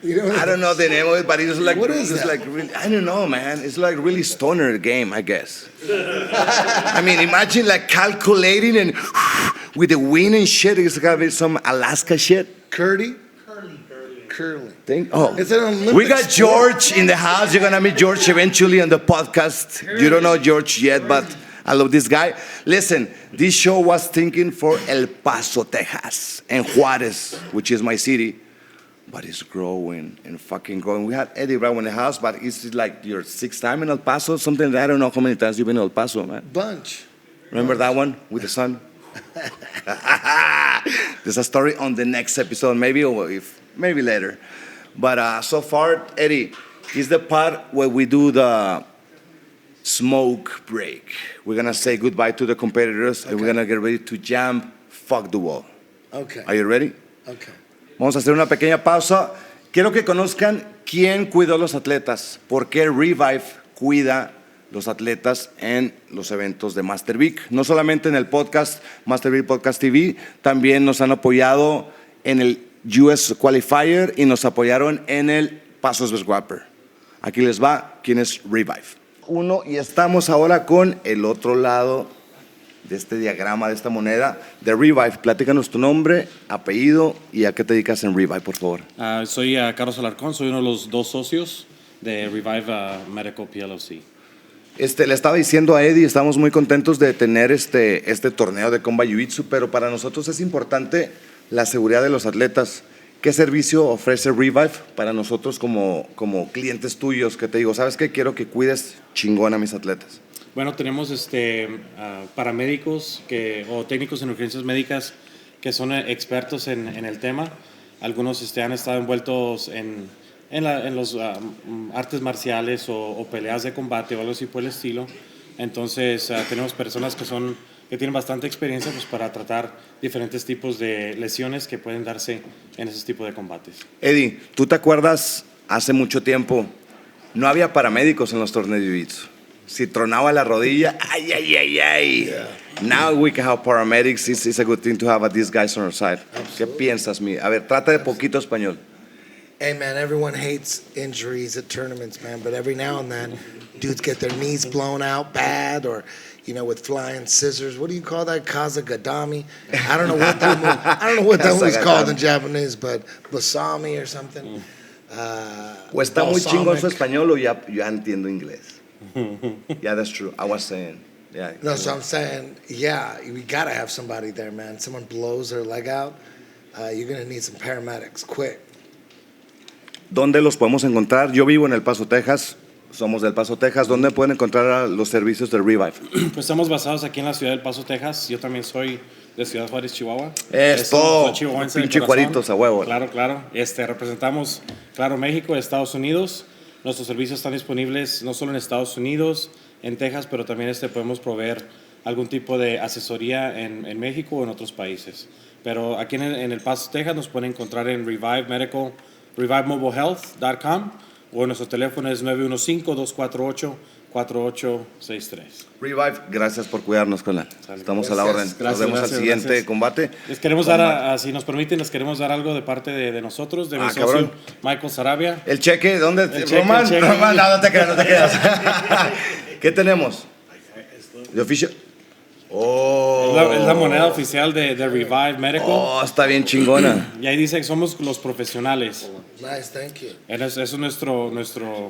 You know I don't know the name of it, but it's like what is it's that? like really, I don't know, man. It's like really stoner game, I guess. I mean, imagine like calculating and with the wind and shit. It's gotta be some Alaska shit. Curly. curling. It's an Olympic we got sport. George in the house. You're gonna meet George eventually on the podcast. You don't know George yet, but I love this guy. Listen, this show was thinking for El Paso, Texas, and Juarez, which is my city, but it's growing and fucking growing. We had Eddie Bravo in the house, but it's like your 6th time in El Paso, something that I don't know how many times you've been in El Paso, man. Bunch. Remember that one with the sun? There's a story on the next episode, maybe later. But so far, Eddie, is the part where we do the smoke break. We're gonna say goodbye to the competitors, and we're gonna get ready to jam fuck the wall. Okay. Are you ready? Okay. Vamos a hacer una pequeña pausa. Quiero que conozcan quién cuidó a los atletas, por qué Revive cuida los atletas en los eventos de Master Vic. No solamente en el podcast Master Vic Podcast TV, también nos han apoyado en el US Qualifier y nos apoyaron en el Pasos vs. Whopper. Aquí les va quién es Revive. Y estamos ahora con el otro lado de este diagrama, de esta moneda, de Revive. Platícanos tu nombre, apellido y a qué te dedicas en Revive, por favor. Soy Carlos Alarcón, soy uno de los 2 socios de Revive Medical PLC. Le estaba diciendo a Eddie, estamos muy contentos de tener este torneo de Combat Jiu-Jitsu, pero para nosotros es importante la seguridad de los atletas. ¿Qué servicio ofrece Revive para nosotros como clientes tuyos? Que te digo, ¿sabes qué? Quiero que cuides chingón a mis atletas. Bueno, tenemos paramédicos o técnicos en urgencias médicas que son expertos en el tema. Algunos han estado envueltos en los artes marciales o peleas de combate o algo así por el estilo. Entonces tenemos personas que tienen bastante experiencia pues, para tratar diferentes tipos de lesiones que pueden darse en ese tipo de combates. Eddie, ¿tú te acuerdas hace mucho tiempo? No había paramédicos en los torneos de Jiu-Jitsu. Si tronaba la rodilla, ay, ay, ay, ay. Yeah. Now we can have paramedics. It's a good thing to have these guys on our side. Absolutely. ¿Qué piensas, mi? A ver, trata de poquito español. Hey, man, everyone hates injuries at tournaments, man, but every now and then, dudes get their knees blown out bad or, with flying scissors. What do you call that? Kazagadami? I don't know what that was called in Japanese, but basami or something. O está muy chingón su español o ya entiendo inglés. Yeah, that's true. I was saying, yeah. No, so I'm saying, yeah, we gotta have somebody there, man. Someone blows their leg out, you're gonna need some paramedics, quick. ¿Dónde los podemos encontrar? Yo vivo en El Paso, Texas. Somos del Paso, Texas. ¿Dónde pueden encontrar los servicios de Revive? Pues estamos basados aquí en la ciudad del Paso, Texas. Yo también soy de Ciudad Juárez, Chihuahua. Esto, pinche Juaritos a huevo. Claro. Representamos, México, Estados Unidos. Nuestros servicios están disponibles no solo en Estados Unidos, en Texas, pero también podemos proveer algún tipo de asesoría en México o en otros países. Pero aquí en El Paso, Texas, nos pueden encontrar en ReviveMobileHealth.com o nuestro teléfono es 915-248-4863. Revive, gracias por cuidarnos, Conan. Estamos a la orden. Nos vemos al siguiente combate. Les queremos dar, si nos permiten, les queremos dar algo de parte de nosotros, de mi socio cabrón. Michael Sarabia. ¿El cheque? ¿Dónde? Román, no te creas. ¿Qué tenemos? ¿De oficio? Es la moneda oficial de Revive Medical. Está bien chingona. Y ahí dice que somos los profesionales. Nice, thank you. Eso es nuestro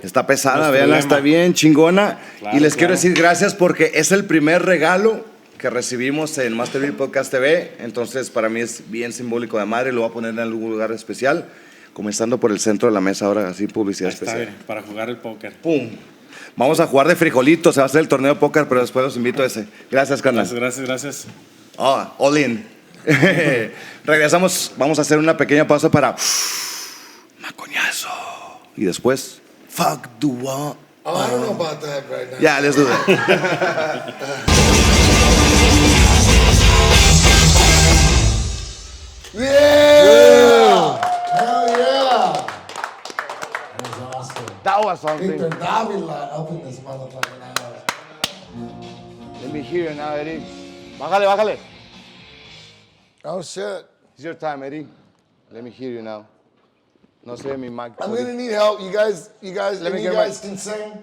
Está pesada, véanla, está bien chingona. Y les quiero decir gracias porque es el primer regalo que recibimos en Master Vic Podcast TV. Entonces, para mí es bien simbólico de madre. Lo voy a poner en algún lugar especial. Comenzando por el centro de la mesa ahora, así publicidad especial. Bien, para jugar el póker. ¡Pum! Vamos a jugar de frijolitos, se va a hacer el torneo de póker, pero después los invito a ese. Gracias, carnal. Gracias. All in. Regresamos, vamos a hacer una pequeña pausa para macoñazo. Y después, fuck the wall. I don't know about that right now. Yeah, let's do that. Yeah! Hell yeah! That was something. Victor Davila up in this motherfucking house. Let me hear you now, Eddie. Bájale. Oh shit. It's your time, Eddie. Let me hear you now. No sé mi mic. I'm gonna need help. You guys can sing?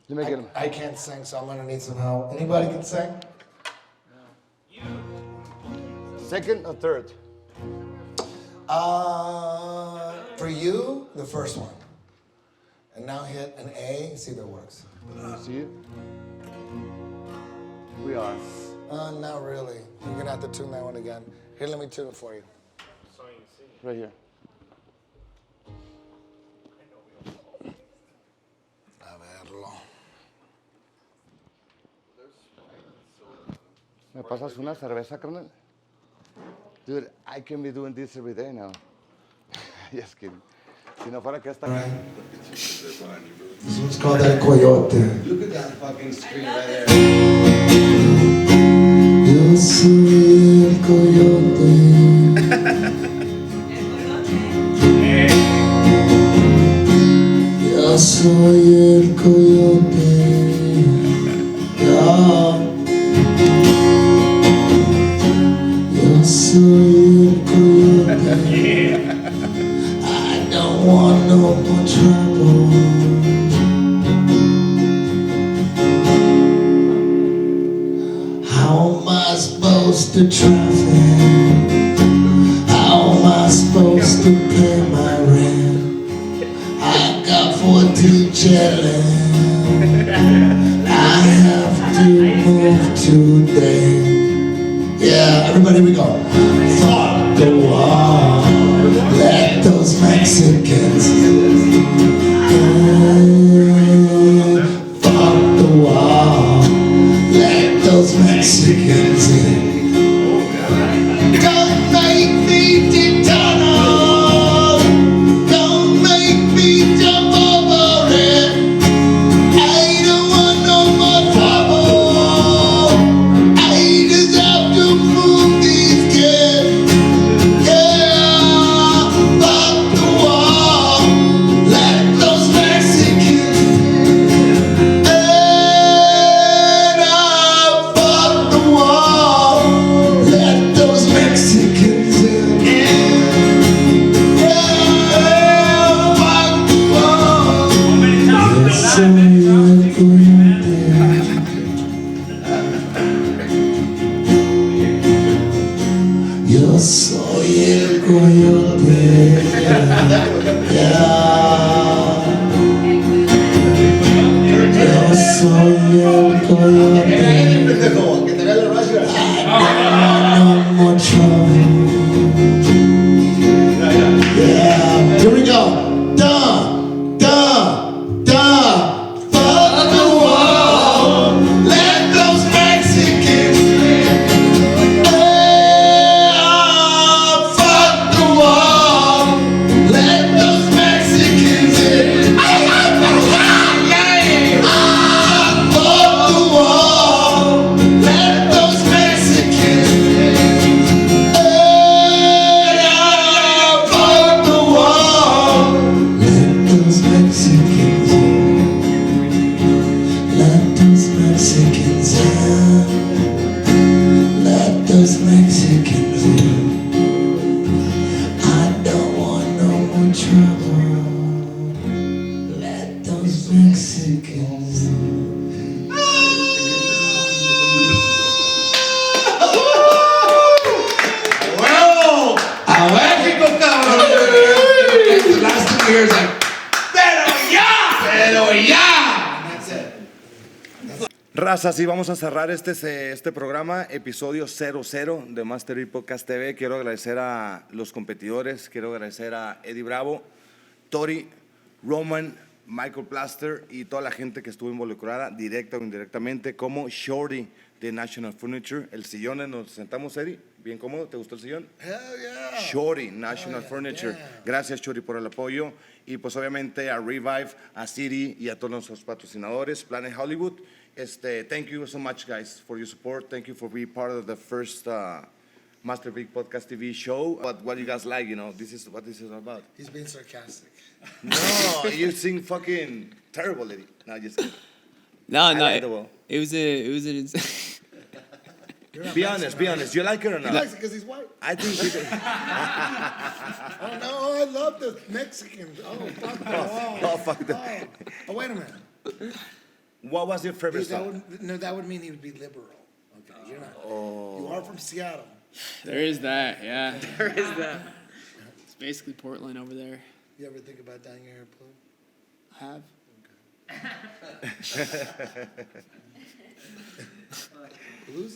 Let me get him. I can't sing, so I'm gonna need some help. Anybody can sing? Second or third? For you, the first one. And now hit an A, see if it works. See it? We are. Not really. You're gonna have to tune that one again. Here, let me tune it for you. Right here. A verlo. ¿Me pasas una cerveza, carnal? Dude, I can be doing this every day now. Just kidding. Si no fuera que esta... This one's called El Coyote. Look at that fucking screen right there. Yo soy el coyote. Yo soy el coyote. Yo soy el coyote. I don't want no more trouble. How am I supposed to traffic? How am I supposed to pay my rent? I got 14 children. I have to move today. Yeah, everybody, here we go. Fuck the wall. Let those Mexicans fuck the wall. Let those Mexicans in. Don't make me dig tunnel. Don't make me jump over it. I don't want no more trouble. I just have to move these kids. Yeah, fuck the wall. Let those Mexicans in. And I fuck the wall. Let those Mexicans in. Yeah, fuck the wall. Yes, I am coyote. Yo soy el coyote. Yeah. Yo soy el coyote. I don't want no more trouble. Yeah. Here we go. Duh, duh, duh. Fuck the wall. Let those Mexicans in. Fuck the wall. Let those Mexicans in. Fuck the wall. Let those Mexicans in. Fuck the wall. Let those Mexicans in. Let those Mexicans in. Let those Mexicans in. I don't want no more trouble. Let those Mexicans in. ¡Huevo! ¡A México, cabrón! The last 2 years, ¡pero ya! ¡Pero ya! And that's it. Raza, sí, vamos a cerrar este programa, episodio 00 de Master Beat Podcast TV. Quiero agradecer a los competidores, quiero agradecer a Eddie Bravo, Tori, Roman, Michael Plaster y toda la gente que estuvo involucrada, directa o indirectamente, como Shorty de National Furniture. El sillón en donde nos sentamos, Eddie, bien cómodo, ¿te gustó el sillón? Hell yeah. Shorty, National Furniture. yeah. Gracias, Shorty, por el apoyo. Y pues obviamente a Revive, a City y a todos nuestros patrocinadores, Planet Hollywood. Thank you so much, guys, for your support. Thank you for being part of the first Master Vic Podcast TV show. What you guys like, this is what this is about. He's being sarcastic. No, you sing fucking terrible, Eddie. No, just kidding. No, I no, like the well. it was an Be honest. You like it or not? He likes it because he's white. I think you can. Oh, no, I love the Mexicans. Oh, fuck the wall. Oh, fuck that. Oh, wait a minute. What was your favorite song? That would mean he would be liberal. Okay, you're not. Oh. You are from Seattle. There is that, yeah. There is that. basically Portland over there. You ever think about dyeing your hair blue? I have.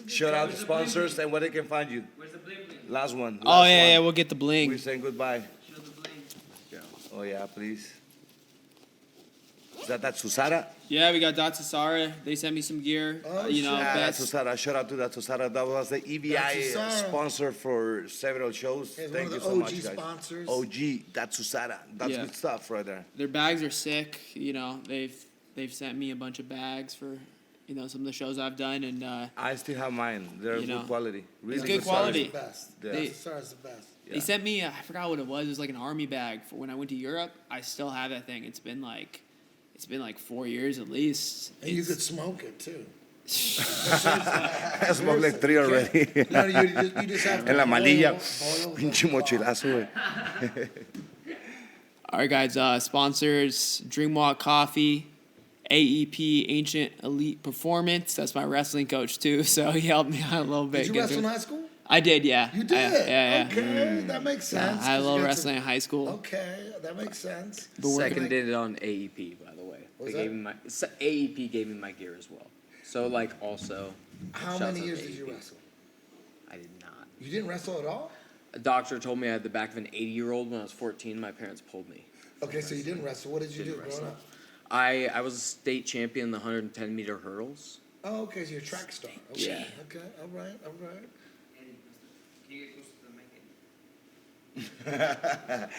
Shout out to sponsors and where they can find you. Where's the bling bling? Last one. Oh, last yeah, one. we'll get the bling. We're saying goodbye. Show the bling. Oh, yeah, please. Is that Susara? Yeah, we got Datsusara. They sent me some gear. Yeah, best. Susara. Shout out to Susara. That was the EVI Datsusara. sponsor for several shows. He's Thank one you of the so OG much, guys. sponsors. OG, Susara. That's Yeah. good stuff right there. Their bags are sick. They've sent me a bunch of bags for some of the shows I've done, and I still have mine. They're good quality. Really good quality. The best. Yeah. Datsusara's the best. They sent me. I forgot what it was. It was like an army bag for when I went to Europe. I still have that thing. It's been like 4 years at least. And you could smoke it too. I smoked like 3 already. No, you just have to En la malilla. boil Pinche mochilazo, güey. All right, guys. Sponsors: Dreamwalk Coffee, AEP Ancient Elite Performance. That's my wrestling coach too, so he helped me out a little bit. Did you wrestle in high school? I did, yeah. You did? Yeah. Okay, that makes sense. I 'cause love you got wrestling in high school. Okay, that makes sense. Seconded it on AEP, by the way. What was They gave me AEP gave me my gear as well. So also. How shouts many out years to did you AEP. wrestle? I did not. You didn't wrestle at all? A doctor told me I had the back of an 80-year-old when I was 14. My parents pulled me. Okay, so you didn't wrestle. What did you do growing up? I was a state champion in the 110-meter hurdles. Oh, okay, so you're a track star. Okay. Yeah. Okay, all right. Can you get closer to the mic?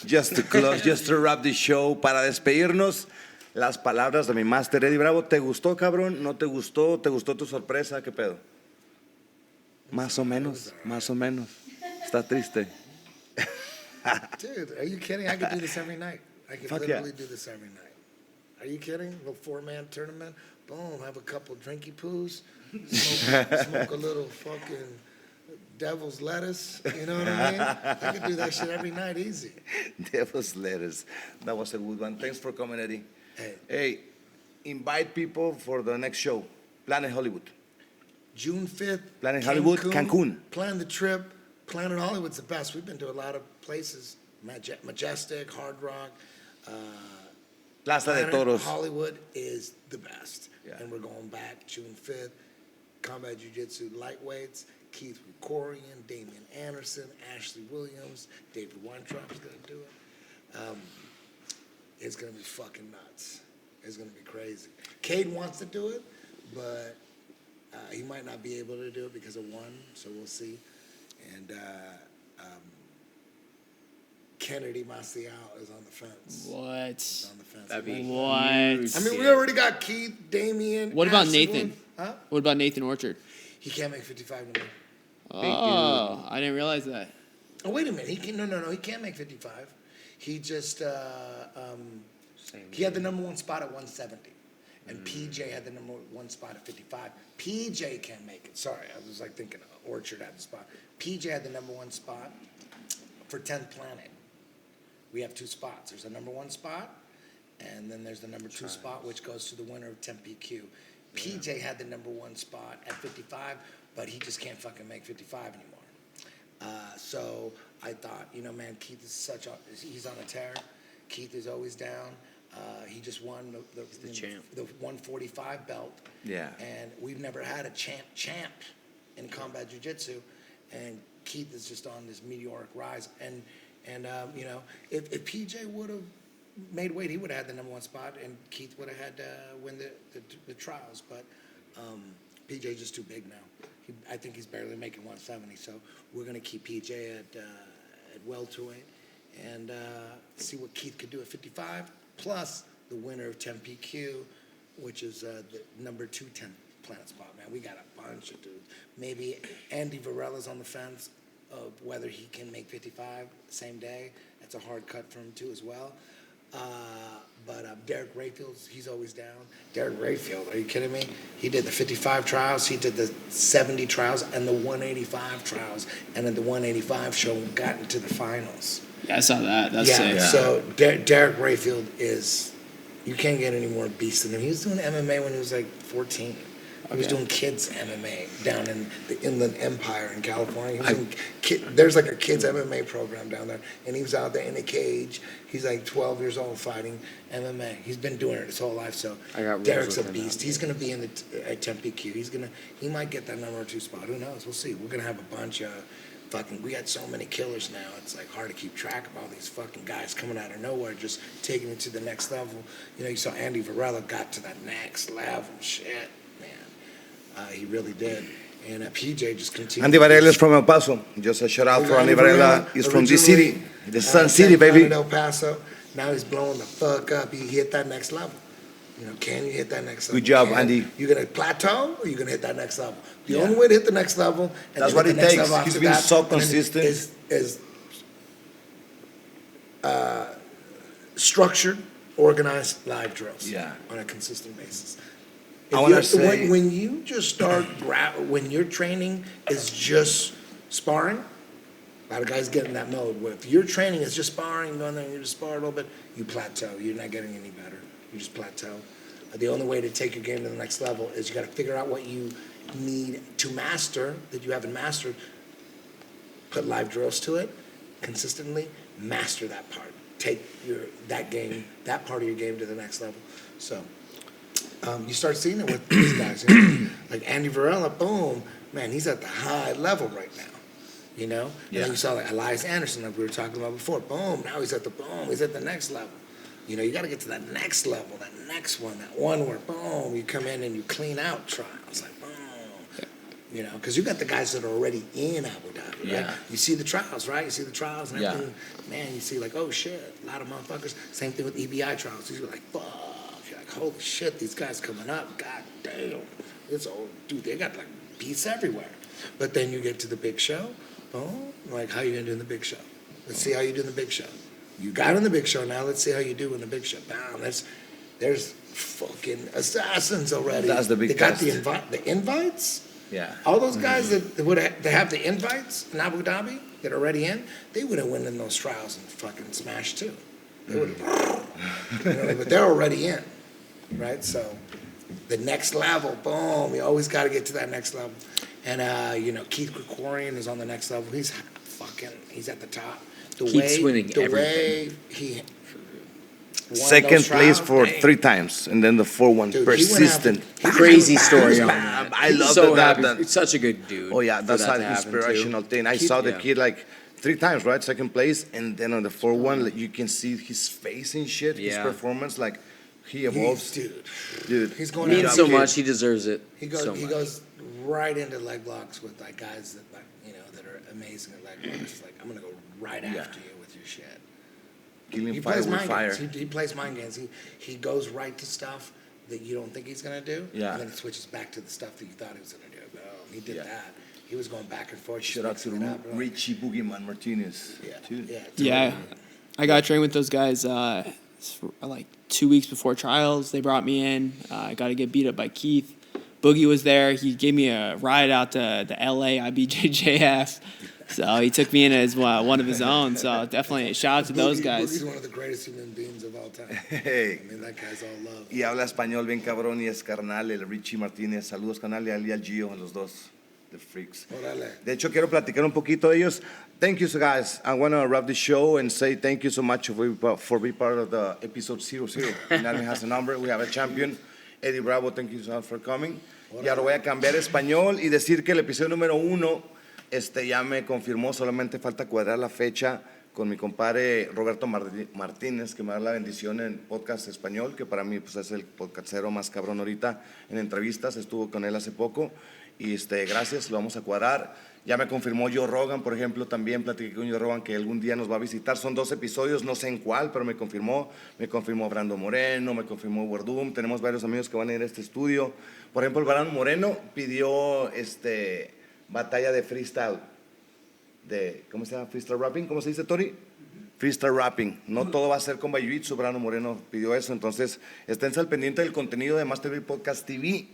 Just to close, just to wrap the show, para despedirnos, las palabras de mi máster Eddie Bravo. ¿Te gustó, cabrón? ¿No te gustó? ¿Te gustó tu sorpresa? ¿Qué pedo? Más o menos, más o menos. Está triste. Dude, are you kidding? I could do this every night. I could Fuck literally yeah. do this every night. Are you kidding? A 4-man tournament. Boom, have a couple drinky poos. Smoke a little fucking devil's lettuce. You know what I mean? I could do that shit every night easy. Devil's lettuce. That was a good one. Thanks for coming, Eddie. Hey, invite people for the next show. Planet Hollywood. June 5th. Planet Hollywood, Cancun. Plan the trip. Planet Hollywood's the best. We've been to a lot of places. Majestic, Hard Rock. Plaza de Planet Toros. Hollywood is the best. Yeah. And we're going back June 5th. Combat Jiu-Jitsu lightweights. Keith Rukorian, Damian Anderson, Ashley Williams, David Weintraub is going to do it. It's going to be fucking nuts. It's going to be crazy. Cade wants to do it, but he might not be able to do it because of one, so we'll see. And Kennedy Marcial is on the fence. What? He's on the fence. That'd be What? I mean, we already got Keith, Damian. What about Ashley Nathan? Williams. Huh? What about Nathan Orchard? He can't make 55 no more. Oh, I didn't realize that. Oh, wait a minute. He can no. He can't make 55. He just he had the number one spot at 170, and PJ had the number one spot at 55. PJ can't make it. Sorry, I was like thinking Orchard had the spot. PJ had the number one spot for 10th Planet. We have 2 spots. There's a number one spot, and then there's the number 2 spot, which goes to the winner of 10 PQ. PJ had the number one spot at 55, but he just can't fucking make 55 anymore. So I thought, man, Keith is he's on a tear. Keith is always down. He just won the champ. The 145 belt. Yeah. And we've never had a champ in combat jiu-jitsu. And Keith is just on this meteoric rise. And if PJ would have made weight, he would have had the number one spot, and Keith would have had to win the trials. But PJ's just too big now. I think he's barely making 170. So we're going to keep PJ at welterweight and see what Keith could do at 55, plus the winner of 10 PQ, which is the number 2 10 Planet spot. Man, we got a bunch of dudes. Maybe Andy Varella's on the fence of whether he can make 55 the same day. That's a hard cut for him too as well. But Derek Rayfield, he's always down. Derek Rayfield, are you kidding me? He did the 55 trials, he did the 70 trials, and the 185 trials. And then the 185 show got into the finals. Yeah, I saw that. That's sick. Yeah, so Derek Rayfield is, you can't get any more beast than him. He was doing MMA when he was like 14. He was doing kids MMA down in the Inland Empire in California. He was there's like a kids MMA program down there, and he was out there in a cage. He's like 12 years old fighting MMA. He's been doing it his whole life. So Derek's a beast. He's going to be in the Tempe Q. He might get that number 2 spot. Who knows? We'll see. We're going to have a bunch of we got so many killers now. It's like hard to keep track of all these fucking guys coming out of nowhere, just taking it to the next level. You know, you saw Andy Varela got to that next level. Shit, man. He really did. And PJ just continued. Andy Varela is from El Paso. Just a shout out for Andy Varela. He's from this city, the Sun City, baby. El Paso. Now he's blowing the fuck up. He hit that next level. You know, can you hit that next level? Good job, Andy. You gonna plateau or you gonna hit that next level? The only way to hit the next level, and that's what it takes. He's been so consistent. Is structured, organized live drills. On a consistent basis. I want to say when you just start when your training is just sparring, a lot of guys get in that mode where if your training is just sparring, you go in there and you just spar a little bit, you plateau. You're not getting any better. You just plateau. The only way to take your game to the next level is you got to figure out what you need to master that you haven't mastered. Put live drills to it consistently. Master that part. Take that part of your game to the next level. So you start seeing it with these guys. You know? Like Andy Varela, boom, man, he's at the high level right now. You know? And then you saw like Elias Anderson, like we were talking about before. Boom, now he's at the next level. You know, you got to get to that next level, that next one, that one where, boom, you come in and you clean out trials, like, boom. You know, because you got the guys that are already in Abu Dhabi, right? You see the trials, right? You see the trials and everything. Man, you see like, oh, shit, a lot of motherfuckers. Same thing with EBI trials. You're like, fuck. You're like, holy shit, these guys coming up. God damn. It's old. Dude, they got like beats everywhere. But then you get to the big show. Boom. Like, how you going to do in the big show? Let's see how you do in the big show. You got in the big show, now let's see how you do in the big show. Bam, there's fucking assassins already. That's the big test. They got the invites. Yeah. All those guys that have the invites in Abu Dhabi that are already in, they would have won in those trials and fucking smashed too. They would have, you know, but they're already in, right? So the next level, boom, you always got to get to that next level. And, you know, Keith Krikorian is on the next level. He's at the top. Keeps winning everything. Way he second place for 3 times, and then the 4th one, persistent. Crazy story on that. I love so that. It's such a good dude. Oh yeah, that's an inspirational thing. I saw the kid like 3 times, right? Second place, and then on the 4th one, like, you can see his face and shit, his performance, like he evolves. Dude, he's going means so much. He deserves it. He goes right into leg locks with like guys that like that are amazing at leg locks. It's like I'm gonna go right after you with your shit. Killing fire with fire. He plays mind games. He goes right to stuff that you don't think he's gonna do. Yeah. And then he switches back to the stuff that you thought he was gonna do. Oh, he did that. He was going back and forth. Shout out to Richie Boogeyman Martinez. Yeah. I got trained with those guys like 2 weeks before trials. They brought me in. I got to get beat up by Keith. Boogie was there. He gave me a ride out to the LA IBJJF. So he took me in as one of his own. So definitely shout out to those guys. He's one of the greatest human beings of all time. Hey. I mean, that guy's all love. Y habla español bien cabrón y es carnal, el Richie Martínez. Saludos, carnal, y al Gio, los dos, the freaks. Órale. De hecho, quiero platicar un poquito de ellos. Thank you, guys. I want to wrap the show and say thank you so much for being part of the episode 00. Nami has a number. We have a champion. Eddie Bravo, thank you so much for coming. Y ahora voy a cambiar español y decir que el episodio número 1 ya me confirmó, solamente falta cuadrar la fecha con mi compadre Roberto Martínez, que me da la bendición en podcast español, que para mí pues, es el podcastero más cabrón ahorita en entrevistas. Estuvo con él hace poco y gracias, lo vamos a cuadrar. Ya me confirmó Joe Rogan, por ejemplo, también platiqué con Joe Rogan que algún día nos va a visitar. Son 2 episodios, no sé en cuál, pero me confirmó Brando Moreno, me confirmó Wardum. Tenemos varios amigos que van a ir a este estudio. Por ejemplo, el Brando Moreno pidió batalla de freestyle, ¿cómo se llama? Freestyle rapping, ¿cómo se dice, Tori? Freestyle rapping. No todo va a ser Combat Jiu-Jitsu. Brando Moreno pidió eso, entonces esténse al pendiente del contenido de Master Vic Podcast TV.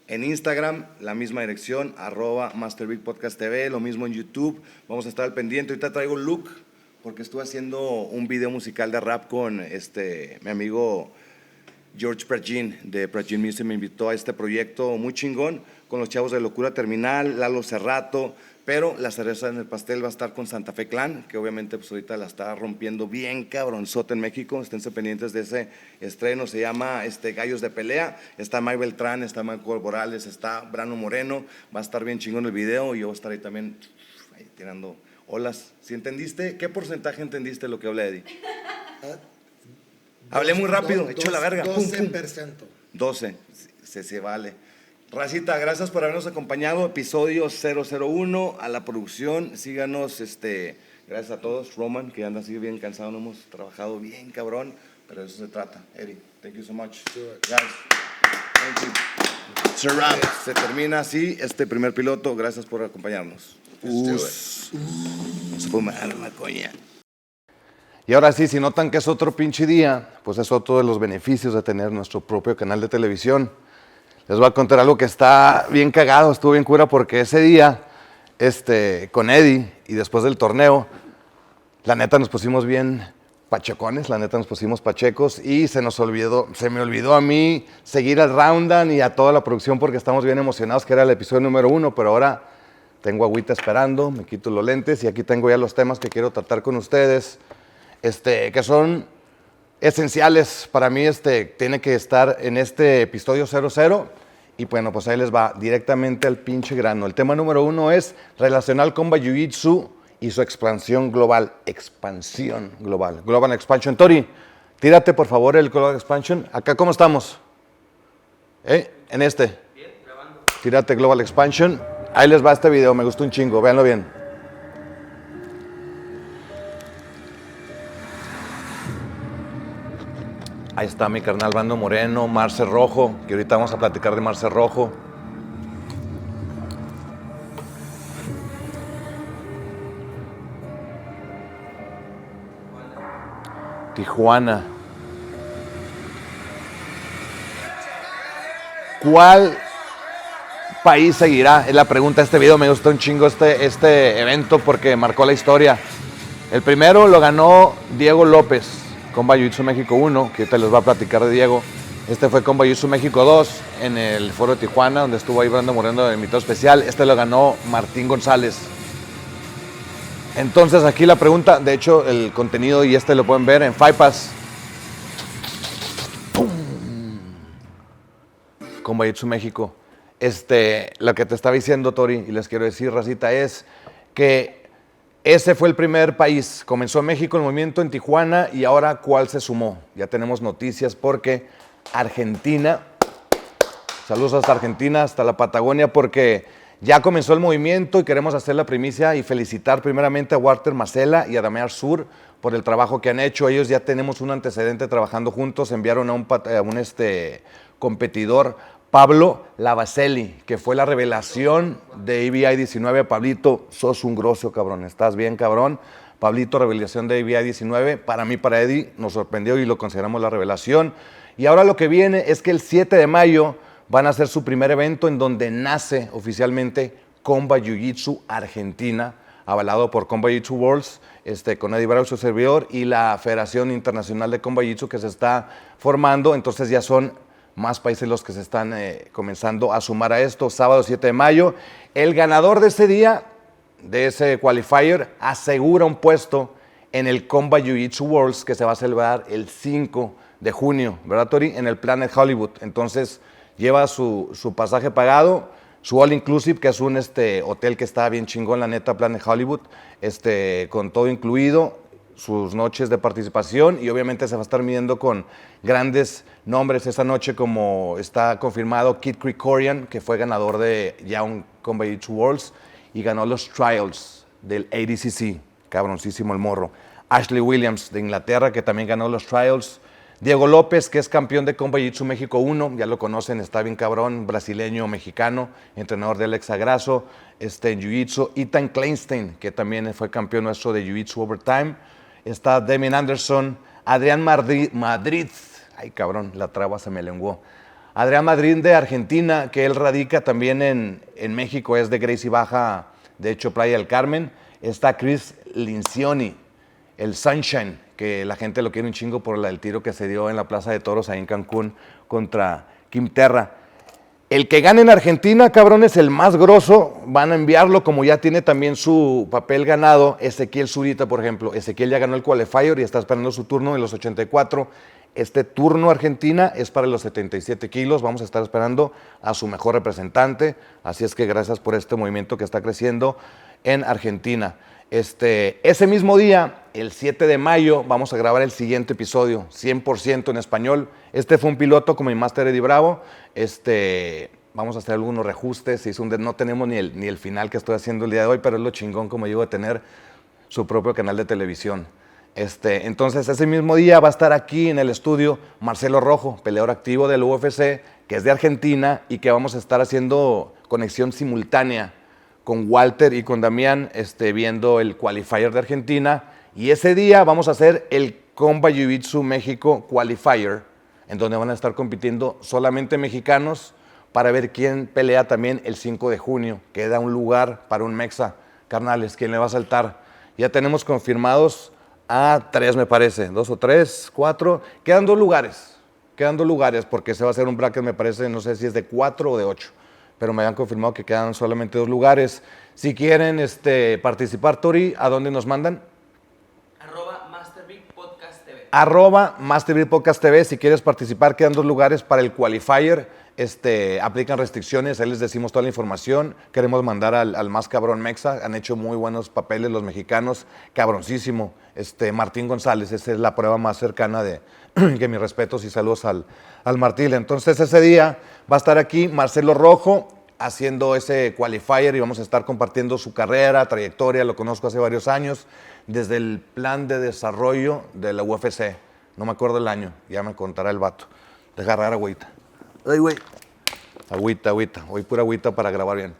En Instagram, la misma dirección, @Master Vic Podcast TV, lo mismo en YouTube. Vamos a estar al pendiente. Ahorita traigo look, porque estuve haciendo un video musical de rap con mi amigo George Prajin de Prajin Music me invitó a este proyecto muy chingón con los chavos de Locura Terminal, Lalo Cerrato, pero la cereza en el pastel va a estar con Santa Fe Clan, que obviamente pues ahorita la está rompiendo bien cabronzote en México. Esténse pendientes de ese estreno, se llama Gallos de Pelea. Está Mike Beltrán, está Michael Morales, está Brano Moreno, va a estar bien chingón el video y yo voy a estar ahí también ahí tirando olas. ¿Sí entendiste? ¿Qué porcentaje entendiste lo que hablé, Eddie? Hablé muy rápido, hecho la verga. 12%. 12, se vale. Racita, gracias por habernos acompañado. Episodio 001, a la producción, síganos, gracias a todos. Roman, que anda así bien cansado, no hemos trabajado bien cabrón, pero de eso se trata. Eddie, thank you so much. Guys, thank you. It's a wrap. Se termina así este primer piloto, gracias por acompañarnos. Se fuma la coña. Y ahora sí, si notan que es otro pinche día, pues es otro de los beneficios de tener nuestro propio canal de televisión. Les voy a contar algo que está bien cagado, estuvo bien cura, porque ese día, con Eddie y después del torneo, la neta nos pusimos bien pachecones, la neta nos pusimos pachecos y se me olvidó a mí seguir al Roundan y a toda la producción porque estamos bien emocionados, que era el episodio número 1, pero ahora tengo agüita esperando, me quito los lentes y aquí tengo ya los temas que quiero tratar con ustedes, que son esenciales para mí, tiene que estar en este episodio 00. Y bueno, pues ahí les va directamente al pinche grano. El tema número 1 es relacionar Combat Jiu-Jitsu y su expansión global. Global Expansion. Tori, tírate por favor el Global Expansion. Acá, ¿cómo estamos? En este. Bien, grabando. Tírate Global Expansion. Ahí les va este video, me gustó un chingo, véanlo bien. Ahí está mi carnal Brando Moreno, Marce Rojo, que ahorita vamos a platicar de Marce Rojo. Tijuana. ¿Cuál país seguirá? Es la pregunta de este video. Me gustó un chingo este evento porque marcó la historia. El primero lo ganó Diego López. Combat Jiu-Jitsu México 1, que ahorita les va a platicar de Diego. Este fue Combat Jiu-Jitsu México 2 en el foro de Tijuana, donde estuvo ahí Brando Moreno de invitado especial. Este lo ganó Martín González. Entonces aquí la pregunta, de hecho el contenido y lo pueden ver en Fight Pass. Combat Jiu-Jitsu México. Lo que te estaba diciendo, Tori, y les quiero decir, racita, es que ese fue el primer país. Comenzó México el movimiento en Tijuana y ahora ¿cuál se sumó? Ya tenemos noticias porque Argentina, saludos hasta Argentina, hasta la Patagonia, porque ya comenzó el movimiento y queremos hacer la primicia y felicitar primeramente a Walter Macela y a Damear Sur por el trabajo que han hecho. Ellos ya tenemos un antecedente trabajando juntos, enviaron a un competidor, Pablo Lavaselli, que fue la revelación de ABI 19. Pablito, sos un grosso, cabrón. Estás bien, cabrón. Pablito, revelación de ABI 19. Para mí, para Eddie, nos sorprendió y lo consideramos la revelación. Y ahora lo que viene es que el 7 de mayo van a hacer su primer evento en donde nace oficialmente Combat Jiu-Jitsu Argentina, avalado por Combat Jiu-Jitsu Worlds, con Eddie Bravo, su servidor, y la Federación Internacional de Combat Jiu-Jitsu que se está formando. Entonces ya son más países los que se están comenzando a sumar a esto. Sábado 7 de mayo. El ganador de ese día, de ese qualifier, asegura un puesto en el Combat Jiu-Jitsu Worlds que se va a celebrar el 5 de junio, ¿verdad, Tori? En el Planet Hollywood. Entonces lleva su pasaje pagado, su all inclusive, que es un hotel que está bien chingón, la neta, Planet Hollywood, con todo incluido, sus noches de participación, y obviamente se va a estar midiendo con grandes nombres esa noche, como está confirmado Kid Krikorian, que fue ganador de ya un Combat Jiu-Jitsu Worlds y ganó los Trials del ADCC, cabroncísimo el morro. Ashley Williams de Inglaterra, que también ganó los Trials. Diego López, que es campeón de Combat Jiu-Jitsu México 1, ya lo conocen, está bien cabrón, brasileño, mexicano, entrenador de Alex Agrasso, en Jiu-Jitsu. Ethan Kleinstein, que también fue campeón nuestro de Jiu-Jitsu Overtime. Está Damien Anderson, Adrián Madrid, ay cabrón, la traba se me lenguó. Adrián Madrid de Argentina, que él radica también en México, es de Gracie Baja, de hecho Playa del Carmen. Está Chris Lincioni, el Sunshine, que la gente lo quiere un chingo por el tiro que se dio en la Plaza de Toros ahí en Cancún contra Kim Terra. El que gane en Argentina, cabrones, el más grosso, van a enviarlo, como ya tiene también su papel ganado, Ezequiel Zurita, por ejemplo. Ezequiel ya ganó el qualifier y está esperando su turno en los 84. Este turno Argentina es para los 77 kilos, vamos a estar esperando a su mejor representante, así es que gracias por este movimiento que está creciendo en Argentina. Ese mismo día, el 7 de mayo, vamos a grabar el siguiente episodio, 100% en español. Este fue un piloto con mi máster Eddie Bravo. Vamos a hacer algunos reajustes. No tenemos ni el final que estoy haciendo el día de hoy, pero es lo chingón como llego a tener su propio canal de televisión. Entonces, ese mismo día va a estar aquí en el estudio Marcelo Rojo, peleador activo del UFC, que es de Argentina y que vamos a estar haciendo conexión simultánea con Walter y con Damián, viendo el qualifier de Argentina. Y ese día vamos a hacer el Combat Jiu-Jitsu México Qualifier, en donde van a estar compitiendo solamente mexicanos para ver quién pelea también el 5 de junio. Queda un lugar para un mexa. Carnales, ¿quién le va a saltar? Ya tenemos confirmados a 3, me parece. 2 o 3, 4. Quedan 2 lugares. Quedan 2 lugares porque se va a hacer un bracket, me parece, no sé si es de 4 o de 8. Pero me habían confirmado que quedan solamente 2 lugares. Si quieren participar, Tori, ¿a dónde nos mandan? @MasterBigPodcastTV. Si quieres participar, quedan 2 lugares para el qualifier. Aplican restricciones, ahí les decimos toda la información. Queremos mandar al más cabrón mexa. Han hecho muy buenos papeles los mexicanos, cabroncísimo. Martín González, esa es la prueba más cercana de que mis respetos y saludos al Martín. Entonces ese día va a estar aquí Marcelo Rojo haciendo ese qualifier y vamos a estar compartiendo su carrera, trayectoria. Lo conozco hace varios años, desde el plan de desarrollo de la UFC. No me acuerdo el año, ya me contará el vato. Deja agarrar agüita. Ay, güey. Agüita. Hoy pura agüita para grabar bien.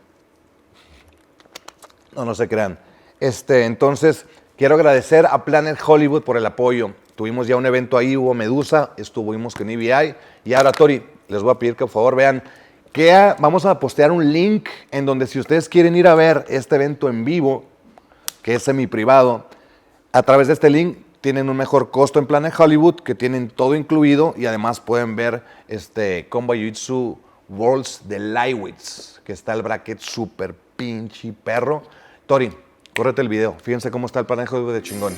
No se crean. Entonces, quiero agradecer a Planet Hollywood por el apoyo. Tuvimos ya un evento ahí, hubo Medusa, estuvimos con EBI. Y ahora, Tori, les voy a pedir que por favor vean que vamos a postear un link en donde si ustedes quieren ir a ver este evento en vivo, que es semi-privado, a través de este link tienen un mejor costo en Planet Hollywood, que tienen todo incluido y además pueden ver Combat Jiu-Jitsu Worlds de Lightweights, que está el bracket super pinche perro. Tori, córrete el video. Fíjense cómo está el Planet Hollywood de chingón.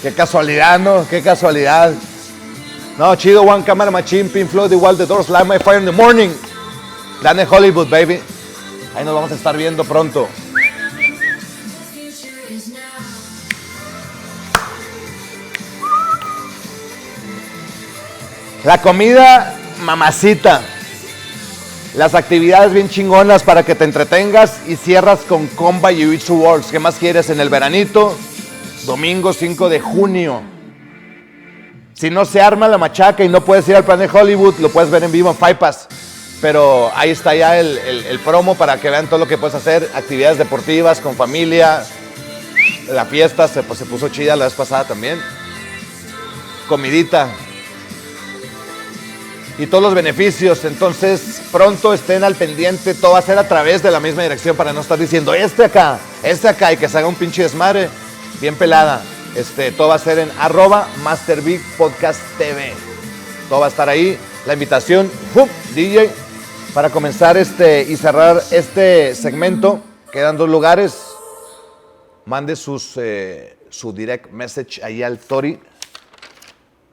Qué casualidad, ¿no? Qué casualidad. No, chido, one camera machine, pin flow, the wall, the doors, light my fire in the morning. Planet Hollywood, baby. Ahí nos vamos a estar viendo pronto. La comida, mamacita. Las actividades bien chingonas para que te entretengas y cierras con Combat Jiu-Jitsu Worlds. ¿Qué más quieres en el veranito? Domingo 5 de junio. Si no se arma la machaca y no puedes ir al Planet Hollywood, lo puedes ver en vivo en Fight Pass. Pero ahí está ya el promo para que vean todo lo que puedes hacer. Actividades deportivas con familia. La fiesta se puso chida la vez pasada también. Comidita. Y todos los beneficios. Entonces, pronto estén al pendiente. Todo va a ser a través de la misma dirección para no estar diciendo acá, y que se haga un pinche desmadre. Bien pelada. Todo va a ser en @MasterBigPodcastTV. Todo va a estar ahí. La invitación, DJ, para comenzar y cerrar este segmento. Quedan 2 lugares. Mande su direct message ahí al Tori,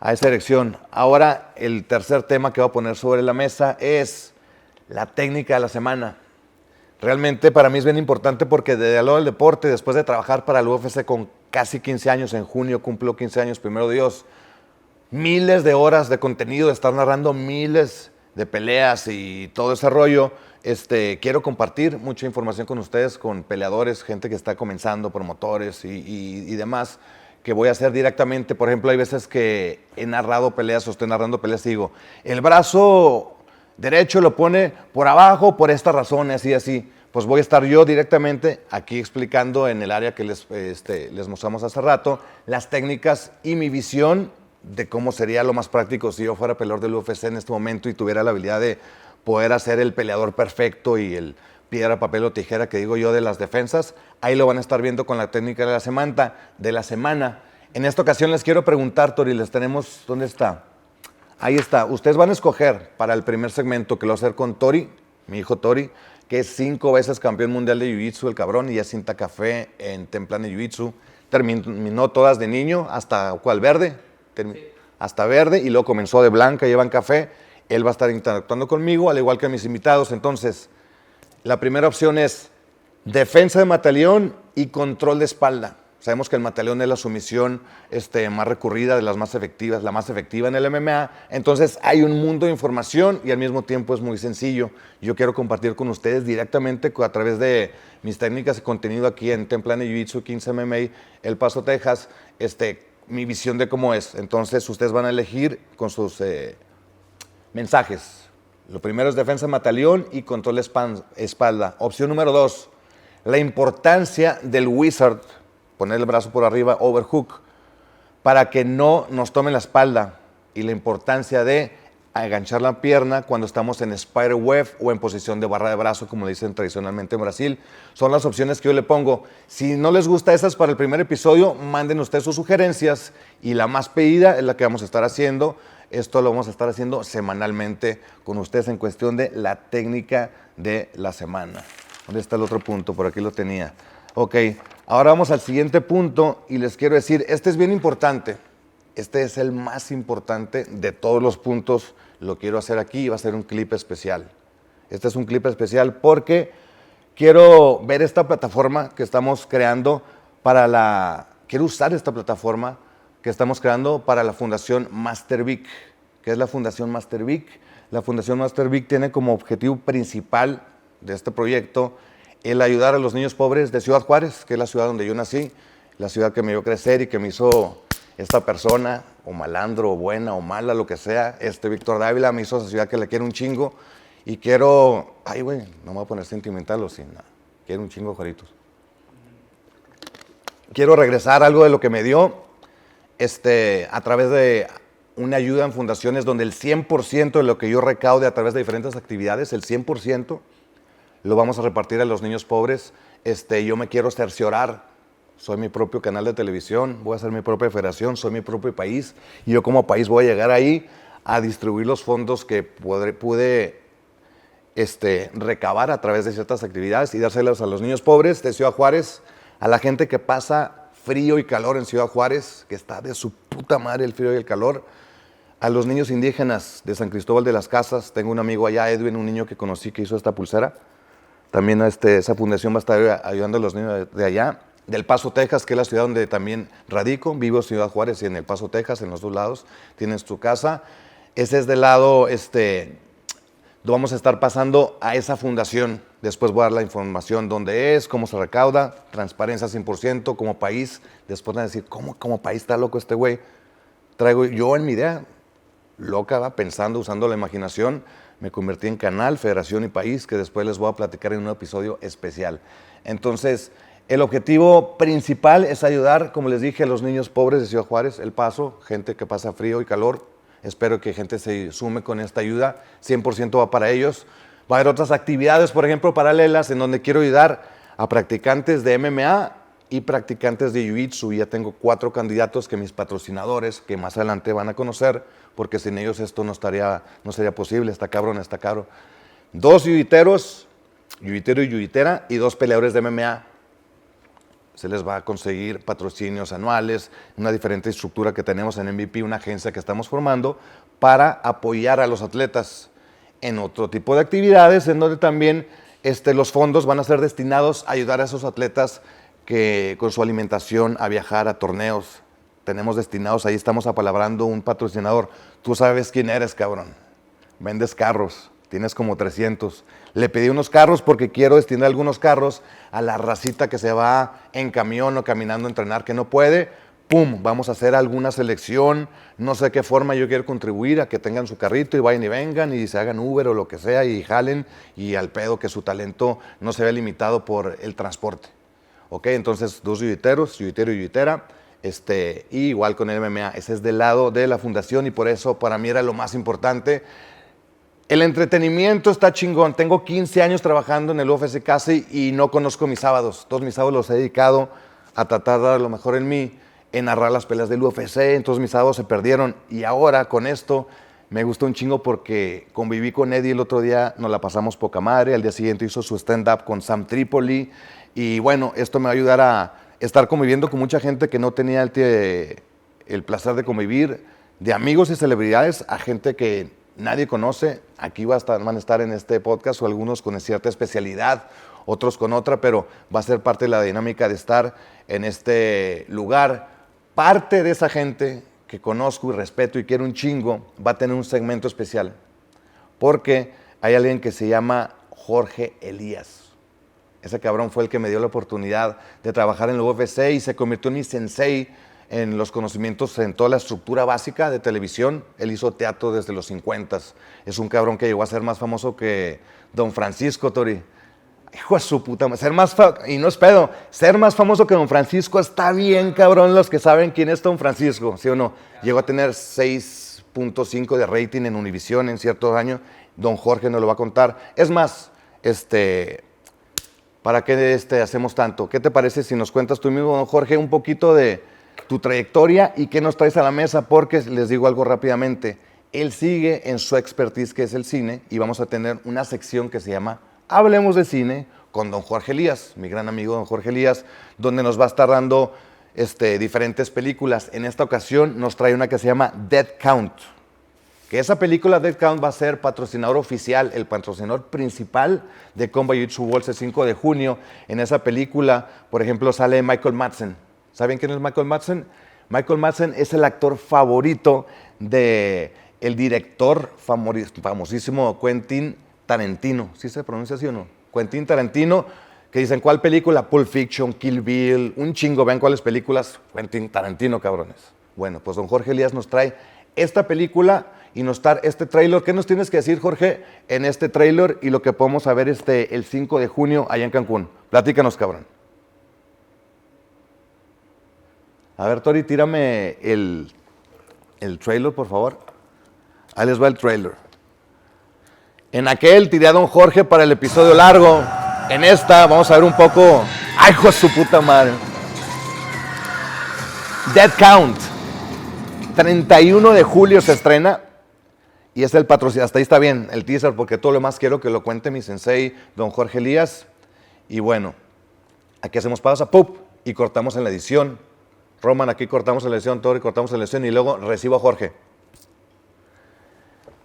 a esa dirección. Ahora, el tercer tema que voy a poner sobre la mesa es la técnica de la semana. Realmente para mí es bien importante porque desde el lado del deporte, después de trabajar para el UFC con casi 15 años, en junio cumplo 15 años, primero Dios, miles de horas de contenido, de estar narrando miles de peleas y todo ese rollo, quiero compartir mucha información con ustedes, con peleadores, gente que está comenzando, promotores y demás, que voy a hacer directamente. Por ejemplo, hay veces que he narrado peleas o estoy narrando peleas y digo, el brazo derecho lo pone por abajo por esta razón, así. pues voy a estar yo directamente aquí explicando en el área que les mostramos hace rato, las técnicas y mi visión de cómo sería lo más práctico si yo fuera peleador del UFC en este momento y tuviera la habilidad de poder hacer el peleador perfecto y el piedra, papel o tijera que digo yo de las defensas. Ahí lo van a estar viendo con la técnica de la semana. En esta ocasión les quiero preguntar, Tori, les tenemos, ¿dónde está? Ahí está. Ustedes van a escoger para el primer segmento que lo voy a hacer con Tori, mi hijo Tori, que es 5 veces campeón mundial de Jiu-Jitsu, el cabrón, y ya cinta café en Templane Jiu-Jitsu. Terminó todas de niño, hasta ¿cuál? ¿Verde? Hasta verde, y luego comenzó de blanca, llevan café. Él va a estar interactuando conmigo, al igual que mis invitados. Entonces, la primera opción es defensa de mataleón y control de espalda. Sabemos que el mataleón es la sumisión más recurrida, de las más efectivas, la más efectiva en el MMA. Entonces, hay un mundo de información y al mismo tiempo es muy sencillo. Yo quiero compartir con ustedes directamente a través de mis técnicas y contenido aquí en Templane Jiu-Jitsu, 15 MMA, El Paso, Texas, mi visión de cómo es. Entonces, ustedes van a elegir con sus mensajes. Lo primero es defensa de mataleón y control de espalda. Opción número 2, la importancia del wizard, poner el brazo por arriba, overhook, para que no nos tome la espalda, y la importancia de enganchar la pierna cuando estamos en spider web o en posición de barra de brazo, como le dicen tradicionalmente en Brasil. Son las opciones que yo le pongo. Si no les gusta esas para el primer episodio, manden ustedes sus sugerencias, y la más pedida es la que vamos a estar haciendo. Esto lo vamos a estar haciendo semanalmente con ustedes en cuestión de la técnica de la semana. ¿Dónde está el otro punto? Por aquí lo tenía. Ok, ahora vamos al siguiente punto y les quiero decir, este es bien importante. Este es el más importante de todos los puntos. Lo quiero hacer aquí y va a ser un clip especial. Este es un clip especial porque quiero ver esta plataforma que estamos creando quiero usar esta plataforma que estamos creando para la Fundación Master Vic. ¿Qué es la Fundación Master Vic? La Fundación Master Vic tiene como objetivo principal de este proyecto el ayudar a los niños pobres de Ciudad Juárez, que es la ciudad donde yo nací, la ciudad que me vio crecer y que me hizo esta persona, o malandro, o buena, o mala, lo que sea. Víctor Dávila me hizo esa ciudad que le quiero un chingo, y quiero, ay güey, no me voy a poner sentimental o sin nada, quiero un chingo, Juaritos. Quiero regresar algo de lo que me dio, a través de una ayuda en fundaciones donde el 100% de lo que yo recaude a través de diferentes actividades, el 100%, lo vamos a repartir a los niños pobres. Yo me quiero cerciorar, soy mi propio canal de televisión, voy a hacer mi propia federación, soy mi propio país, y yo como país voy a llegar ahí a distribuir los fondos que pude recabar a través de ciertas actividades y dárselos a los niños pobres de Ciudad Juárez, a la gente que pasa frío y calor en Ciudad Juárez, que está de su puta madre el frío y el calor, a los niños indígenas de San Cristóbal de las Casas. Tengo un amigo allá, Edwin, un niño que conocí que hizo esta pulsera. También esa fundación va a estar ayudando a los niños de allá. Del Paso, Texas, que es la ciudad donde también radico. Vivo en Ciudad Juárez y en El Paso, Texas, en los dos lados. Tienes tu casa. Ese es del lado, lo vamos a estar pasando a esa fundación. Después voy a dar la información dónde es, cómo se recauda, transparencia 100% como país. Después van a decir, ¿cómo como país está loco este güey? Traigo yo en mi idea, loca, ¿va? Pensando, usando la imaginación, me convertí en canal, federación y país, que después les voy a platicar en un episodio especial. Entonces, el objetivo principal es ayudar, como les dije, a los niños pobres de Ciudad Juárez, El Paso, gente que pasa frío y calor. Espero que gente se sume con esta ayuda, 100% va para ellos. Va a haber otras actividades, por ejemplo, paralelas, en donde quiero ayudar a practicantes de MMA y practicantes de Jiu-Jitsu. Ya tengo 4 candidatos que mis patrocinadores, que más adelante van a conocer, porque sin ellos esto no sería posible, está cabrón, está caro. 2 jiu-jiteros, jiu-jitero y jiu-jitera, y 2 peleadores de MMA. Se les va a conseguir patrocinios anuales, una diferente estructura que tenemos en MVP, una agencia que estamos formando para apoyar a los atletas en otro tipo de actividades, en donde también los fondos van a ser destinados a ayudar a esos atletas que con su alimentación a viajar a torneos. Tenemos destinados, ahí estamos apalabrando un patrocinador. Tú sabes quién eres, cabrón. Vendes carros, tienes como 300. Le pedí unos carros porque quiero destinar algunos carros a la racita que se va en camión o caminando a entrenar, que no puede, pum, vamos a hacer alguna selección, no sé qué forma yo quiero contribuir a que tengan su carrito y vayan y vengan y se hagan Uber o lo que sea y jalen y al pedo que su talento no se vea limitado por el transporte. Ok, entonces 2 jiu-jiteros, jiu-jitero y jiu-jitera, y igual con el MMA, ese es del lado de la fundación y por eso para mí era lo más importante. El entretenimiento está chingón, tengo 15 años trabajando en el UFC casi y no conozco mis sábados, todos mis sábados los he dedicado a tratar de dar lo mejor en mí, en narrar las peleas del UFC, entonces mis sábados se perdieron y ahora con esto me gustó un chingo porque conviví con Eddie el otro día, nos la pasamos poca madre, al día siguiente hizo su stand-up con Sam Tripoli y bueno, esto me va a ayudar a estar conviviendo con mucha gente que no tenía el placer de convivir, de amigos y celebridades a gente que nadie conoce, aquí van a estar en este podcast o algunos con cierta especialidad, otros con otra, pero va a ser parte de la dinámica de estar en este lugar. Parte de esa gente que conozco y respeto y quiero un chingo va a tener un segmento especial, porque hay alguien que se llama Jorge Elías. Ese cabrón fue el que me dio la oportunidad de trabajar en el UFC y se convirtió en mi sensei en los conocimientos en toda la estructura básica de televisión. Él hizo teatro desde los 50. Es un cabrón que llegó a ser más famoso que Don Francisco, Tori. Hijo de su puta madre. Y no es pedo, ser más famoso que Don Francisco está bien, cabrón, los que saben quién es Don Francisco, ¿sí o no? Llegó a tener 6.5 de rating en Univisión en ciertos años. Don Jorge nos lo va a contar. Es más, ¿para qué hacemos tanto? ¿Qué te parece si nos cuentas tú mismo, don Jorge, un poquito de tu trayectoria y qué nos traes a la mesa? Porque les digo algo rápidamente. Él sigue en su expertise, que es el cine, y vamos a tener una sección que se llama Hablemos de Cine con don Jorge Elías, mi gran amigo don Jorge Elías, donde nos va a estar dando diferentes películas. En esta ocasión nos trae una que se llama Dead Count, que esa película Dead Count va a ser patrocinador oficial, el patrocinador principal de Combat Jiu-Jitsu World el 5 de junio. En esa película, por ejemplo, sale Michael Madsen. ¿Saben quién es Michael Madsen? Michael Madsen es el actor favorito del director famosísimo Quentin Tarantino. ¿Sí se pronuncia así o no? Quentin Tarantino, que dicen, ¿cuál película? Pulp Fiction, Kill Bill, un chingo, vean cuáles películas. Quentin Tarantino, cabrones. Bueno, pues don Jorge Elías nos trae esta película y nos trae este tráiler. ¿Qué nos tienes que decir, Jorge, en este tráiler y lo que podemos ver el 5 de junio allá en Cancún? Platícanos, cabrón. A ver, Tori, tírame el trailer, por favor. Ahí les va el trailer. En aquel tiré a don Jorge para el episodio largo. En esta vamos a ver un poco... ¡Ay, hijo de su puta madre! Dead Count. 31 de julio se estrena. Y es el patrocinador. Hasta ahí está bien el teaser, porque todo lo más quiero que lo cuente mi sensei, don Jorge Elías. Y bueno, aquí hacemos pausa, ¡pup! Y cortamos en la edición. Roman, aquí cortamos en la edición, Tori, cortamos en la edición y luego recibo a Jorge.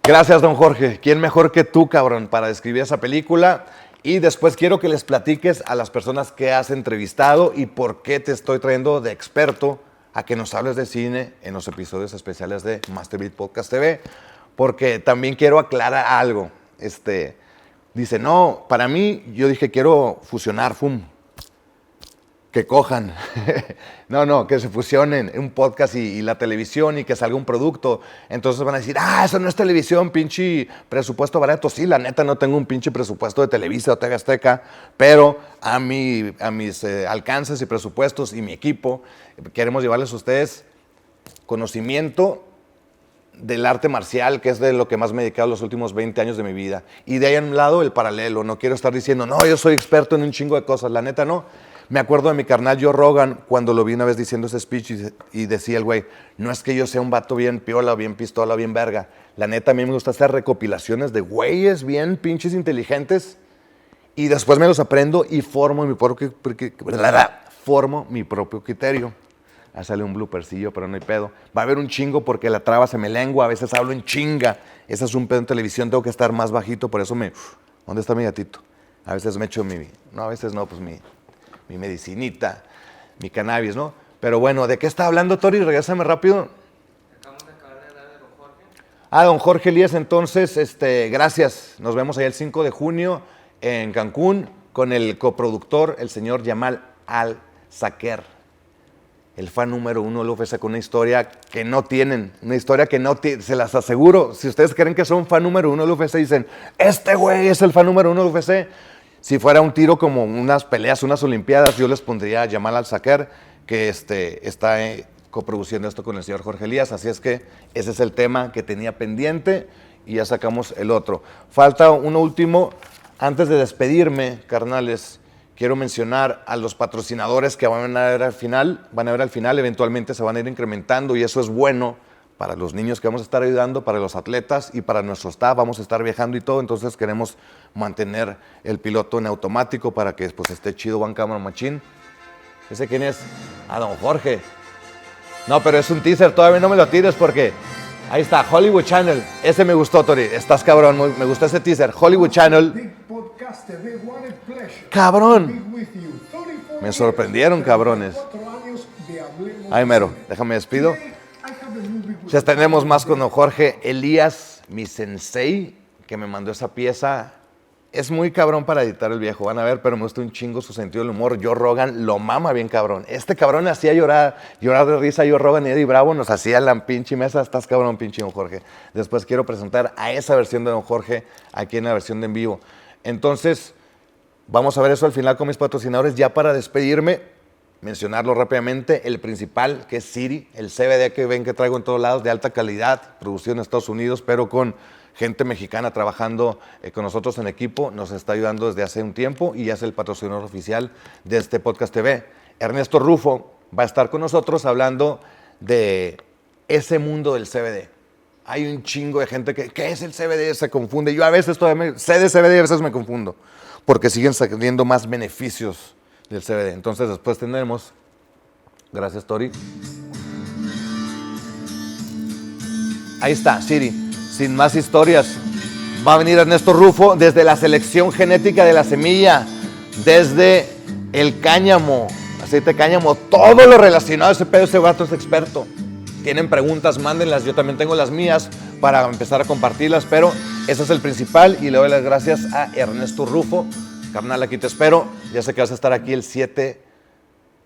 Gracias, don Jorge. ¿Quién mejor que tú, cabrón, para describir esa película? Y después quiero que les platiques a las personas que has entrevistado y por qué te estoy trayendo de experto a que nos hables de cine en los episodios especiales de Master Vic Podcast TV, porque también quiero aclarar algo. Dice, no, para mí, yo dije, quiero fusionar, que cojan. No, que se fusionen un podcast y la televisión y que salga un producto. Entonces van a decir, eso no es televisión, pinche presupuesto barato. Sí, la neta no tengo un pinche presupuesto de Televisa o TV Azteca, pero a mis alcances y presupuestos y mi equipo, queremos llevarles a ustedes conocimiento del arte marcial, que es de lo que más me he dedicado los últimos 20 años de mi vida. Y de ahí a un lado el paralelo. No quiero estar diciendo, no, yo soy experto en un chingo de cosas. La neta no. Me acuerdo de mi carnal Joe Rogan cuando lo vi una vez diciendo ese speech y decía el güey, no es que yo sea un vato bien piola, bien pistola, bien verga. La neta a mí me gusta hacer recopilaciones de güeyes bien pinches inteligentes y después me los aprendo y formo mi propio criterio. Sale un bloopercillo, pero no hay pedo. Va a haber un chingo porque la traba se me lengua, a veces hablo en chinga. Ese es un pedo en televisión, tengo que estar más bajito, por eso ¿dónde está mi gatito? A veces me echo a veces no, pues mi medicinita, mi cannabis, ¿no? Pero bueno, ¿de qué está hablando, Tori? Regrésame rápido. Acabamos de acabar de hablar de don Jorge. Don Jorge Elías, entonces, gracias. Nos vemos allá el 5 de junio en Cancún con el coproductor, el señor Yamal Al-Saker. el fan número 1 del UFC con una historia que no tienen, una historia que no se las aseguro. Si ustedes creen que son fan número 1 del UFC, dicen, este güey es el fan número 1 del UFC. Si fuera un tiro como unas peleas, unas olimpiadas, yo les pondría a Jamal Al-Saker, que está coproduciendo esto con el señor Jorge Elías. Así es que ese es el tema que tenía pendiente y ya sacamos el otro. Falta uno último. Antes de despedirme, carnales, quiero mencionar a los patrocinadores que van a ver al final. Eventualmente se van a ir incrementando y eso es bueno para los niños que vamos a estar ayudando, para los atletas y para nuestro staff. Vamos a estar viajando y todo, entonces queremos mantener el piloto en automático para que pues, esté chido One Camera Machine. ¿Ese quién es? Ah, don Jorge. No, pero es un teaser, todavía no me lo tires porque... Ahí está, Hollywood Channel. Ese me gustó, Tori. Estás cabrón, me gustó ese teaser. Hollywood Channel. Vic PodcasTV, what a pleasure. Cabrón. Be with you. 34 Me sorprendieron, cabrones. 34 años de Hablemos Ay, de mero, Cine. déjame despido. Today, I have a movie with Ya tenemos más con don Jorge Elías, mi sensei, que me mandó esa pieza. Es muy cabrón para editar el viejo, van a ver, pero me gusta un chingo su sentido del humor. Joe Rogan lo mama bien cabrón. Este cabrón hacía llorar de risa. Joe Rogan y Eddie Bravo nos hacía la pinche mesa. Estás cabrón, pinche don Jorge. Después quiero presentar a esa versión de don Jorge aquí en la versión de en vivo. Entonces, vamos a ver eso al final con mis patrocinadores. Ya para despedirme, mencionarlo rápidamente, el principal, que es Siri, el CBD que ven que traigo en todos lados, de alta calidad, producido en Estados Unidos, pero con gente mexicana trabajando con nosotros en equipo, nos está ayudando desde hace un tiempo y ya es el patrocinador oficial de este Podcast TV. Ernesto Rufo va a estar con nosotros hablando de ese mundo del CBD. Hay un chingo de gente que, ¿qué es el CBD? Se confunde. Yo a veces todavía sé de CBD y a veces me confundo, porque siguen saliendo más beneficios del CBD. Entonces después tendremos, gracias Tori. Ahí está, Siri. Sin más historias, va a venir Ernesto Rufo desde la selección genética de la semilla, desde el cáñamo, aceite de cáñamo, todo lo relacionado a ese pedo. Ese vato es experto. Tienen preguntas, mándenlas, yo también tengo las mías para empezar a compartirlas, pero ese es el principal y le doy las gracias a Ernesto Rufo. Carnal, aquí te espero, ya sé que vas a estar aquí el 7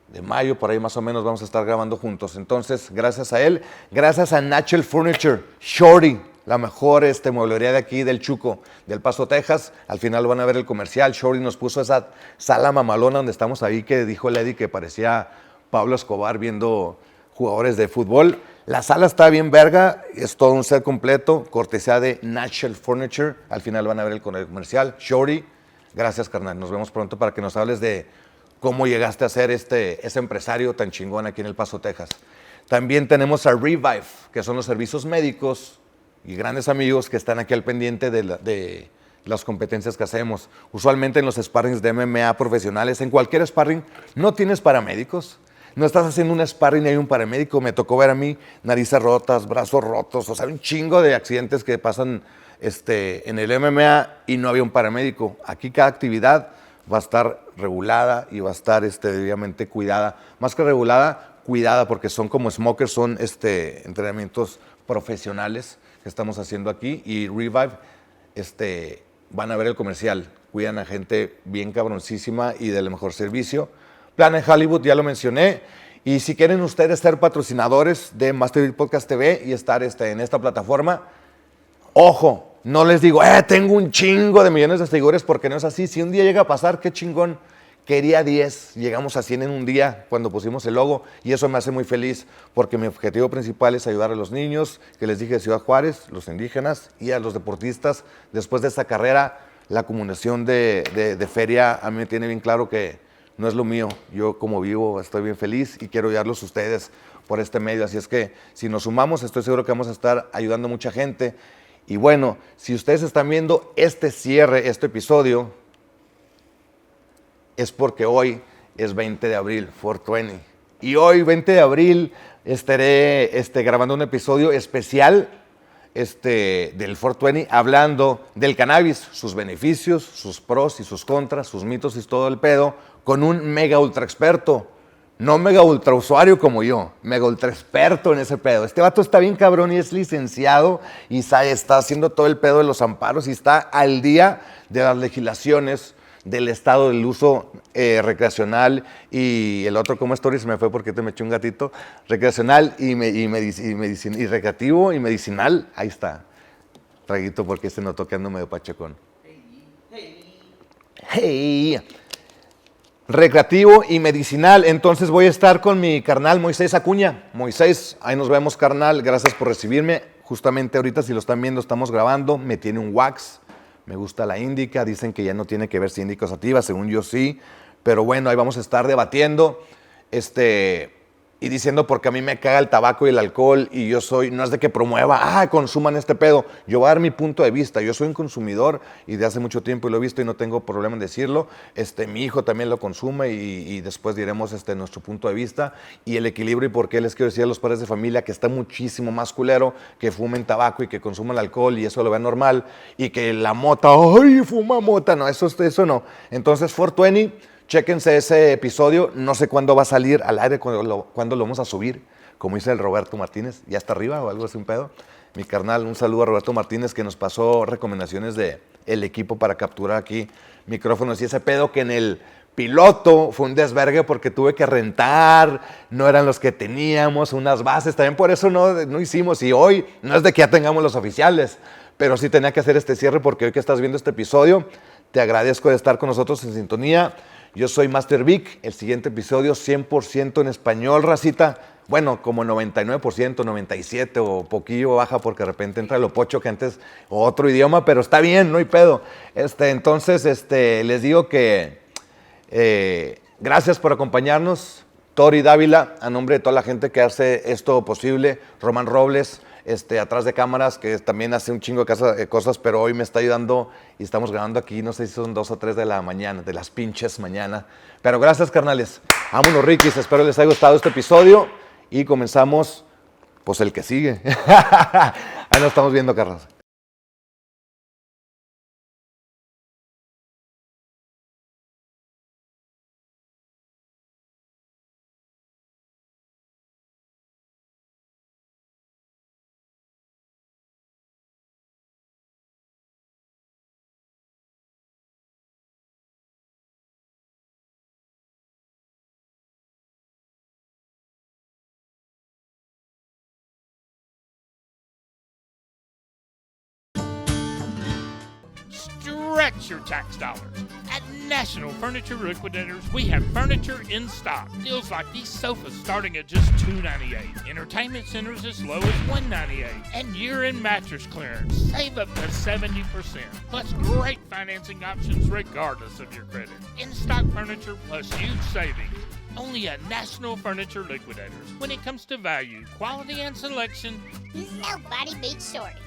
de mayo, por ahí más o menos vamos a estar grabando juntos. Entonces, gracias a él, gracias a Natural Furniture, Shorty, la mejor mueblería de aquí, del Chuco, del Paso, Texas. Al final van a ver el comercial. Shorty nos puso esa sala mamalona donde estamos ahí, que dijo el Eddie que parecía Pablo Escobar viendo jugadores de fútbol. La sala está bien verga, es todo un set completo, cortesía de Natural Furniture. Al final van a ver el comercial. Shorty, gracias, carnal. Nos vemos pronto para que nos hables de cómo llegaste a ser ese empresario tan chingón aquí en El Paso, Texas. También tenemos a Revive, que son los servicios médicos y grandes amigos que están aquí al pendiente de las competencias que hacemos. Usualmente en los sparrings de MMA profesionales, en cualquier sparring, no tienes paramédicos. No estás haciendo un sparring y hay un paramédico. Me tocó ver a mí narices rotas, brazos rotos, o sea, un chingo de accidentes que pasan en el MMA y no había un paramédico. Aquí cada actividad va a estar regulada y va a estar debidamente cuidada. Más que regulada, cuidada, porque son como smokers, son entrenamientos profesionales que estamos haciendo aquí. Y Revive, van a ver el comercial. Cuidan a gente bien cabroncísima y del mejor servicio. Planet Hollywood, ya lo mencioné. Y si quieren ustedes ser patrocinadores de Master Vic Podcast TV y estar en esta plataforma, ojo, no les digo, tengo un chingo de millones de seguidores, porque no es así. Si un día llega a pasar, qué chingón. Quería 10, llegamos a 100 en un día cuando pusimos el logo y eso me hace muy feliz porque mi objetivo principal es ayudar a los niños, que les dije de Ciudad Juárez, los indígenas y a los deportistas. Después de esta carrera, la acumulación de feria a mí me tiene bien claro que no es lo mío. Yo como vivo estoy bien feliz y quiero ayudarlos a ustedes por este medio. Así es que si nos sumamos, estoy seguro que vamos a estar ayudando a mucha gente. Y bueno, si ustedes están viendo este episodio, es porque hoy es 20 de abril, 420. Y hoy, 20 de abril, estaré grabando un episodio especial del 420, hablando del cannabis, sus beneficios, sus pros y sus contras, sus mitos y todo el pedo, con un mega ultra experto. No mega ultra usuario como yo, mega ultra experto en ese pedo. Este vato está bien cabrón y es licenciado y está haciendo todo el pedo de los amparos y está al día de las legislaciones del estado del uso recreacional y el otro, como story, se me fue porque te me eché un gatito, recreacional y recreativo y medicinal, ahí está, traguito porque se notó que ando medio pachecón. Hey. Recreativo y medicinal. Entonces voy a estar con mi carnal Moisés Acuña. Moisés, ahí nos vemos, carnal. Gracias por recibirme. Justamente ahorita, si lo están viendo, estamos grabando. Me tiene un wax. Me gusta la índica. Dicen que ya no tiene que ver si índica o sativa. Según yo sí. Pero bueno, ahí vamos a estar debatiendo. Y diciendo porque a mí me caga el tabaco y el alcohol y yo soy, no es de que promueva, consuman este pedo. Yo voy a dar mi punto de vista. Yo soy un consumidor y de hace mucho tiempo lo he visto y no tengo problema en decirlo. Mi hijo también lo consume y después diremos nuestro punto de vista y el equilibrio y por qué les quiero decir a los padres de familia que está muchísimo más culero que fumen tabaco y que consuman alcohol y eso lo vean normal y que la mota, ¡ay, fuma mota! No, eso no. Entonces, 420, chéquense ese episodio, no sé cuándo va a salir al aire, cuándo lo vamos a subir, como dice el Roberto Martínez, ya está arriba o algo así un pedo. Mi carnal, un saludo a Roberto Martínez que nos pasó recomendaciones de el equipo para capturar aquí micrófonos y ese pedo que en el piloto fue un desvergue porque tuve que rentar, no eran los que teníamos, unas bases, también por eso no hicimos y hoy no es de que ya tengamos los oficiales, pero sí tenía que hacer este cierre porque hoy que estás viendo este episodio, te agradezco de estar con nosotros en sintonía. Yo soy Master Vic, el siguiente episodio 100% en español, racita. Bueno, como 99%, 97% o poquillo baja porque de repente entra lo pocho que antes otro idioma, pero está bien, no hay pedo. Entonces, les digo que gracias por acompañarnos. Tori Dávila, a nombre de toda la gente que hace esto posible. Román Robles, atrás de cámaras, que también hace un chingo de cosas, pero hoy me está ayudando y estamos grabando aquí, no sé si son 2 o 3 de la mañana, de las pinches mañana. Pero gracias, carnales. Vámonos, Rikis. Espero les haya gustado este episodio y comenzamos, pues, el que sigue. Ahí nos estamos viendo, Carlos. Stretch your tax dollars. At National Furniture Liquidators, we have furniture in stock. Deals like these sofas starting at just $298. Entertainment centers as low as $198. And year-end mattress clearance. Save up to 70%. Plus great financing options regardless of your credit. In-stock furniture plus huge savings. Only at National Furniture Liquidators. When it comes to value, quality, and selection, nobody beats Shorty.